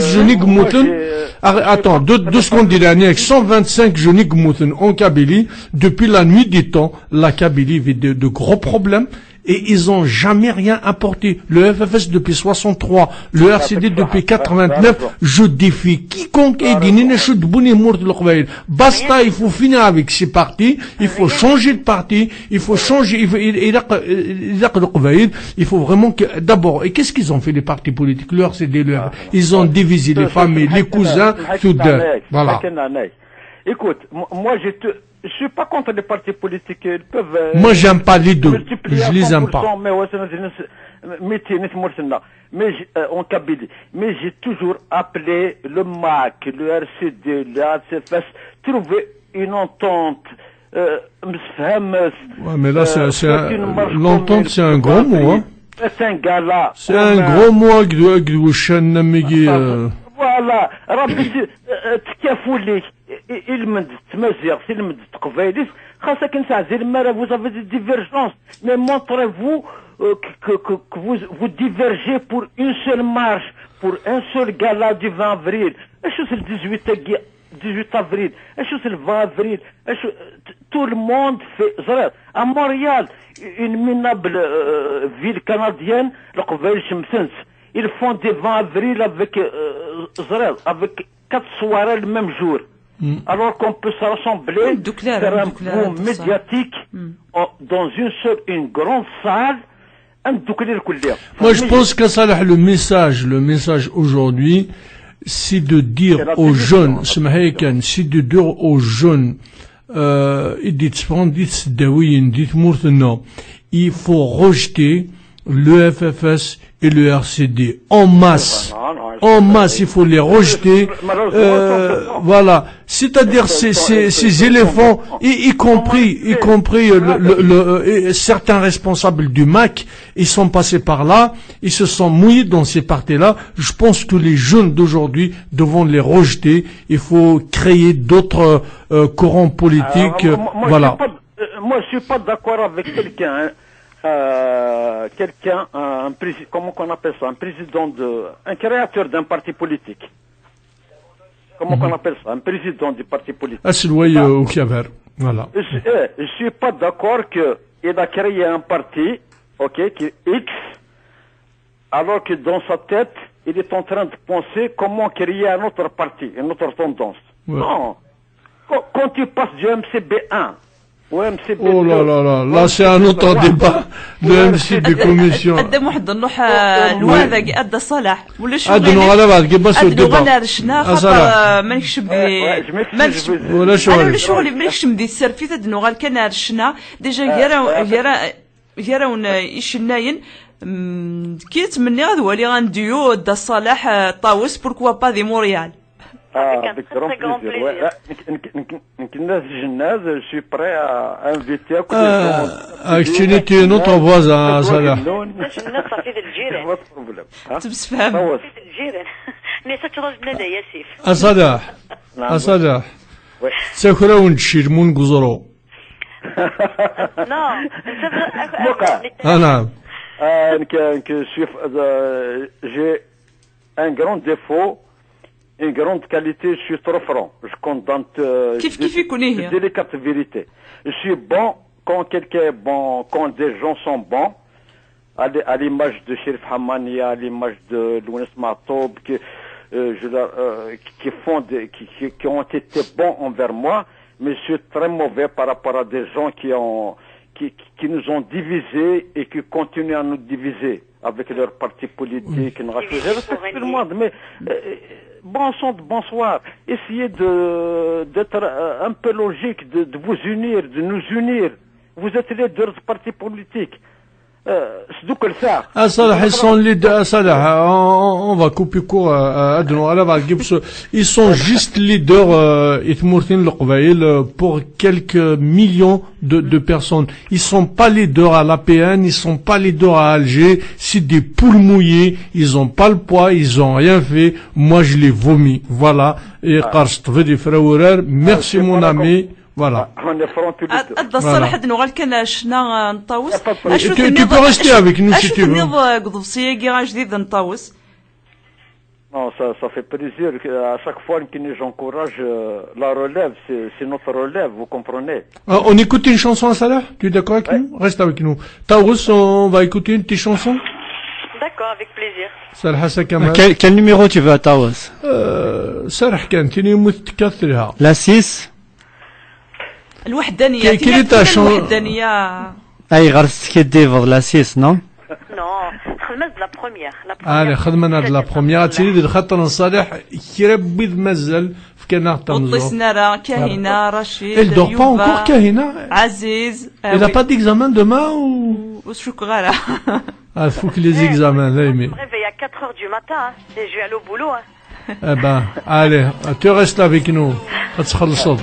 jeunes moutons. Attends, 2 secondes dernières, 125 jeunes moutons en Kabylie. Depuis la nuit des temps, la Kabylie vit de gros problèmes. Et ils ont jamais rien apporté. Le FFS depuis 63, le RCD depuis 89, je défie quiconque ait dit basta, il faut finir avec ces partis, il faut changer de parti, il faut changer, il faut vraiment que, d'abord, et qu'est-ce qu'ils ont fait les partis politiques, le RCD, ils ont divisé les familles, les cousins, tout d'un. Voilà. Écoute, moi je suis pas contre les partis politiques, ils peuvent... Moi j'aime pas les deux, je les aime pas. Mais en Kabylie, mais j'ai toujours appelé le MAC, le RCD, le ACFS, trouver une entente. Ouais, mais là l'entente c'est un gros mot, hein. C'est un gala. C'est un gros mot voilà, ربي تكافوا لي المد تمازيغ سي المد تقبايليس خاصة كنساعد المرة vous avez des divergences mais montrez-vous que vous divergez pour une seule marche pour un seul gala du 20 avril اشو c'est le 18 avril اشو c'est le 20 avril اشو tout le monde fait زرا à Montréal une minable ville canadienne القبايل شمسنس ils font des 20 avril avec 4 soirées le même jour. Alors qu'on peut se rassembler, faire un boom médiatique dans une grande salle. Moi, je pense que ça, le message aujourd'hui, c'est de dire aux jeunes, c'est de dire aux jeunes, il faut rejeter le FFS et le RCD en masse, il faut les rejeter. Voilà, c'est-à-dire ces éléphants, y compris certains responsables du MAC, ils sont passés par là, ils se sont mouillés dans ces partis-là. Je pense que les jeunes d'aujourd'hui devront les rejeter. Il faut créer d'autres courants politiques. Voilà. Moi, je suis pas d'accord avec quelqu'un. Comment qu'on appelle ça, un créateur d'un parti politique. Comment qu'on appelle ça, un président du parti politique. Voilà. Je suis pas d'accord qu'il a créé un parti, qui est X, alors que dans sa tête, il est en train de penser comment créer un autre parti, une autre tendance. Ouais. Non. Quand tu passes du MCB1, oh là là là, là c'est un autre débat. Le MC des commissions. قدم واحد نروح الواذق ادى صلاح ولا شو ادنو على بعض كيباس الديبا انا رشنا خاطر ما نكشب ولا شو انا شغل ما نكشم دي السرفيت ادنو قال كان رشنا ديجا غيرا يشناين كيت مني غدوالي غنديو دا صلاح طاوس بوركوا با دي موريال. Avec grand plaisir. Je suis prêt à inviter à côté de notre voisin, Salah. Salah. ساكراون تشيرمون قزرو. نعم. J'ai un grand défaut. Une grande qualité, je suis trop franc. Je contente délicate vérité. Je suis bon quand quelqu'un est bon, quand des gens sont bons, à l'image de Sherif Hamani, à l'image de Lounis Matoub, qui ont été bons envers moi, mais je suis très mauvais par rapport à des gens qui nous ont divisés et qui continuent à nous diviser avec leur parti politique. Je respecte tout le monde, mais bonsoir. Essayez d'être un peu logique, de vous unir, de nous unir. Vous êtes les deux partis politiques. On va couper court ils sont juste leaders pour quelques millions de personnes. Ils sont pas leaders à l'APN, ils sont pas leaders à Alger, c'est des poules mouillées, ils ont pas le poids, ils ont rien fait, moi je les vomis. Voilà. Et merci mon ami. Voilà. On est front tous les deux. الصراحة نوغال كان شنا نطاوس. Tu peux rester avec nous si tu veux. أشوف النظ قضبصية كيغا جديد نطاوس. Non, ça fait plaisir. À chaque fois que j'encourage la relève, c'est notre relève, vous comprenez. On écoute une chanson à Salah. Tu es d'accord avec nous? Reste avec nous. Taous, on va écouter une petite chanson. D'accord, avec plaisir. Salah Kamal. Quel numéro tu veux à Taous? Salah كانتيني متكثرها. La 6. الوحدانية. الوحدانية. أي غرست كديفض la 6 non? Non, خدمت la première. خدمنا la première. تريد الخطر صالح كيربي مازال في كنا تنزو. وطسنا كاهنة رشيد. Elle dort pas encore كاهنة. عزيز. Elle a pas d'examen demain ou? وشكرا. Il faut que les examens là mais. Je me réveille à 4h du matin et je vais aller au boulot. Eh ben, allez, tu restes avec nous. تخلصوا.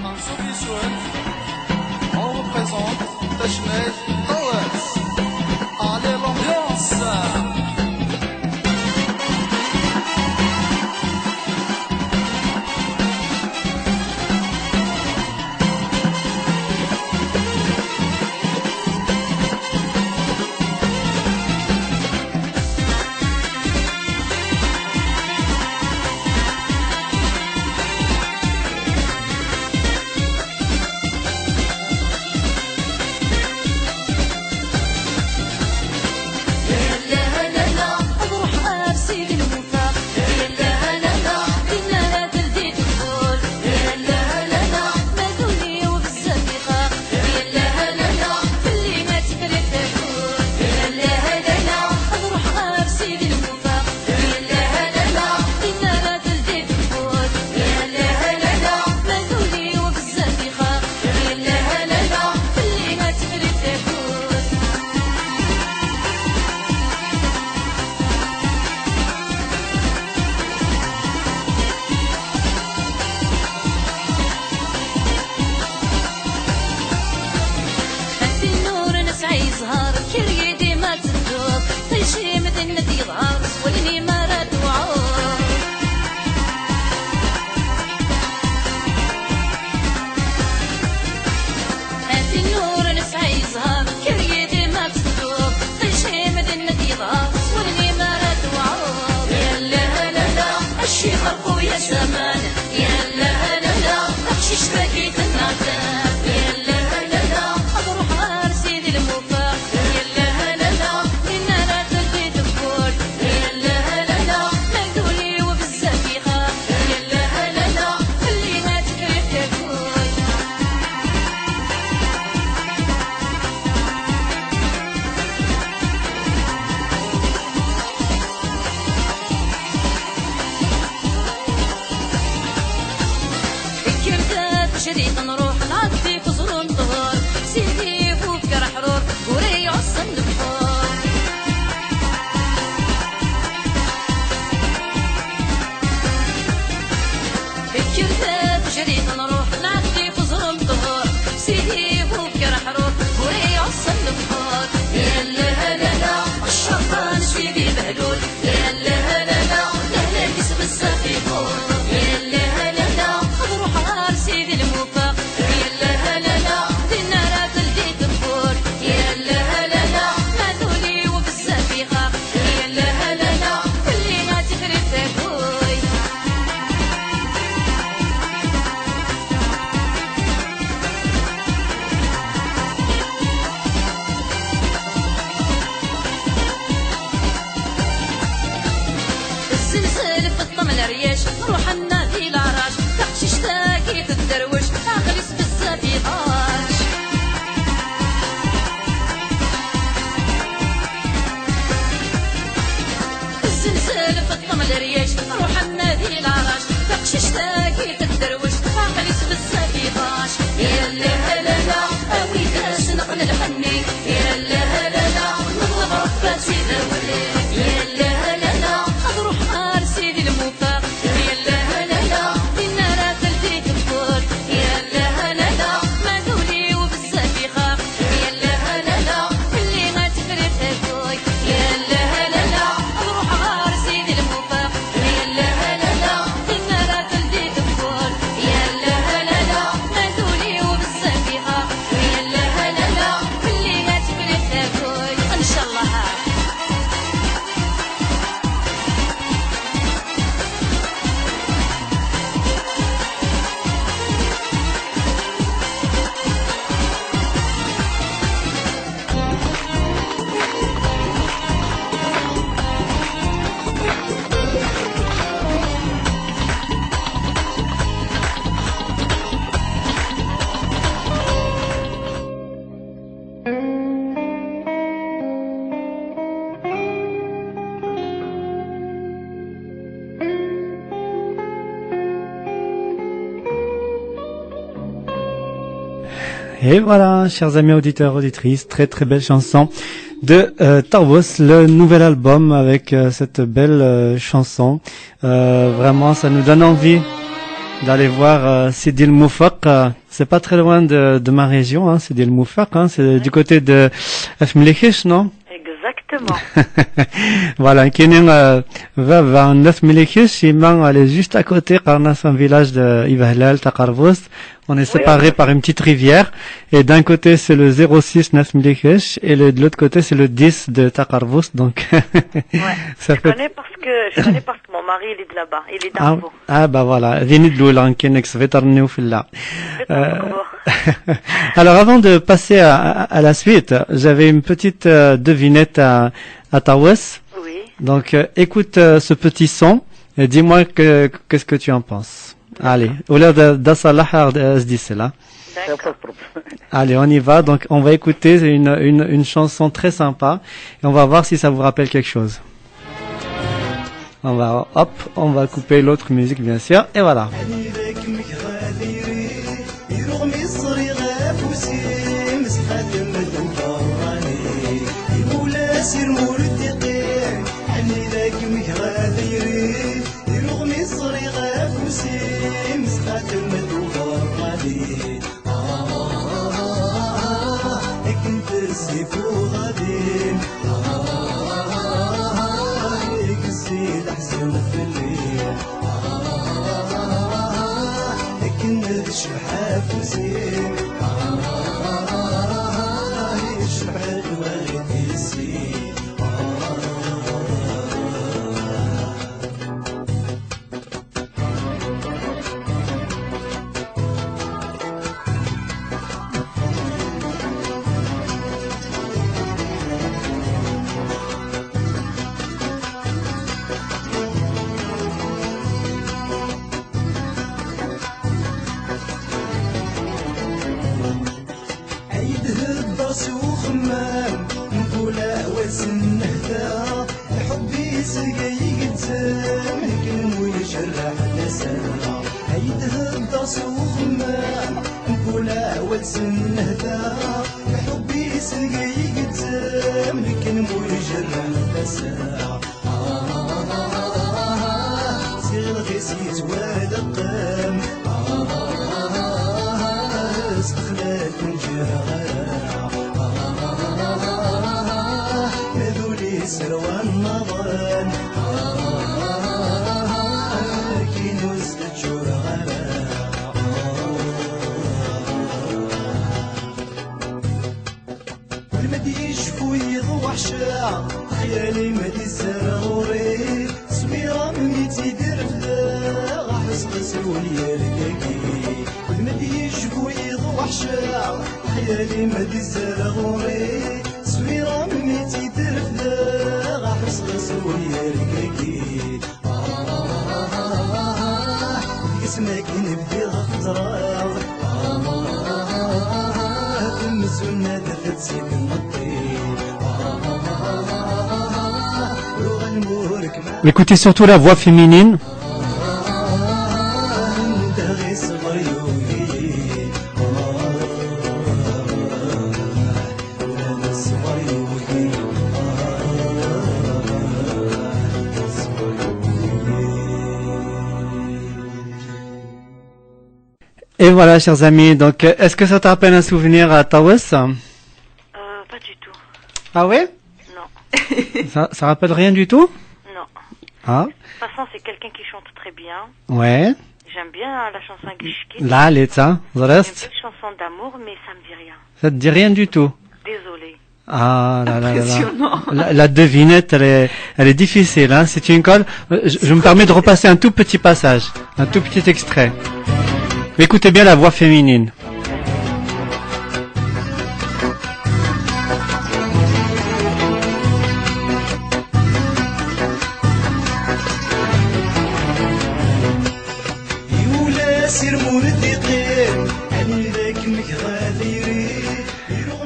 Et voilà, chers amis auditeurs, auditrices, très très belle chanson de Tarbous, le nouvel album avec cette belle chanson. Vraiment, ça nous donne envie d'aller voir Sidi El Moufaq. C'est pas très loin de ma région, hein, Sidi El Moufaq, hein, c'est du côté de Afmelekish, non? Exactement. Voilà, Kenin va 9 Melekish, il est juste à côté, Karnas, un village de Ibahlal, Taqarbous. On est séparés par une petite rivière, et d'un côté c'est le 06 9 Melekish, et de l'autre côté c'est le 10 de Taqarbous, donc. Je connais parce que mon mari il est de là-bas, il est d'Arvo. Bah voilà, Vini de l'Oulan, Kenek Svetarneu Filla. Alors avant de passer à la suite, j'avais une petite devinette à Tarbous. Oui. Donc écoute ce petit son et dis-moi qu'est-ce que tu en penses. Allez, au lieu d'Assalah là. Allez, on y va. Donc on va écouter une chanson très sympa et on va voir si ça vous rappelle quelque chose. On va couper l'autre musique bien sûr et voilà. سير مرتقين حني ذاك مكراديري يرغمي صري غافوسي مسخات المدوغة غادي كنت السيف وغادي السيد حسن في الليل كنت الشبحة فوسي الشبحة دواغي السيد Écoutez surtout la voix féminine. Et voilà, chers amis, donc est-ce que ça te rappelle un souvenir à Tarbous? Pas du tout. Ah ouais? Non. ça rappelle rien du tout? Non. Ah. De toute façon, c'est quelqu'un qui chante très bien. Ouais. J'aime bien la chanson Gishki. Là, l'état, le reste. C'est une chanson d'amour, mais ça me dit rien. Ça te dit rien du tout? Désolée. Ah là là Impressionnant. là. La devinette, elle est difficile, hein. Si tu une colle, je me permets de repasser un tout petit passage, un tout petit extrait. Écoutez bien la voix féminine.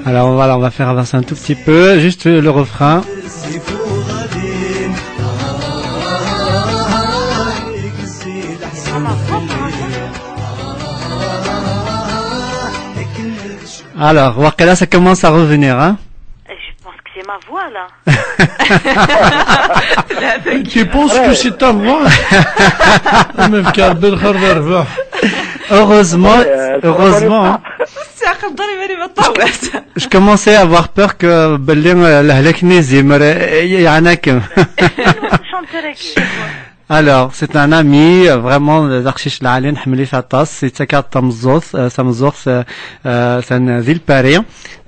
Alors voilà, on va faire avancer un tout petit peu, juste le refrain. Alors, Wakela, ça commence à revenir, hein? Je pense que c'est ma voix, là. Tu penses que c'est ta voix? Heureusement, je commençais à avoir peur que alors, c'est un ami, vraiment, l'Archiche La'alin, Hamli Fatas, c'est Takar Tamzoth, c'est un ville Paris.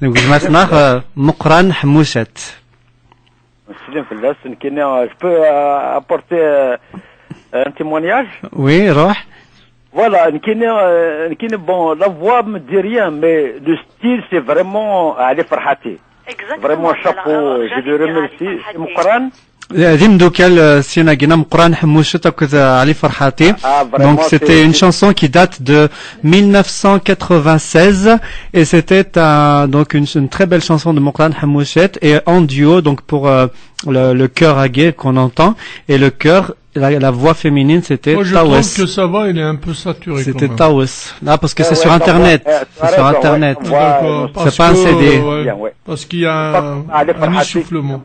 Donc, je m'appelle Mokran Hamouchet. Je peux apporter un témoignage? Oui, Roh. Voilà, bon, la voix me dit rien, mais le style, c'est vraiment Ali Farhati. Vraiment, chapeau, je le remercie. Mokran. Donc c'était une chanson qui date de 1996 et c'était donc une très belle chanson de Mokran Hamouchet et en duo donc pour le chœur agué qu'on entend et le chœur la voix féminine c'était Tawes. Je trouve que ça va, il est un peu saturé. C'était Tawes. Là parce que c'est sur internet. C'est sur internet. C'est pas un CD. Parce qu'il y a un essoufflement.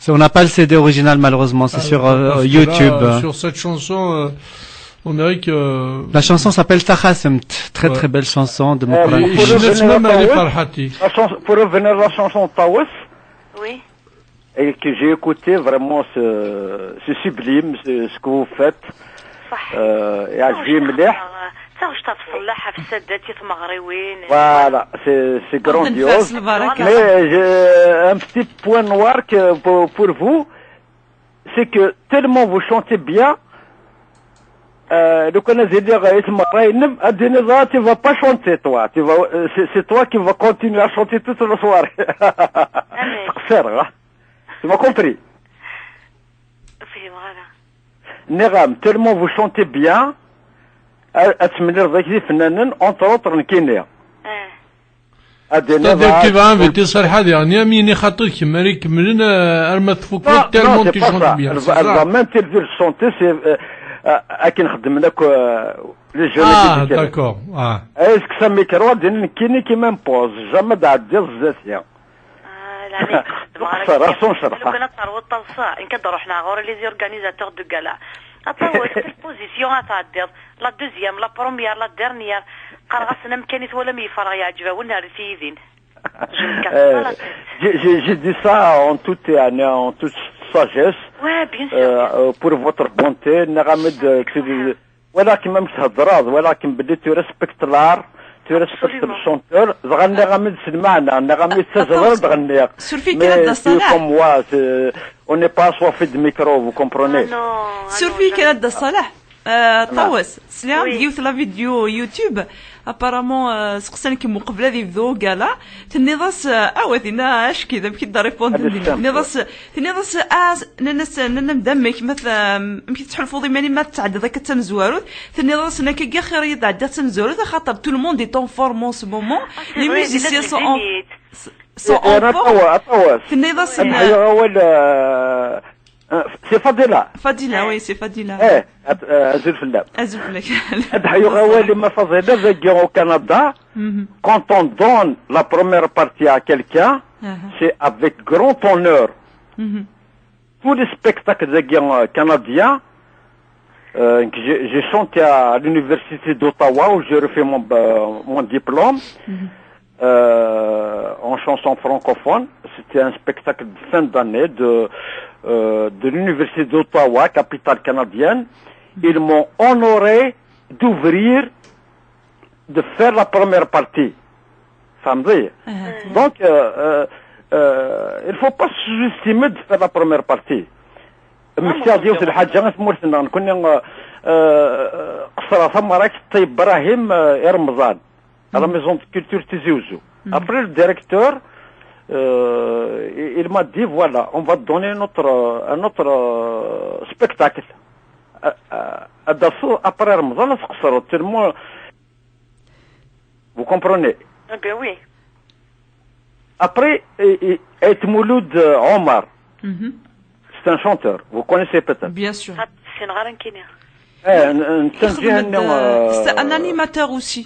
On n'a pas le CD original malheureusement, c'est sur YouTube. Là, sur cette chanson, on dirait que... La chanson s'appelle Tahasemt, très très belle chanson de Mokran. Pour revenir à la chanson Tawes, oui. Et que j'ai écouté, vraiment c'est sublime ce que vous faites. Et عجبني مليح. Voilà, c'est grandiose. Mais j'ai un petit point noir pour vous, c'est que tellement vous chantez bien, le connaisseur tu vas pas chanter toi, c'est toi qui vas continuer à chanter toute la soirée. Tu m'as compris? Néram, tellement vous chantez bien. أتمنى ذاك فنانا entre autres كينيا. c'est-à-dire que tu vas inviter صراحة يعني ميني خاطرك ماري كملين أرما تفوق tellement tu chantes bien. Même tu veux chanter c'est أكين خدم لك les jeunes. Ah d'accord. Est-ce que ça micro دين كيني كي même pose jamais d'addir زاسيا. لا صراحة شرحة. كنا تصروا الطلصة إن كده رحنا غور les organisateurs de gala. أطول البوزيسيون أتعدر لا دوزيام لا بروميير لا ديرنيير قرغسنا مكانيت ولا ميفرغ يعجبها ونهار الفيدين. J'ai dit ça en toute sagesse. Ouais, bien sûr. Pour votre bonté, نغمد ولكن ما متهضراض ولكن بديت ريسبكت لار tu respectes le chanteur, comme moi, on n'est pas assoiffé de micro, vous comprenez? Surfi كانت الصلاح طوس سلام ديوث لا فيديو يوتيوب ابارامون سقسان كي مقبله ذي ذو قالا تنيضاس اوثنا اش كذا بكي داريبوند تنيضاس ننس مدمك مثلا يمكن تحلفوا ضماني ما تعدى ذاك التمزواروث تنيضاس انك كي خير يتعدى التمزواروث خاطر تو الموند اي طون فورمون سو مومون لي ميوزيسيان سو اون تنيضاس سي فضيلة وي سي فضيلة أزول في اللاب أزول في اللاب أدحيو غوالي ما فضيلة ذاكي au Canada quand on donne la première partie à quelqu'un c'est avec grand honneur tous les spectacles ذاكي canadiens j'ai chanté à l'université d'Ottawa où j'ai refait mon diplôme en chanson francophone. C'était un spectacle de fin d'année de l'université d'Ottawa, capitale canadienne. Ils m'ont honoré d'ouvrir, de faire la première partie. Ça me dit. Donc, il faut pas sous-estimer de faire la première partie. مشتاق ديوث الحاجة في مرسنا كنا قصرة ثم راك طيب إبراهيم رمضان à la maison de culture Tizi-Ouzou. Après le directeur, il m'a dit voilà, on va donner un autre spectacle. Après Ramadan, tellement. Vous comprenez? Ben oui. Après, Ait Mouloud Omar. C'est un chanteur. Vous connaissez peut-être? Bien sûr. C'est une c'est un animateur aussi.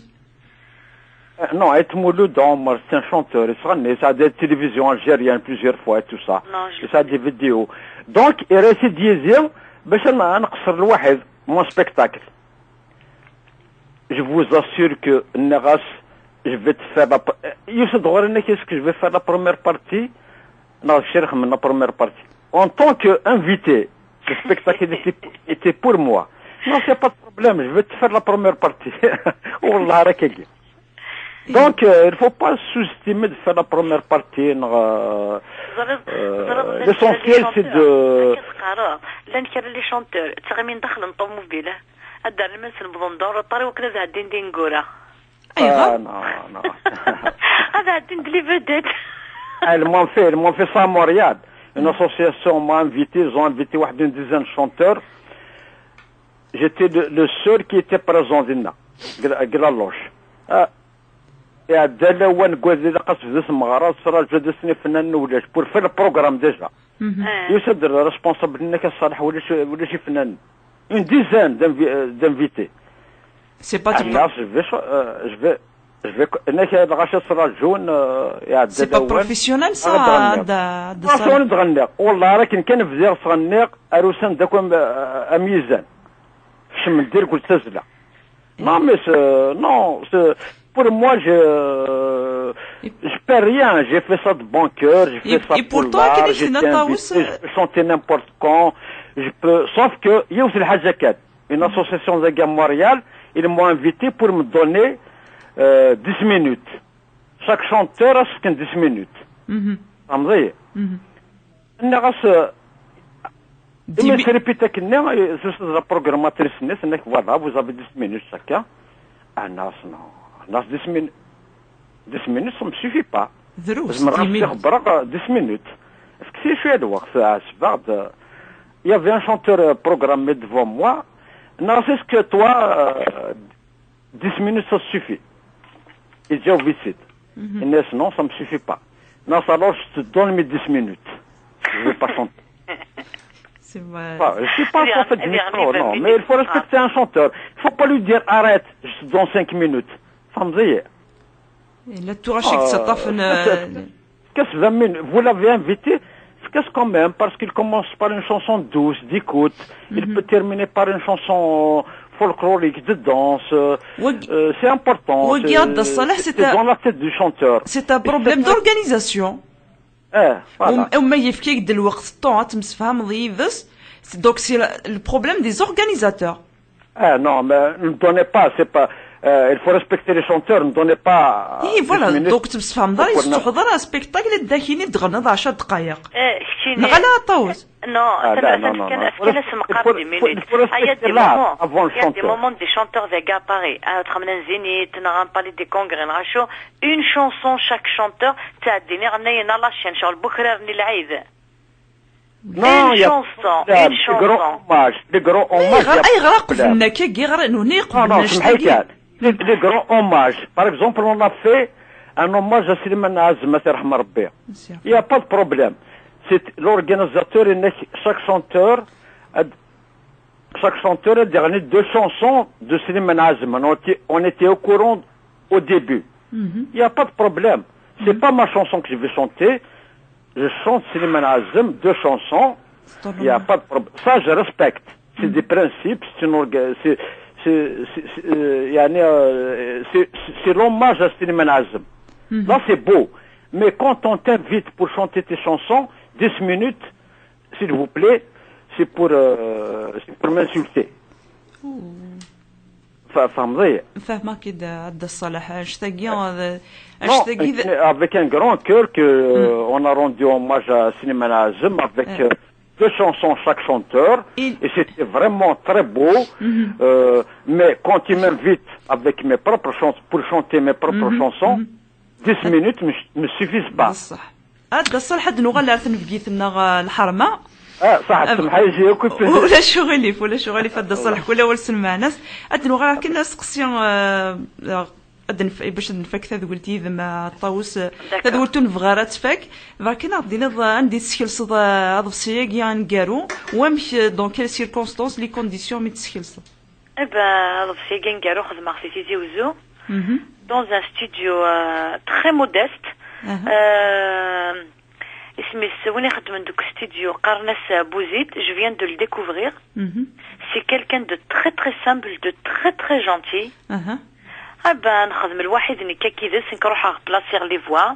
Non, être Mouloud Omar, c'est un chanteur. Il a des télévisions algériennes plusieurs fois et tout ça. Il a des vidéos. Donc, il réussit d'y mon spectacle. Je vous assure que Neras, je vais te faire la... Qu'est-ce que je vais faire la première partie? Non, je cherche la première partie. En tant qu'invité, le spectacle était pour moi. Non, c'est pas de problème, je vais te faire la première partie. Wallah, rakagi. Donc, il ne faut pas sous-estimer de faire la première partie. L'essentiel, c'est de... لان كان لي شونتور تغمين دخل الطوموبيله الدار المنسل بضم دور الطريق وكنا زعدين دينغورا ايوا نو هذا عدين لي فيديت ils m'ont fait ça à Montréal. Une association m'a invité, ils ont invité une dizaine de chanteurs. J'étais le seul qui était présent là, Graloche. Et à Delawan Gouazé la قصف ذس مغارات صار جدسني فنان ولاش pour faire le programme déjà. يوسف responsable انك صالح ولا شي فنان. Une dizaine d'invités. C'est pas tout. C'est pas professionnel ça de ça. نغني والله راه كان في زير صغنيق اروسان داكم اميزان. شمن دير قلت تزلا. Non mais non, pour moi je perds rien, j'ai fait ça de bon cœur, j'ai fait ça pour l'art, je peux chanter n'importe quand, je peux, sauf que il y a aussi le Hajakat, une association de gamme Montréal, ils m'ont invité pour me donner 10 minutes. Chaque chanteur a 10 minutes. Amzé. Mais c'est répété que la programmatrice n'est voilà, vous avez 10 minutes chacun. Ah non, 10 minutes. 10 minutes, ça ne me suffit pas. Je me rappelle 10 minutes. Est-ce que c'est fait de voir ça? Il y avait un chanteur programmé devant moi. Non, c'est ce que toi, 10 minutes, ça suffit. Il dit au visite. Non, ça ne me suffit pas. Non, alors je te donne mes 10 minutes. Je ne vais pas chanter. C'est vrai. Je ne suis pas en fait du micro, non, mais il faut respecter un chanteur. Il ne faut pas lui dire arrête, je te donne 5 minutes. Famzeye. La tour Qu'est-ce que vous l'avez invité? Qu'est-ce quand même? Parce qu'il commence par une chanson douce, d'écoute. Il peut terminer par une chanson folklorique, de danse. C'est important. C'est dans la tête du chanteur. C'est un problème d'organisation. Donc c'est le problème des organisateurs. Non, mais ne donnez pas, c'est pas. Il faut respecter les chanteurs, ne donnez pas. Oui, voilà. Donc tu تفهم دار يستحضر un spectacle الداخلي تغنى 10 دقائق. نغلا طاوز. Non, كان اسم قابل مينيت. Il y a des moments des chanteurs des gars pareil. تخمن زينيت نغان بالي دي كونغري نغاشو une chanson chaque chanteur تعديني غني نالا شان شغل بكره رني العيد. Non, il y a des grands hommages. Les grands hommages. Par exemple, on a fait un hommage à Slimane Azm, il n'y a pas de problème. C'est l'organisateur, chaque chanteur a dernier 2 chansons de Slimane Azm. On était au courant au début. Il n'y a pas de problème. C'est pas ma chanson que je vais chanter. Je chante Slimane Azm, 2 chansons. Il n'y a pas de problème. Ça, je respecte. C'est des principes. C'est l'hommage à Slimane Azm. Là, c'est beau. Mais quand on t'invite pour chanter tes chansons, 10 minutes, s'il vous plaît, c'est pour m'insulter. Avec un grand cœur on a rendu hommage à Slimane Azm avec 2 chansons chaque chanteur et c'était vraiment très beau. Mais quand il m'invite avec mes propres chansons pour chanter mes propres chansons, 10 minutes me suffisent pas. هذا الصراحه نغا لا تنفقيتنا الحرمه صح تسمح لي كنت ولا شغلي في هذا الصالح كله ولسمع ناس ادنو غا كنا سقسيان ادن باش نفك تقولتي ذما طاوس تقولتو نفغارات فك فكنا دينا عندي تسكلص هذا السياق نقارو ومش دون كيل سيركونستانس لي كونديسيون مي تسكلص هذا السياق نقارو خدمه في تيزي وزو dans un studio très modeste. اسمي سويني خدم عندك استوديو قرناس بوزيد. Je viens de le découvrir. C'est quelqu'un de très très simple, de très très gentil. نخدم الواحد اللي كيدز نروح بلاصير لي فوا.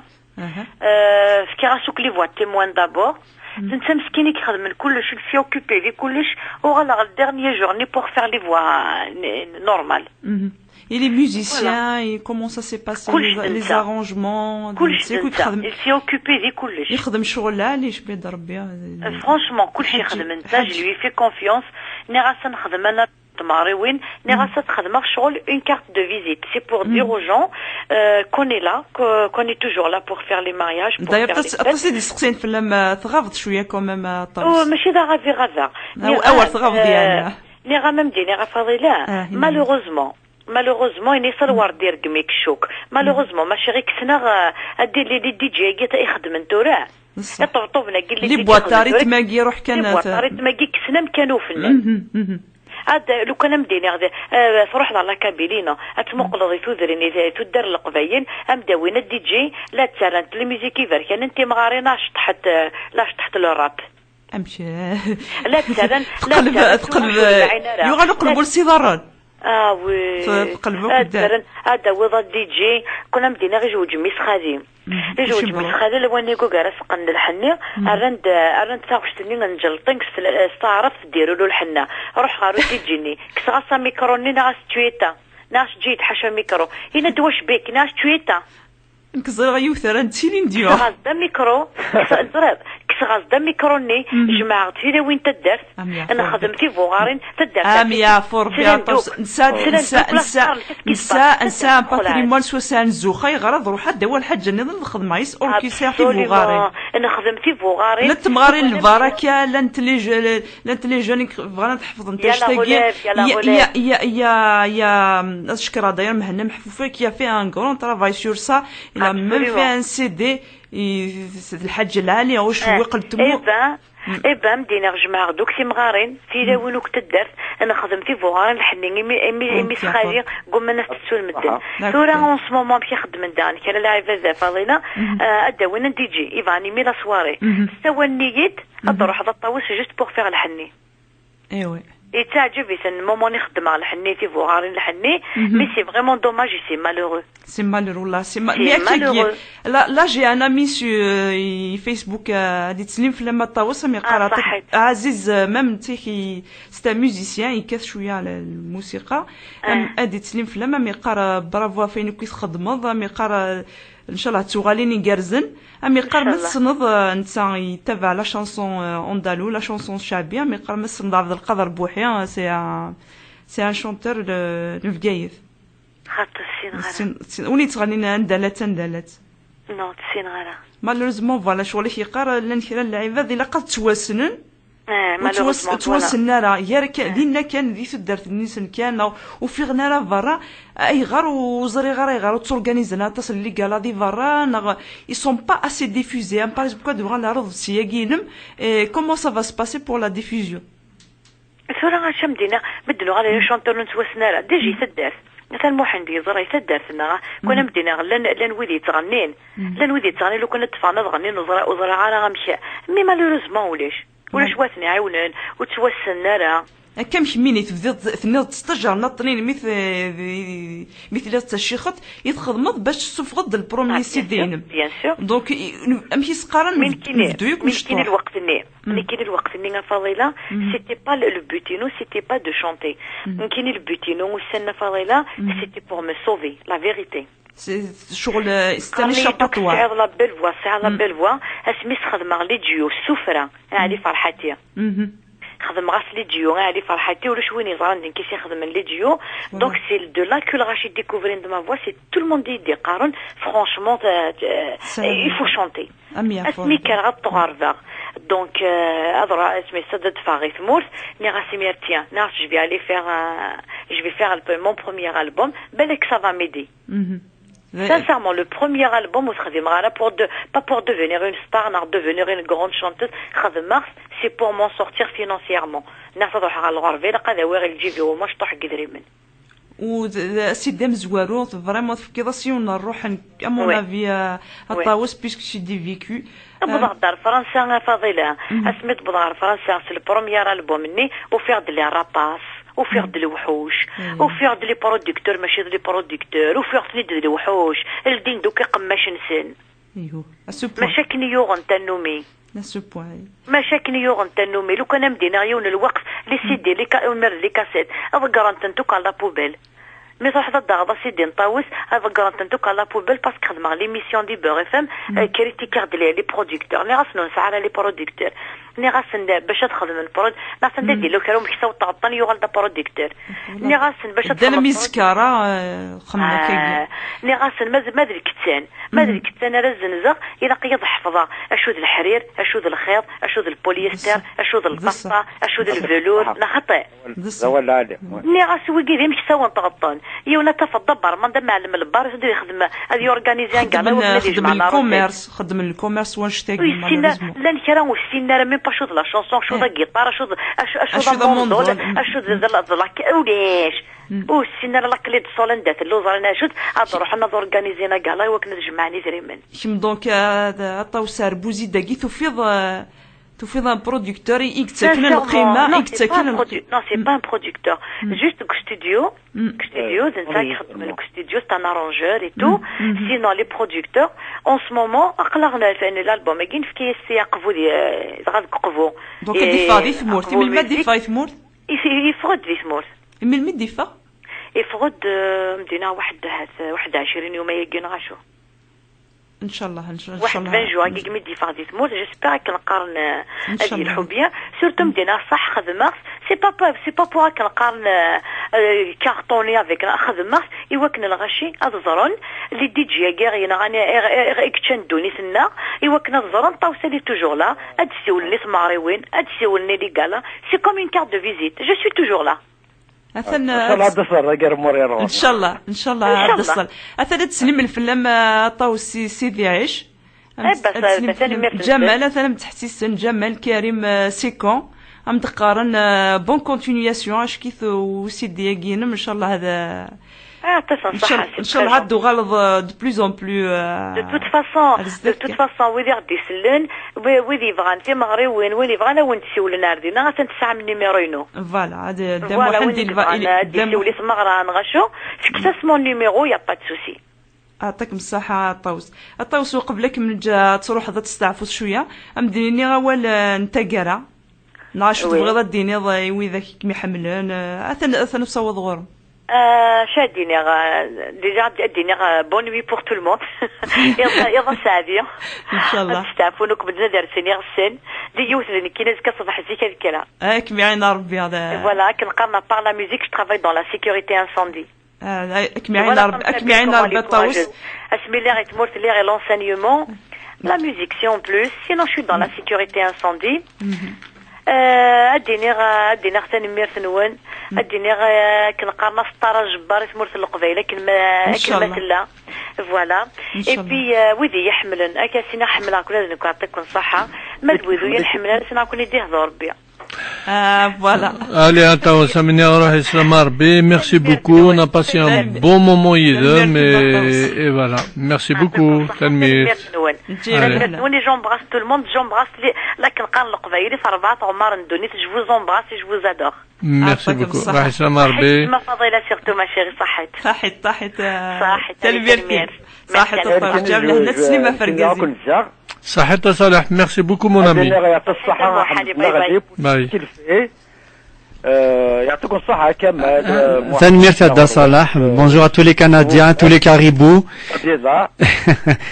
كي غاسوك لي فوا تيموان دابور. انت مسكين كيخدم من كلش في اوكوبي في كلش وغلا الديرنيي جورني بور فير لي فوا نورمال. Et les musiciens, et comment ça s'est passé, les arrangements, il s'est occupé de tout. يخدم شغل علاش بيد ربي. Franchement, كل شيء خدم انت. Je lui fais confiance. نغاسا نخدم انا تمارين نغاسا تخدم شغل une carte de visite. C'est pour dire aux gens qu'on est là, qu'on est toujours là pour faire les mariages, pour faire les fêtes. تصيدي سقسين في لما تغافض شويه كومام طرس. ماشي دا غافي غافا. اول تغافض ديالنا. ني غامم ديني غافضيلا. Malheureusement, il est salwar dir gmik chouk. Malheureusement, ma chérie, كسنا ادير لي دي جي قيت يخدم نتورا. يطبطبنا قال لي لي بواطاريت ماكي روح كان بواطاريت ماكي كسنا مكانو فنان. هذا لو كان مديني غادي تروح على كابيلينا تمقلضي تودريني تدار القبايل ام داوينا الدي جي لا تالنت لي ميوزيكي كان انت مغاريناش تحت الراب. امشي لا تالن لا تقلب يغا نقلبوا السيدارات. وي قلبك هذا وضع الدي جي كنا مدينا غير جوج ميس خادم جوج ميس خادم لو نيكو كارس قن الحني ارند تاوشتني نجلطن استعرف ديروا له الحنه روح غارو دي جيني كسغاسا ميكروني ناس تويتا ناس جيت حشا ميكرو هنا دواش بيك ناس تويتا نكزر غيوثر انتيني نديو كسغاس دا ميكرو كسغاس دا ميكروني جماعة في وين تدرت انا خدمتي فوغارين تدرت اميا فوربيا نسا باتريمون سوسان زوخاي غرض روح حد هو الحاجه نضل الخدمه يس اوركيسترا في فوغارين انا خدمتي فوغارين لا تمغارين البركه لا انت لي جوني بغينا تحفظ انت تشتاقي يا اشكرا داير مهنا محفوفه كي في ان غران ترافاي سور سا لا ميم في ان سي دي الحاجه العاليه واش هو قلتمو ايبا مدينا جماعه دوك سي مغارين في داولوك تدرت انا خدمتي فوغارين الحنين مي سخالي قمنا الناس تسول مدن ثورا اون سو مومون بي خدم دان كان لايف فاضينا اداونا دي جي ايفاني مي لا سواري سوا النيت تروح الطاوس جوست بور فيغ الحني ايوي يتعجب يسن مومون يخدم على الحني في فوغارين الحني مي سي فريمون دوماج سي مالورو سي مالورو لا سي مالورو لا جي انا مي سو فيسبوك هادي تسليم في لما طاوس مي قرات عزيز ميم تيخي ستا ميوزيسيان يكث شويه على الموسيقى هادي تسليم في لما مي قرا برافو فين كي تخدمض مي قرا ان شاء الله تغاليني جارزن امي قرا مسنض انسان يتبع لا شانسون اوندالو لا شانسون شعبيه مي قرا مسنض عبد القادر بوحيان سي ان شونتور لفقايث خاطر السين وني تغنينا ندالات نو السين غالا مالوريزمون فوالا شغل كيقرا لان كرا اللعيبه الا قد تواسنن توسلنا راه يا دينا كان ذي تدارت النيسان كان وفي غنا راه فرا اي غار وزري غار تورغانيزنا تصل لي قال دي فرا ils sont pas assez diffusés par exemple de la رض سياقينم comment ça va se passer pour la diffusion سورا غاشم دينا بدلو على شونتور نتوسنا راه ديجي تدارت مثلا محندي زرا يتدارتنا كنا مدينا لان ويدي تغنين لو كنا تفانا تغنين وزرا على غمشي مي مالوريزمون ولاش واتني عاونن وتوسلنا راه كم كميني تبديض تستجر نطنين مثل الشيخط يتخدمض باش تسفغد البروميي سيدين بيان سور دونك امشي سقارا ندويك مش كاين الوقت ني فضيله سيتي با لو بوتينو سيتي با دو شانتي كاين البوتينو والسنه فضيله سيتي بور مي سوفي لا فيريتي شغل استني شابطوا سعر لا بيل فوا اسمي خدم لي ديو سفره علي فرحتي خدم غاس لي ديو علي فرحتي ولا شويني زران كيسي خدم لي ديو دونك سي دو لا كو غاشي ديكوفرين دو ما فوا سي تو الموند دي قارن فرانشمون il faut chanter اسمي كرغ طغارفا دونك ادرا اسمي سدد فاغي ثمورت ني غاسي ميرتيان ناس جو في aller faire mon premier album بالك ça va m'aider Sincèrement, le premier album où pas pour devenir une star, pas devenir une grande chanteuse, c'est pour m'en sortir financièrement. و سيدي مزوارو فريمون تفكيض سيون نروح امون افي الطاوس بيسك شي دي فيكو بضغط فرنسا فاضله اسميت بضغط فرنسا سي البروميير البوم مني وفيغ دي لي راباس وفيغ دي الوحوش وفيغ دي لي برودكتور ماشي دي لي برودكتور وفيغ دي الوحوش الدين دوك قماش نسن ايوه مشاكل يوغن تنومي مشاكل يوغن تنومي لو كان مدينا عيون الوقف لي سيدي لي كاسيت اضقرنت انتوك على بوبيل مي صح ضغط سيدي نطاوس اضقرنت انتوك على بوبيل باسكو خدمه ليميسيون دي بور اف ام كريتيكار دي لي برودكتور ني غاسنو نسعى على لي برودكتور ني غاسن باش تخدم البرود ناس ندير لو كانوا كيساو طاطن يوغل دا برودكتور ني غاسن باش تخدم الميسكاره خمنا كي ني غاسن ما ادري كتان راه الزنزق الى قيض حفظه اشود الحرير اشود الخيط اشود البوليستر اشود القصه اشود الفلور نخطئ ولا عادي ني غاسو ويقي مش كيساو طاطن يونا تفضل ما دام معلم البار يخدم هذه اورغانيزيان كاع خدم الكوميرس ونشتاق لا نكرا وسينا ميم با شوط لا شونسون شوط الجيتار شوط الموندول شوط لاك اوليش وسينا لا كليد سولندات اللوزر انا شوت نروح انا اورغانيزينا كاع لا وكنا جمعني فريمن كيم دونك عطاو سار بوزي داكي تفيض ان برودكتور يكتسكن القيمه يكتسكن نو سي با ان برودكتور جوست ستوديو دنسا يخدم الستوديو سي ان ارونجور اي تو سينو لي برودكتور اون سو مومون اقلقنا فان الالبوم كاين في كيس يقفوا غاد قفو دونك دي فادي ثمورت من ما دي فاي ثمورت يفرد دي ثمورت من مدي فا يفرد مدينا 21 يوم يجينا غاشو ان شاء الله واحد 20 جوع كي مدي فادي تموت جيسبر كنقارن هذه الحبيه سورتو مدينا صح خذ مارس سي با بوا كنقارن كارطوني افيك خذ مارس يوكن الغشي الزرون لي دي جي كاغينا غاني اكتشندوني سنا يوكن الزرون طاوسالي توجور لا هاد سيولني سماريوين هاد سيولني لي كالا سي كوم اون كارت دو فيزيت جو سوي توجور لا ان شاء الله عاد تصل اثناء تسلم الفيلم طاوسي سيدي عيش جمال مثلا تحسيس جمال كريم سيكون ام تقارن بون كونتينياسيون اش كيف وسيدي ياكين ان شاء الله هذا ان شاء الله عاد غلط دو بلوز اون بلو دو توت فاسون ويدي غادي يسلن ويدي بغان في مغري وين يبغانا وين تسولنا ردينا غا تنسعى من نيميرو فوالا عاد دام واحد ديال سولي سمغرا نغشو فيكساس مون نيميرو يا با دو سوسي يعطيكم الصحة الطاوس وقبلك من جا تروح هذا تستعفس شوية أمديني غوال نتاقرا نعرف تبغي ديني وإذا كمي حملان أثنى نصوض غورم شاديني ديجا ديني بون وي بور تو الموند يلا سعدية ان شاء الله تستعفونك بدنا دارسيني غسن دي يوثلني كي ناس كصباح زيك هذيك لا كمي عينا ربي هذا فوالا كنقارن بار لا ميوزيك جو ترافاي دون لا سيكوريتي انساندي كمي عينا ربي الطاوس اسمي لي غير تمورت لي غير لونسينيومون لا ميوزيك سي اون بلوس سينون جو سوي دون لا سيكوريتي انساندي اديني ثاني ميرث نون اديني كنقارن سطاره جبار تمورت القبيله كلمه لا فوالا اي بي ويدي يحملن اكاسينا حملها كل لازم نعطيكم الصحه ما دويدو ينحملها سنا كون يديه ربي voilà. Allez, attends, ça m'énerve, Islam Arbi. Merci beaucoup. On a passé un bon moment hier, et voilà. Merci beaucoup. Tanmir. J'embrasse tout le monde. J'embrasse la Kankan Lokvaïli, Farbat, Omar Ndonis. Je vous embrasse et je vous adore. Merci beaucoup. Islam Arbi. Ma fadila surtout, ma chérie, صحت. صحت. تلبير. صحت الطرف. جاب له نسلمة فرقازي. صحت صالح. Merci beaucoup, mon ami. يعطيكم الصحة كمال. Tanmir Fadda Salah. Bonjour à tous les Canadiens, tous les caribous.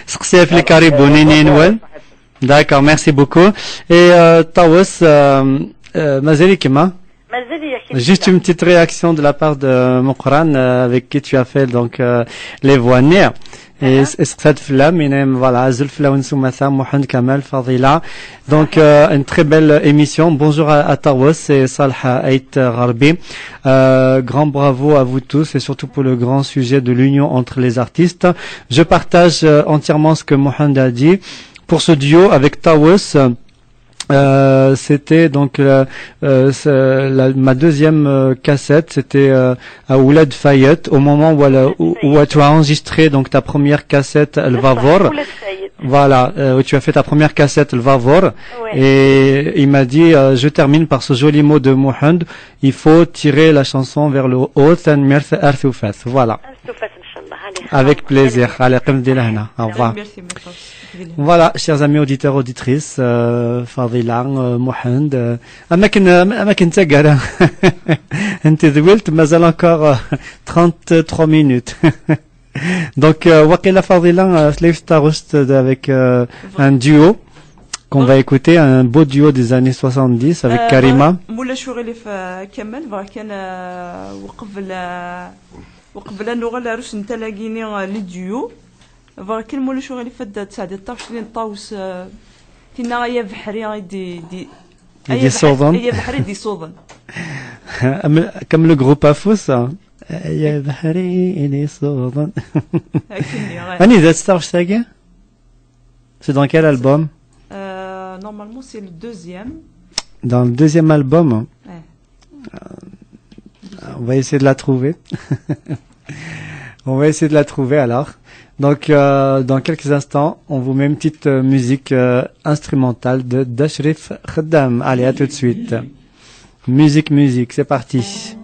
سقسيف les caribous, Nini Nwen. D'accord, merci beaucoup. Et Taous, Mazeli Kema. Juste une petite réaction de la part de Moukran avec qui tu as fait donc les voix nerfs. Et cette flamme, voilà, Zulflaoun Soumatha, Mohamed Kamal, Fadila. Donc, une très belle émission. Bonjour à Tawas et Salha Ait Gharbi. Grand bravo à vous tous et surtout pour le grand sujet de l'union entre les artistes. Je partage entièrement ce que Mohamed a dit. Pour ce duo avec Tawas, C'était donc ma deuxième cassette, c'était à Oulad Fayet, au moment où tu as enregistré donc ta première cassette El Vavor. Voilà, où tu as fait ta première cassette El Vavor. Et il m'a dit, je termine par ce joli mot de Mohand, il faut tirer la chanson vers le haut. Voilà. Avec plaisir. Allez, au revoir. Voilà, chers amis auditeurs, auditrices, Fadila, Mohand, أماكن تقرا أنت ذولت مازال encore 33 minutes. Donc, Wakila Fadila, Slave Starust avec un duo qu'on va écouter, un beau duo des années 70 avec Karima. مولا شغلي في كمال كان وقبل نغلا روس نتلاقيني للديو فكان مولا شغلي فدا تساعد الطاوش لين طاوس كنا يا بحري دي صوضن يا بحري دي صوضن comme le groupe Afous يا بحري دي صوضن أني ذات ستارش ساقي c'est dans quel album normalement c'est le deuxième dans le deuxième album on va essayer de la trouver. On va essayer de la trouver alors. Donc, dans quelques instants, on vous met une petite musique instrumentale de Dashrif Khaddam. Allez, à tout de suite. Musique, c'est parti.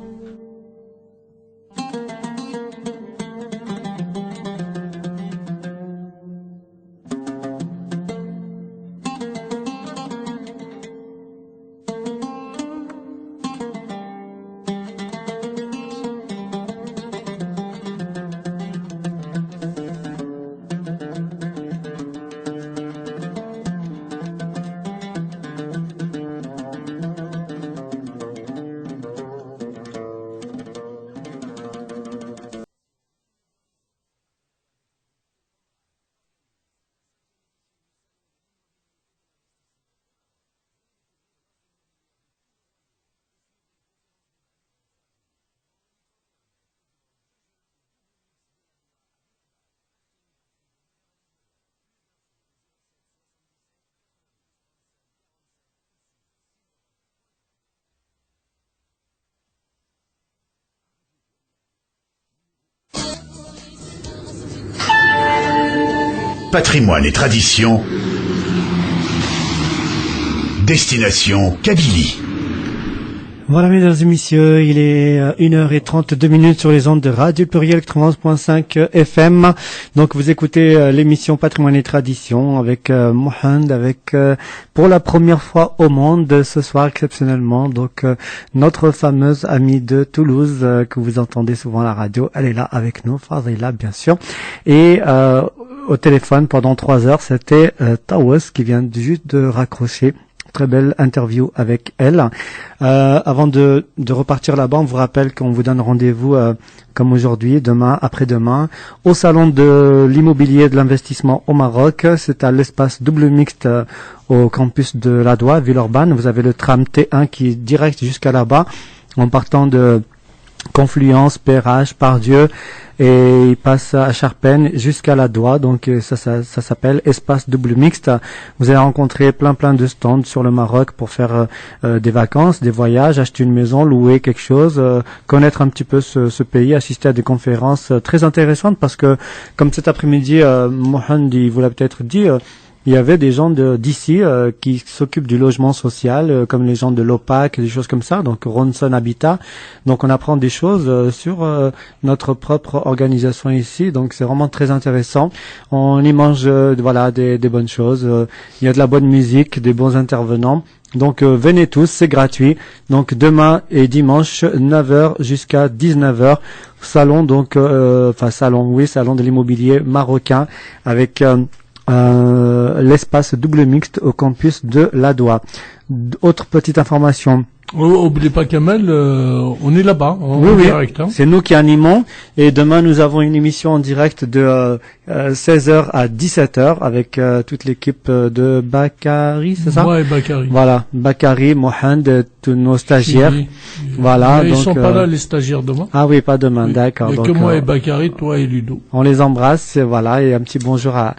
Patrimoine et tradition, destination Kabylie. Voilà, mesdames et messieurs, il est 1h32 sur les ondes de Radio Pluriel 91.5 FM. Donc, vous écoutez l'émission Patrimoine et Tradition avec Mohand, avec pour la première fois au monde ce soir exceptionnellement. Donc, notre fameuse amie de Toulouse que vous entendez souvent à la radio, elle est là avec nous, Fadila bien sûr. Et au téléphone pendant 3 heures, c'était Tawas qui vient juste de raccrocher. Très belle interview avec elle. Avant de repartir là-bas, on vous rappelle qu'on vous donne rendez-vous comme aujourd'hui, demain, après-demain, au salon de l'immobilier de l'investissement au Maroc. C'est à l'espace double mixte au campus de Ladoua, Villeurbanne. Vous avez le tram T1 qui est direct jusqu'à là-bas en partant de Confluence, Perrache, Pardieu, et il passe à Charpennes jusqu'à Ladoua. Donc ça s'appelle espace double mixte. Vous allez rencontrer plein de stands sur le Maroc pour faire des vacances, des voyages, acheter une maison, louer quelque chose, connaître un petit peu ce pays, assister à des conférences très intéressantes parce que comme cet après-midi Mohand il vous l'a peut-être dit, il y avait des gens d'ici qui s'occupent du logement social, comme les gens de l'OPAC, des choses comme ça, donc Ronson Habitat. Donc on apprend des choses sur notre propre organisation ici, donc c'est vraiment très intéressant. On y mange voilà des bonnes choses, il y a de la bonne musique, des bons intervenants. Donc venez tous, c'est gratuit. Donc demain et dimanche 9h jusqu'à 19h, salon donc salon de l'immobilier marocain avec l'espace double mixte au campus de Ladoua. Autre petite information, Oublie pas Kamel, on est là-bas, en direct. Hein. C'est nous qui animons. Et demain, nous avons une émission en direct de 16h à 17h avec toute l'équipe de Bakary, c'est ça? Moi et Bakary. Voilà, Bakary, Mohand, tous nos stagiaires. Voilà. Mais donc, ils sont pas là, les stagiaires, demain. Ah oui, pas demain, d'accord. Il n'y a que moi et Bakary, toi et Ludo. On les embrasse, voilà, et un petit bonjour à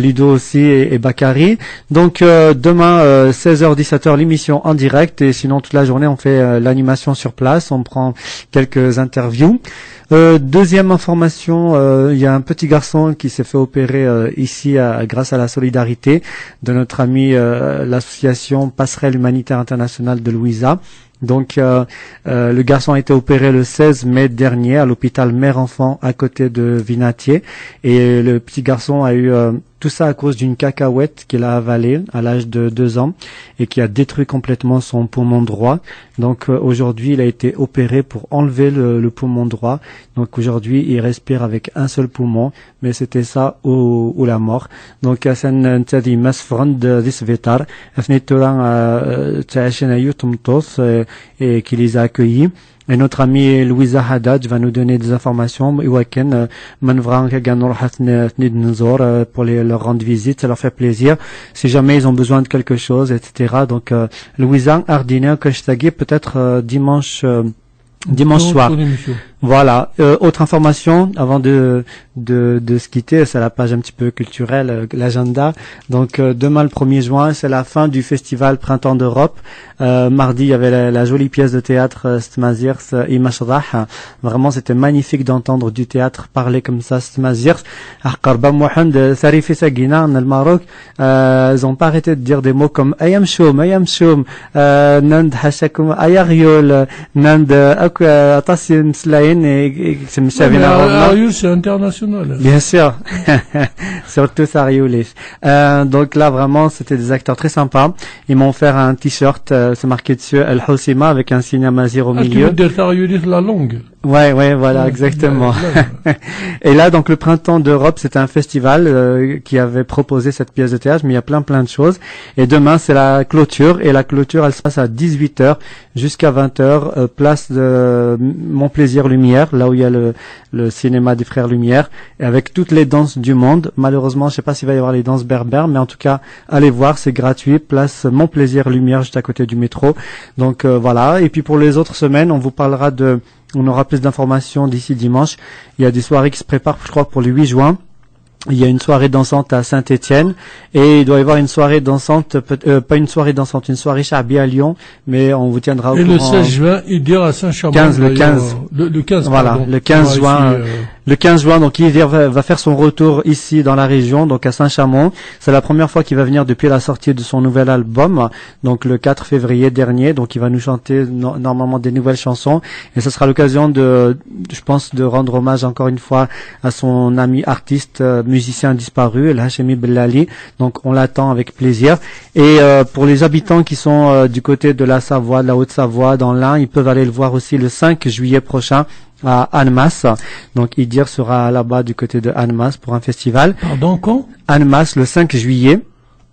Ludo aussi et Bakary. Donc demain 16h 17h l'émission en direct et sinon toute la journée on fait l'animation sur place, on prend quelques interviews. Deuxième information, il y a un petit garçon qui s'est fait opérer ici grâce à la solidarité de notre ami l'association Passerelle Humanitaire Internationale de Louisa. Donc le garçon a été opéré le 16 mai dernier à l'hôpital Mère-Enfant à côté de Vinatier et le petit garçon a eu tout ça à cause d'une cacahuète qu'il a avalée à l'âge de 2 ans et qui a détruit complètement son poumon droit. Donc aujourd'hui il a été opéré pour enlever le poumon droit. Donc aujourd'hui il respire avec un seul poumon, mais c'était ça ou la mort. Donc c'est un masfrand de Svetar et qui les a accueillis. Et notre ami Louisa Haddad va nous donner des informations pour leur rendre visite, ça leur fait plaisir si jamais ils ont besoin de quelque chose, etc. Donc Louisa Ardina Kashtagi peut-être dimanche soir. Voilà. Autre information avant de se quitter, c'est la page un petit peu culturelle, l'agenda. Donc demain le 1er juin, c'est la fin du festival Printemps d'Europe. Mardi, il y avait la jolie pièce de théâtre Stmazirs Imashdah. Vraiment, c'était magnifique d'entendre du théâtre parler comme ça, Stmazirs. Qarba Mohand, Sarifi Sagina, en Maroc, ils ont pas arrêté de dire des mots comme Ayam Shoum, Nand Hashakum, Ayariol, Nand Atasim Slain. Ariul, c'est international. Bien sûr. Surtout Ariul. Donc là, vraiment, c'était des acteurs très sympas. Ils m'ont offert un t-shirt, c'est marqué dessus El Houssima avec un signe amazir au milieu. Tu veux dire Ariul, la longue. Ouais, voilà, exactement. Et là, donc, le Printemps d'Europe, c'était un festival qui avait proposé cette pièce de théâtre, mais il y a plein de choses. Et demain, c'est la clôture, et la clôture, elle se passe à 18h jusqu'à 20h, place de Mon Plaisir Lumière, là où il y a le cinéma des Frères Lumière, et avec toutes les danses du monde. Malheureusement, je sais pas s'il va y avoir les danses berbères, mais en tout cas, allez voir, c'est gratuit, place Mon Plaisir Lumière, juste à côté du métro. Donc, voilà. Et puis, pour les autres semaines, on aura plus d'informations d'ici dimanche. Il y a des soirées qui se préparent, je crois, pour le 8 juin. Il y a une soirée dansante à Saint-Étienne et il doit y avoir une soirée dansante, pas une soirée dansante, une soirée Chabi à Lyon, mais on vous tiendra au courant. Et le 16 juin, il dira à Saint-Chamond. Le 15. Voilà, pardon. Le 15 juin. Le 15 juin, donc il va faire son retour ici dans la région, donc à Saint-Chamond. C'est la première fois qu'il va venir depuis la sortie de son nouvel album, donc le 4 février dernier. Donc il va nous chanter normalement des nouvelles chansons et ce sera l'occasion je pense, de rendre hommage encore une fois à son ami artiste, musicien disparu, El Hachemi Bellali. Donc on l'attend avec plaisir. Et pour les habitants qui sont du côté de la Savoie, de la Haute-Savoie, dans l'Ain, ils peuvent aller le voir aussi le 5 juillet prochain à Annemasse. Donc Idir sera là-bas du côté de Annemasse pour un festival. Pardon, quand? Annemasse le 5 juillet.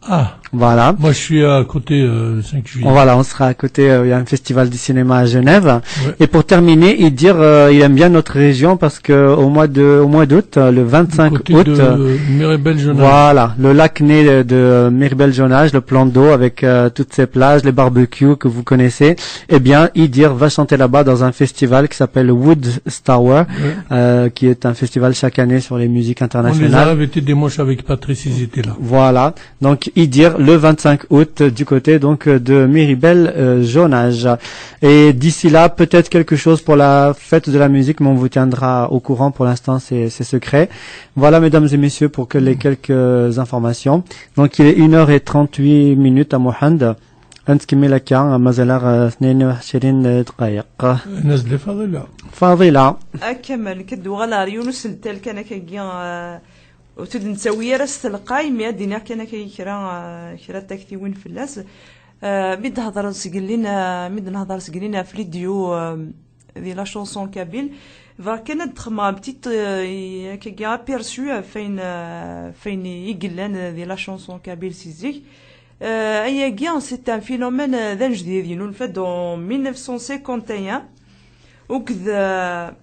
Ah. Voilà. Moi, je suis à côté 5 juillet. Voilà, on sera à côté. Il y a un festival du cinéma à Genève. Ouais. Et pour terminer, il aime bien notre région parce que au mois d'août, le 25 août, de Miribel-Jonage. Voilà, le lac né de Miribel-Jonage, le plan d'eau avec toutes ces plages, les barbecues que vous connaissez. Eh bien, Idir va chanter là-bas dans un festival qui s'appelle Woodstower, qui est un festival chaque année sur les musiques internationales. On les a invités dimanche avec Patrice, ils étaient là. Voilà, donc Idir le 25 août du côté donc de Miribel-Jonage. Et d'ici là, peut-être quelque chose pour la fête de la musique, mais on vous tiendra au courant. Pour l'instant, c'est secret. Voilà, mesdames et messieurs, pour que les quelques informations. Donc, il est 1h38 à Mohand. نكمل لك مازال 22 دقائق. نزل فاضلة. أكمل كدو غلا يونس التال كان كيجي وتد نسوي راس تلقاي ميا دينا كان كرا تكثيوين في اللاس بيد هضر سقلينا في الفيديو ذي لا شونسون كابيل فكانت تخما بتيت كيجي ابيرسو فين يقلان ذي لا شونسون كابيل سيزيك c'est un phénomène d'un جديد nous fait en 1951 وكذا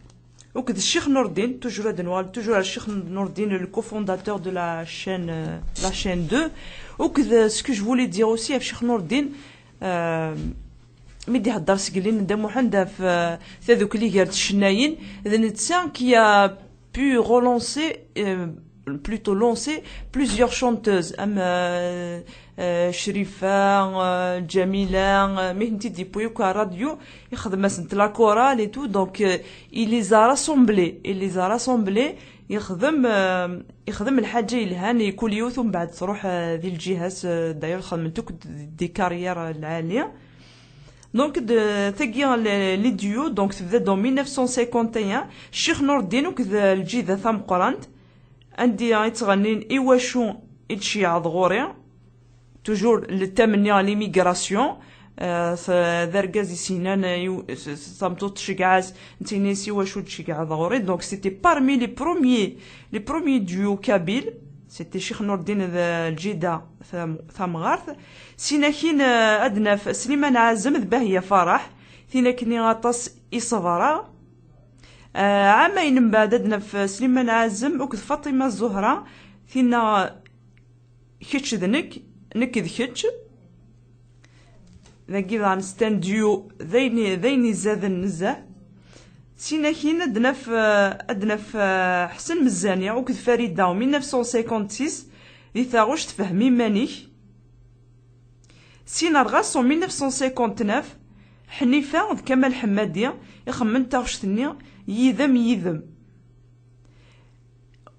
الشيخ نور الدين toujours الشيخ نور الدين le cofondateur de la chaîne 2 وكذا ce que je voulais dire aussi الشيخ نور الدين ميدي هضر سكلين ندا محمد في هذوك اللي قالت الشنايين ذا نتسان qui a pu plutôt lancer plusieurs chanteuses شريفة جميلة مهنتي ديبويو كراديو يخدم سنت لا كورال et tout donc il les a rassemblés يخدم الحاجة يلهان كل يوث ومن بعد تروح ذي الجهاز داير خدمتك دي كارير العالية donc les duos donc تبدا en 1951 الشيخ نور الدين وكذا الجيدة ثام قرانت عندي يتغنين إيواشو إتشي عضغوري toujours التمنية ليميغراسيون ذرقاز سينان صمتوت شقعاز نتينيسي واشو تشقع عضغوري donc c'était parmi les premiers duos kabyles c'était شيخ نور الدين الجيدة ثام غارث سيناكين أدنى سليمان عازم ذباهية فرح ثيناكني غاطاس إصفارا عامين من بعد أدنى في سليمان عازم وكذ فاطمة الزهرة ثينا كيتش ذنك ذ كيتش ذاكي عن ستان ديو ذيني زاد النزه سيناكين أدنى في حسن مزاني وكذ فريدة 1956 ذي ثاغوش تفهمي مانيك سينا رغاس 1959 حنيفة كمال حمادية يخمن تاغشتني يذم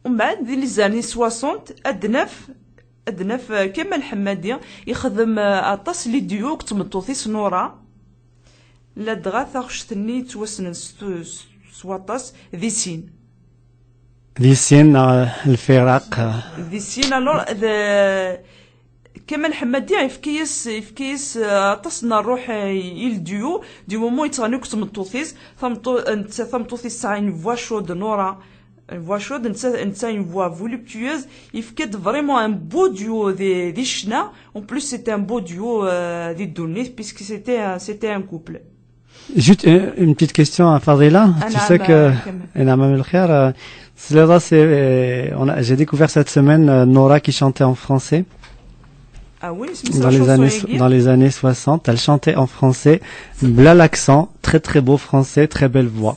ومن بعد ذي لي 60 أدنف كمال حمادية يخدم أطاس لي ديو كتمطوطي سنورا لا دغا تاغشتني توسن سواطاس ذي سين الفراق ذي سين الور كمان حمادي يفكيس تصنع الروح يلديو دي مومون يتغنيو كتمطوثيس ثمطوثيس تاع une voix chaude نورا une voix chaude نتا une voix voluptueuse يفكد فريمون un beau duo des chna en plus c'était un beau duo des Dounis puisque c'était un couple. Juste une petite question à Fadila. Tu sais que j'ai découvert cette semaine Nora qui chantait en français. Ah oui, dans les années 60, elle chantait en français, bla l'accent, très très beau français, très belle voix.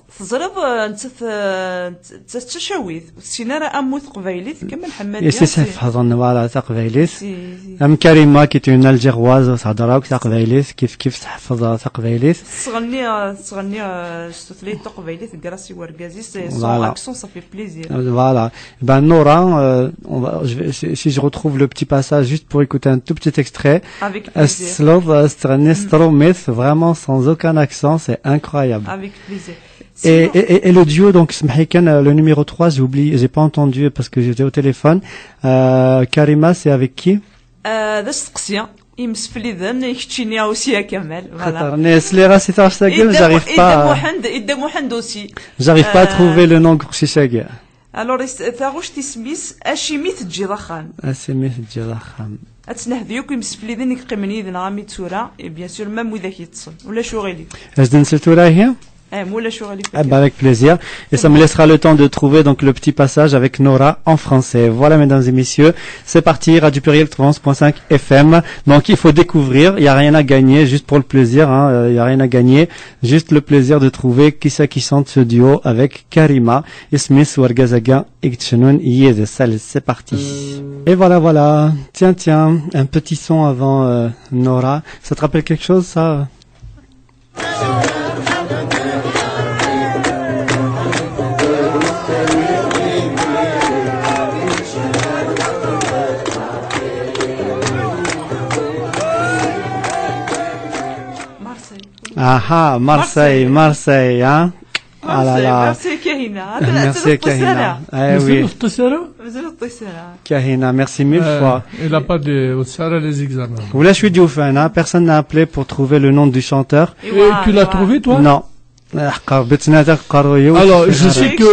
Et c'est ça, voilà, تقبيليس. كريمة qui est une Algéroise, صدراوك تقبيليس, كيف تحفظ تقبيليس. Voilà. Ben Nora, si je retrouve le petit passage juste pour écouter un tout petit extrait. Avec plaisir. Vraiment sans aucun accent, c'est incroyable. Avec plaisir. Et le duo, donc, le numéro 3, j'ai pas entendu parce que j'étais au téléphone. Karima, c'est avec qui? J'arrive pas à trouver le nom Gourshichag. Alors, ثاغوش تسميس أشيميت الجيضاخان. أشيميت الجيضاخان. أتنهذيوك يمسفليذين يقيمني إذن غامي تورا بيان سور مام وذاك يتصل ولا شغلي. أش دنسل تورا هي؟ Avec plaisir. Et ça me laissera le temps de trouver donc le petit passage avec Nora en français. Voilà, mesdames et messieurs. C'est parti. Radio Pluriel 91.5 FM. Donc, il faut découvrir. Il n'y a rien à gagner. Juste pour le plaisir, hein. Il n'y a rien à gagner. Juste le plaisir de trouver qui c'est qui chante ce duo avec Karima, Smith, Wargazaga, Iktchenun, Yezesal. C'est parti. Et voilà. Tiens. Un petit son avant, Nora. Ça te rappelle quelque chose, ça? Ah, Marseille, hein? Ah là là. Merci Kahina. Merci Kahina. Oui. Kahina, merci mille fois. Il n'a pas de Sarah les examens. Vous la suis du fan, hein? Personne n'a appelé pour trouver le nom du chanteur. Et tu l'as trouvé, toi? Non. Alors, je sais que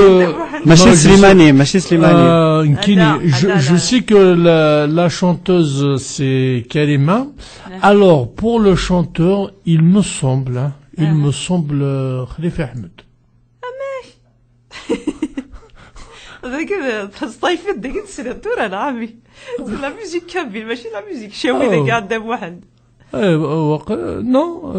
Machine Slimani, Machine Slimani. Je sais que la chanteuse c'est Karima. Alors pour le chanteur, il me semble Khalifa Ahmed. هذاك الصيفات داك السنتور انا عمي لا ميوزيك كامل ماشي لا ميوزيك شاوي داك قدام واحد نو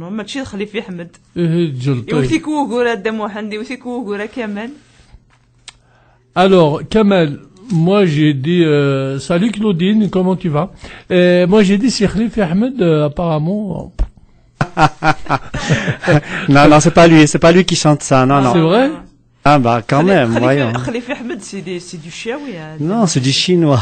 ماشي خليفه احمد يوثيك وغورا قدام واحد يوثيك وغورا كمال. Alors Kamal, moi j'ai dit salut Claudine, comment tu vas? Moi j'ai dit c'est Khalifa Ahmed apparemment. Non, c'est pas lui qui chante ça, non. C'est vrai? Ah bah quand même, voyons. Khalifa Ahmed c'est du chiaoui. Non, c'est du chinois.